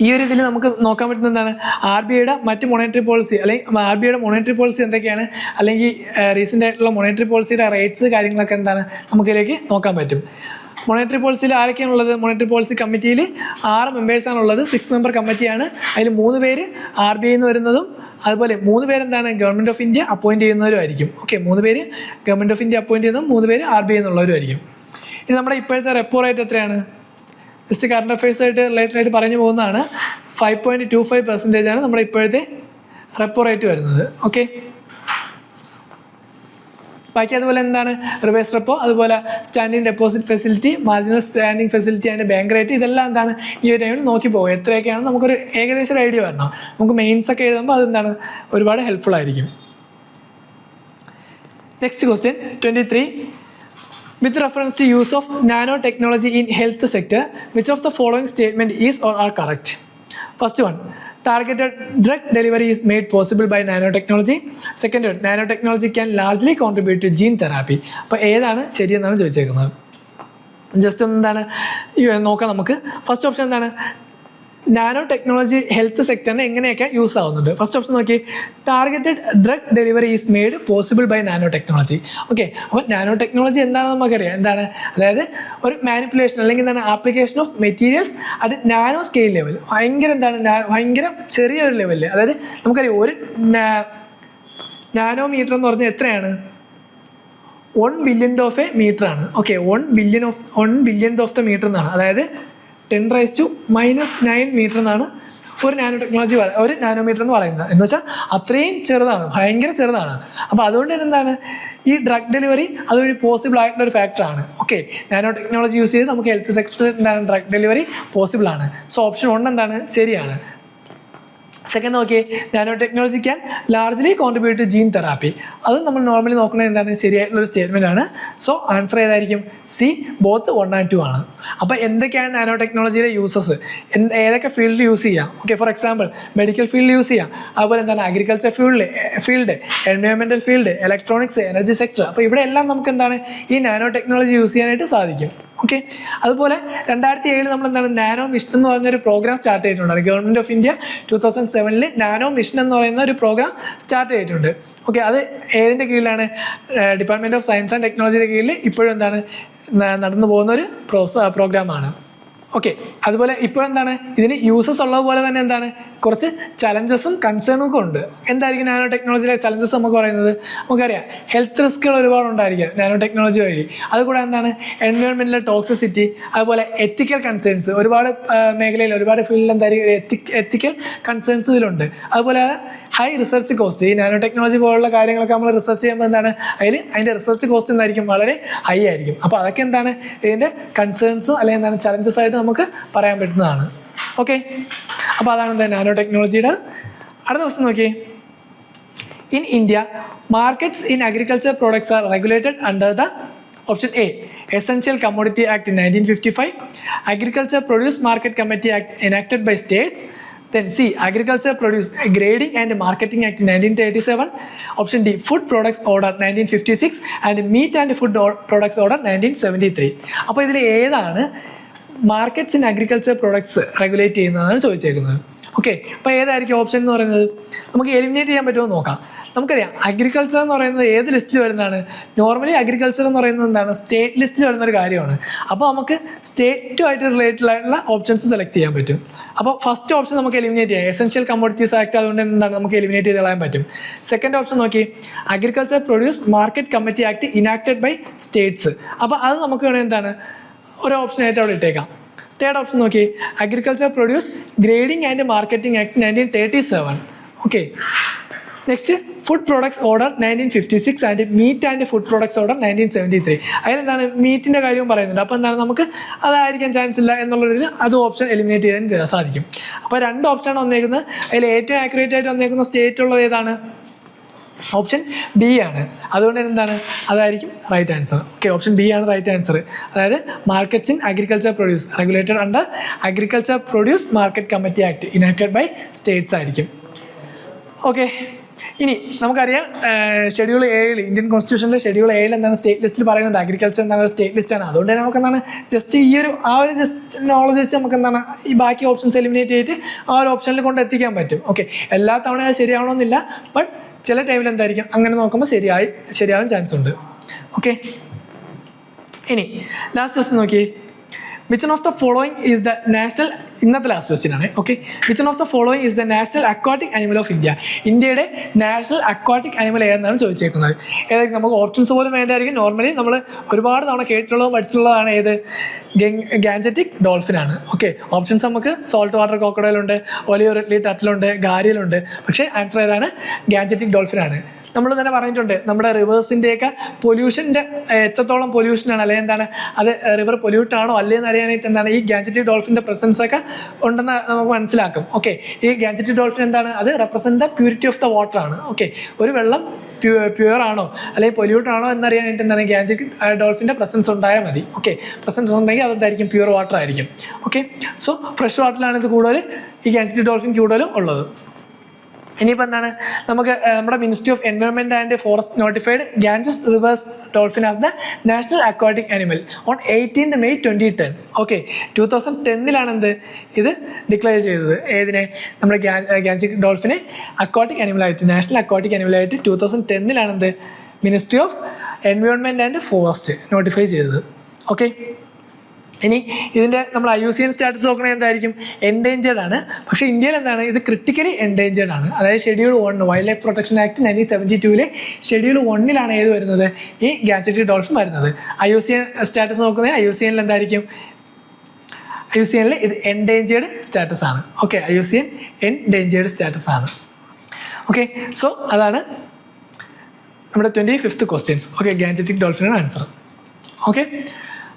ഈ ഒരു ഇതിൽ നമുക്ക് നോക്കാൻ പറ്റുന്ന എന്താണ് RBIയുടെ മറ്റ് മൊണറ്ററി പോളിസി, അല്ലെങ്കിൽ RBIയുടെ മൊണറ്ററി പോളിസി എന്തൊക്കെയാണ്, അല്ലെങ്കിൽ റീസെൻ്റ് ആയിട്ടുള്ള മൊണറ്ററി പോളിസിയുടെ റേറ്റ്സ് കാര്യങ്ങളൊക്കെ എന്താണ് നമുക്കിതിലേക്ക് നോക്കാൻ പറ്റും. മൊണറ്ററി പോളിസിയിൽ ആരൊക്കെയാണുള്ളത്? മൊണറ്ററി പോളിസി കമ്മിറ്റിയിൽ 6 മെമ്പേഴ്സാണുള്ളത്. 6 മെമ്പർ കമ്മിറ്റിയാണ്. അതിൽ 3 പേര് RBI നിന്ന് വരുന്നതും അതുപോലെ 3 പേര് എന്താണ് ഗവൺമെൻറ് ഓഫ് ഇന്ത്യ അപ്പോയിൻറ്റ് ചെയ്യുന്നവരും ആയിരിക്കും. ഓക്കെ, 3 പേര് ഗവൺമെൻറ് ഓഫ് ഇന്ത്യ അപ്പോയിൻറ്റ് ചെയ്യുന്നതും 3 പേര് RBI എന്നുള്ളവരും ആയിരിക്കും. ഇത് നമ്മുടെ ഇപ്പോഴത്തെ റെപ്പോ റേറ്റ് എത്രയാണ്? ജസ്റ്റ് കറണ്ട് അഫയേഴ്സായിട്ട് റിലേറ്റഡ് ആയിട്ട് പറഞ്ഞു പോകുന്നതാണ്. 5.25% ആണ് നമ്മുടെ ഇപ്പോഴത്തെ റെപ്പോ റേറ്റ് വരുന്നത്. ഓക്കെ, ബാക്കി അതുപോലെ എന്താണ് റിവേഴ്സ് റെപ്പോ, അതുപോലെ standing deposit facility, marginal standing facility and bank rate, ഇതെല്ലാം എന്താണ് ഈ ഒരു ടൈമിൽ നോക്കി പോകും. എത്രയൊക്കെയാണ് നമുക്കൊരു ഏകദേശം ഒരു ഐഡിയ വരണം. നമുക്ക് മെയിൻസ് ഒക്കെ എഴുതുമ്പോൾ അതെന്താണ് ഒരുപാട് ഹെൽപ്ഫുൾ ആയിരിക്കും. Next question 23. With reference to use of nanotechnology in health sector, which of the following statement is or are correct? First one, targeted drug delivery is made possible by nanotechnology. Second one, nanotechnology can largely contribute to gene therapy. അപ്പോൾ ഏതാണ് ശരിയെന്നാണ് ചോദിച്ചേക്കുന്നത്. Just എന്താണ് നോക്കാം നമുക്ക്. First option എന്താണ് nano technology health സെക്ടറിന് എങ്ങനെയൊക്കെ use ആവുന്നുണ്ട്. ഫസ്റ്റ് ഓപ്ഷൻ നോക്കി, targeted drug delivery is made possible by nano technology. Okay, അപ്പോൾ നാനോ ടെക്നോളജി എന്താണെന്ന് നമുക്കറിയാം. എന്താണ് അതായത് ഒരു മാനിപ്പുലേഷൻ അല്ലെങ്കിൽ എന്താണ് application of materials at nano scale level, ഭയങ്കര എന്താണ് ഭയങ്കര ചെറിയൊരു ലെവലിൽ. അതായത് നമുക്കറിയാം ഒരു നാനോമീറ്റർ എന്ന് പറഞ്ഞാൽ എത്രയാണ്? 1 ബില്യൺ ഓഫ് എ മീറ്റർ ആണ്. Okay, 1 billion of the metre എന്നാണ്. അതായത് 10⁻⁻9 മീറ്റർ എന്നാണ് ഒരു നാനോ ടെക്നോളജി ഒരു നാനോമീറ്റർ എന്ന് പറയുന്നത്. എന്ന് വെച്ചാൽ അത്രയും ചെറുതാണ്, ഭയങ്കര ചെറുതാണ്. അപ്പോൾ അതുകൊണ്ട് തന്നെ എന്താണ് ഈ ഡ്രഗ് ഡെലിവറി അതൊരു പോസിബിൾ ആയിട്ടുള്ള ഒരു ഫാക്ടറാണ്. ഓക്കെ, നാനോ ടെക്നോളജി യൂസ് ചെയ്ത് നമുക്ക് ഹെൽത്ത് സെക്ടറിൽ എന്താണ് ഡ്രഗ് ഡെലിവറി പോസിബിൾ ആണ്. സോ ഓപ്ഷൻ 1 എന്താണ് ശരിയാണ്. സെക്കൻഡ് നോക്കിയേ, nano technology can largely contribute to gene therapy. അത് നമ്മൾ നോർമലി നോക്കുന്നത് എന്താണ് ശരിയായിട്ടുള്ളൊരു സ്റ്റേറ്റ്മെൻ്റ് ആണ്. സോ ആൻസർ ഏതായിരിക്കും? C, ബോത്ത് 1 and 2 ആണ്. അപ്പോൾ എന്തൊക്കെയാണ് നാനോ ടെക്നോളജിയുടെ യൂസസ്, ഏതൊക്കെ ഫീൽഡിൽ യൂസ് ചെയ്യാം? ഓക്കെ, ഫോർ എക്സാമ്പിൾ മെഡിക്കൽ ഫീൽഡിൽ യൂസ് ചെയ്യാം, അതുപോലെ എന്താണ് agriculture field, environmental field, electronics, energy sector. അപ്പോൾ ഇവിടെ എല്ലാം നമുക്ക് എന്താണ് ഈ നാനോ ടെക്നോളജി യൂസ് ചെയ്യാനായിട്ട് സാധിക്കും. ഓക്കെ, അതുപോലെ 2007 നമ്മൾ എന്താണ് നാനോ മിഷൻ എന്ന് പറഞ്ഞൊരു പ്രോഗ്രാം സ്റ്റാർട്ട് ചെയ്തിട്ടുണ്ട്. Government of India 2007 nano mission എന്ന് പറയുന്ന ഒരു പ്രോഗ്രാം സ്റ്റാർട്ട് ചെയ്തിട്ടുണ്ട്. ഓക്കെ, അത് ഏതിൻ്റെ കീഴിലാണ്? ഡിപ്പാർട്ട്മെൻറ്റ് ഓഫ് സയൻസ് ആൻഡ് ടെക്നോളജിയുടെ കീഴിൽ ഇപ്പോഴും എന്താണ് നടന്നു പോകുന്ന ഒരു പ്രോഗ്രാമാണ്. ഓക്കെ, അതുപോലെ ഇപ്പോഴെന്താണ് ഇതിന് യൂസസ് ഉള്ളതുപോലെ തന്നെ എന്താണ് കുറച്ച് ചലഞ്ചസും കൺസേണും ഒക്കെ ഉണ്ട്. എന്തായിരിക്കും നാനോ ടെക്നോളജിയിലെ ചലഞ്ചസ് നമുക്ക് പറയുന്നത്? നമുക്കറിയാം ഹെൽത്ത് റിസ്കുകൾ ഒരുപാട് ഉണ്ടായിരിക്കാം നാനോ ടെക്നോളജി വഴി. അതുകൂടെ എന്താണ് എൻവയോൺമെൻറ്റൽ ടോക്സിസിറ്റി, അതുപോലെ എത്തിക്കൽ കൺസേൺസ്, ഒരുപാട് മേഖലയിൽ ഒരുപാട് ഫീൽഡിൽ എന്തായിരിക്കും എത്തിക്കൽ കൺസേൺസ് ഇതിലുണ്ട്. അതുപോലെ ഹൈ റിസർച്ച് കോസ്റ്റ്, ഈ നാനോ ടെക്നോളജി പോലുള്ള കാര്യങ്ങളൊക്കെ നമ്മൾ റിസർച്ച് ചെയ്യുമ്പോൾ എന്താണ് അതിൻ്റെ റിസർച്ച് കോസ്റ്റ് എന്തായിരിക്കും വളരെ ഹൈ ആയിരിക്കും. അപ്പോൾ അതൊക്കെ എന്താണ് ഇതിൻ്റെ കൺസേൺസും അല്ലെങ്കിൽ എന്താണ് ചലഞ്ചസ് ആയിട്ട് നമുക്ക് പറയാൻ പറ്റുന്നതാണ്. ഓക്കെ, അപ്പോൾ അതാണ് എന്താ നാനോ ടെക്നോളജിയുടെ. അടുത്ത ക്വസ്റ്റ്യൻ നോക്കി, in India markets in agriculture products R regulated under the option A, Essential Commodity Act in 1955, Agriculture Produce Market Committee Act enacted by states, Then C, Agriculture Produce Grading and Marketing Act 1937. Option D, Food Products Order 1956 and Meat and Food Products Order 1973. അപ്പോൾ ഇതിൽ ഏതാണ് markets in agriculture products regulate ചെയ്യുന്നതാണ് ചോദിച്ചേക്കുന്നത്. Okay, അപ്പോൾ ഏതായിരിക്കും option എന്ന് പറയുന്നത്? നമുക്ക് eliminate ചെയ്യാൻ പറ്റുമോ നോക്കാം. നമുക്കറിയാം അഗ്രികൾച്ചർ എന്ന് പറയുന്നത് ഏത് ലിസ്റ്റിൽ വരുന്നതാണ്? നോർമലി അഗ്രികൾച്ചർ എന്ന് പറയുന്നത് എന്താണ്? സ്റ്റേറ്റ് ലിസ്റ്റിൽ വരുന്നൊരു കാര്യമാണ്. അപ്പോൾ നമുക്ക് സ്റ്റേറ്റുമായിട്ട് റിലേറ്റഡ് ആയിട്ടുള്ള ഓപ്ഷൻസ് സെലക്ട് ചെയ്യാൻ പറ്റും. അപ്പോൾ ഫസ്റ്റ് ഓപ്ഷൻ നമുക്ക് എലിമിനേറ്റ് ചെയ്യാം. എസെൻഷ്യൽ കമ്മോഡിറ്റീസ് ആക്ട് അതുകൊണ്ട് എന്താണ് നമുക്ക് എലിമിനേറ്റ് ചെയ്ത് കളയാൻ പറ്റും. സെക്കൻഡ് ഓപ്ഷൻ നോക്കി, agriculture produce market committee act enacted by states. അപ്പോൾ അത് നമുക്ക് വേണമെങ്കിൽ എന്താണ് ഒരു ഓപ്ഷനായിട്ട് അവിടെ ഇട്ടേക്കാം. തേർഡ് ഓപ്ഷൻ നോക്കി, agriculture produce grading and marketing act 1937. Okay, next food products order 1956 and meat and food products order 1973. അതിലെന്താണ് മീറ്റിൻ്റെ കാര്യവും പറയുന്നുണ്ട്. അപ്പോൾ എന്താണ് നമുക്ക് അതായിരിക്കാൻ ചാൻസ് ഇല്ല എന്നുള്ളതിൽ അത് ഓപ്ഷൻ എലിമിനേറ്റ് ചെയ്യാൻ സാധിക്കും. അപ്പോൾ രണ്ട് ഓപ്ഷനാണ് വന്നേക്കുന്നത്. അതിൽ ഏറ്റവും ആക്യുറേറ്റ് ആയിട്ട് വന്നേക്കുന്ന സ്റ്റേറ്റ് ഉള്ളത് ഏതാണ്? ഓപ്ഷൻ ബി ആണ്. അതുകൊണ്ട് എന്താണ് അതായിരിക്കും right answer. Okay, option B ആണ് റൈറ്റ് ആൻസർ. അതായത് markets in agriculture produce regulated under agriculture produce market committee act enacted by states ആയിരിക്കും. ഓക്കെ, ഇനി നമുക്കറിയാം ഷെഡ്യൂൾ 7 ഇന്ത്യൻ കോൺസ്റ്റിറ്റ്യൂഷനിലെ ഷെഡ്യൂൾ 7 എന്താണ് സ്റ്റേറ്റ് ലിസ്റ്റിൽ പറയുന്നുണ്ട്. അഗ്രികൾച്ചർ എന്താണ് സ്റ്റേറ്റ് ലിസ്റ്റാണ്. അതുകൊണ്ട് തന്നെ നമുക്ക് എന്താണ് ജസ്റ്റ് ഈ ഒരു ജസ്റ്റ് നോളജ് വെച്ച് നമുക്ക് എന്താണ് ഈ ബാക്കി ഓപ്ഷൻസ് എലിമിനേറ്റ് ചെയ്തിട്ട് ആ ഒരു ഓപ്ഷനിൽ കൊണ്ട് എത്തിക്കാൻ പറ്റും. ഓക്കെ, എല്ലാ തവണ അത് ശരിയാവണമെന്നില്ല, ബട്ട് ചില ടൈമിൽ എന്തായിരിക്കും അങ്ങനെ നോക്കുമ്പോൾ ശരിയാവാൻ ചാൻസ് ഉണ്ട്. ഓക്കെ, ഇനി ലാസ്റ്റ് ക്വസ്റ്റ്യൻ നോക്കി, which of the following is the national, ഇന്നത്തെ ലാസ്റ്റ് ക്വസ്റ്റ്യൻ ആണ്. Okay, which of the following is the national aquatic animal of India? ഇന്ത്യയുടെ നാഷണൽ അക്വാട്ടിക് അനിമൽ ഏതെന്നാണ് ചോദിച്ചേക്കുന്നത്. ഏതായിരിക്കും? നമുക്ക് ഓപ്ഷൻസ് പോലും വേണ്ടായിരിക്കും. നോർമലി നമ്മൾ ഒരുപാട് തവണ കേട്ടിട്ടുള്ളതും പഠിച്ചിട്ടുള്ളതാണ്. ഏത്? ഗാൻജറ്റിക് ഡോൾഫിൻ ആണ്. ഓക്കെ, ഓപ്ഷൻസ് നമുക്ക് സോൾട്ട് വാട്ടർ ക്രോക്കഡൈൽ ഉണ്ട്, ഒലിയോ റിഡ്ലി ടർട്ടിലുണ്ട്, ഗാരിയലുണ്ട്. പക്ഷേ ആൻസർ ഏതാണ്? ഗാൻജറ്റിക് ഡോൾഫിൻ ആണ്. നമ്മൾ തന്നെ പറഞ്ഞിട്ടുണ്ട് നമ്മുടെ റിവേഴ്സിൻ്റെയൊക്കെ പൊല്യൂഷൻ്റെ എത്രത്തോളം പൊല്യൂഷനാണ് അല്ലെങ്കിൽ എന്താണ് അത് റിവർ പൊല്യൂട്ട് ആണോ അല്ലേന്ന് അറിയാനായിട്ട് എന്താണ് ഈ ഗാൻജറ്റിക് ഡോൾഫിൻ്റെ പ്രസൻസ് ഒക്കെ ഉണ്ടെന്ന് നമുക്ക് മനസ്സിലാക്കും. ഓക്കെ, ഈ ഗാൻജറ്റിക് ഡോൾഫിൻ എന്താണ്? അത് represent the purity of the water ആണ്. ഓക്കെ, ഒരു വെള്ളം പ്യുവർ ആണോ അല്ലെങ്കിൽ പൊല്യൂട്ട് ആണോ എന്നറിയാനായിട്ട് എന്താണ് ഗാൻജറ്റിക് ഡോൾഫിൻ്റെ പ്രസൻസ് ഉണ്ടായാൽ മതി. ഓക്കെ, പ്രസൻസ് ഉണ്ടെങ്കിൽ അതെന്തായിരിക്കും? പ്യുവർ വാട്ടർ ആയിരിക്കും. ഓക്കെ, സോ ഫ്രഷ് വാട്ടറിലാണ് ഇത് കൂടുതൽ ഈ ഗാൻജറ്റിക് ഡോൾഫിൻ കൂടുതലും ഉള്ളത്. ഇനിയിപ്പോൾ എന്താണ് നമുക്ക് നമ്മുടെ ministry of environment and forest notified Ganges rivers dolphin as the national aquatic animal on 18 May 2010. Okay, 2010 എന്ത് ഇത് ഡിക്ലെയർ ചെയ്തത്. ഏതിനെ? നമ്മുടെ ഗാൻജറ്റിക് ഡോൾഫിനെ അക്വാട്ടിക് അനിമലായിട്ട്, നാഷണൽ അക്വാട്ടിക് അനിമലായിട്ട് 2010 എന്ത് ministry of environment and forest notify ചെയ്തത്. ഓക്കെ, ഇനി ഇതിൻ്റെ നമ്മൾ IUCN സ്റ്റാറ്റസ് നോക്കണത് എന്തായിരിക്കും? എൻഡേഞ്ചേർഡ് ആണ്. പക്ഷേ ഇന്ത്യയിൽ എന്താണ് ഇത് ക്രിട്ടിക്കലി എൻഡേഞ്ചേർഡ് ആണ്. അതായത് schedule 1 wild life protection act 1972 schedule 1 ഈ വരുന്നത് ഈ ഗാൻജറ്റിക് ഡോൾഫിൻ വരുന്നത്. IUCN സ്റ്റാറ്റസ് നോക്കുന്നത് IUCN എന്തായിരിക്കും? IUCN ഇത് എൻഡേഞ്ചേർഡ് സ്റ്റാറ്റസ് ആണ്. ഓക്കെ, IUCN എൻഡേഞ്ചേർഡ് സ്റ്റാറ്റസ് ആണ്. ഓക്കെ, സോ അതാണ് നമ്മുടെ 25th ക്വസ്റ്റ്യൻസ്. ഓക്കെ, ഗാൻജറ്റിക് ഡോൾഫിനാണ് ആൻസർ. ഓക്കെ,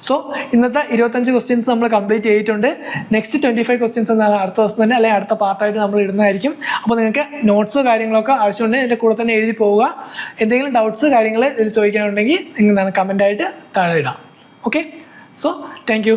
സോ ഇന്നത്തെ 25 ക്വസ്റ്റ്യൻസ് നമ്മൾ കംപ്ലീറ്റ് ചെയ്തിട്ടുണ്ട്. നെക്സ്റ്റ് 25 ക്വസ്റ്റ്യൻസ് എന്താണ് അടുത്ത ദിവസം തന്നെ അല്ലെങ്കിൽ അടുത്ത പാർട്ടായിട്ട് നമ്മൾ ഇടുന്നതായിരിക്കും. അപ്പോൾ നിങ്ങൾക്ക് നോട്ട്സോ കാര്യങ്ങളൊക്കെ ആവശ്യമുണ്ടെങ്കിൽ ഇതിൻ്റെ കൂടെ തന്നെ എഴുതി പോവുക. എന്തെങ്കിലും ഡൗട്ട്സ് കാര്യങ്ങൾ ഇതിൽ ചോദിക്കാനുണ്ടെങ്കിൽ എന്താണ് കമൻ്റായിട്ട് താഴെ ഇടാം. Okay, so thank you.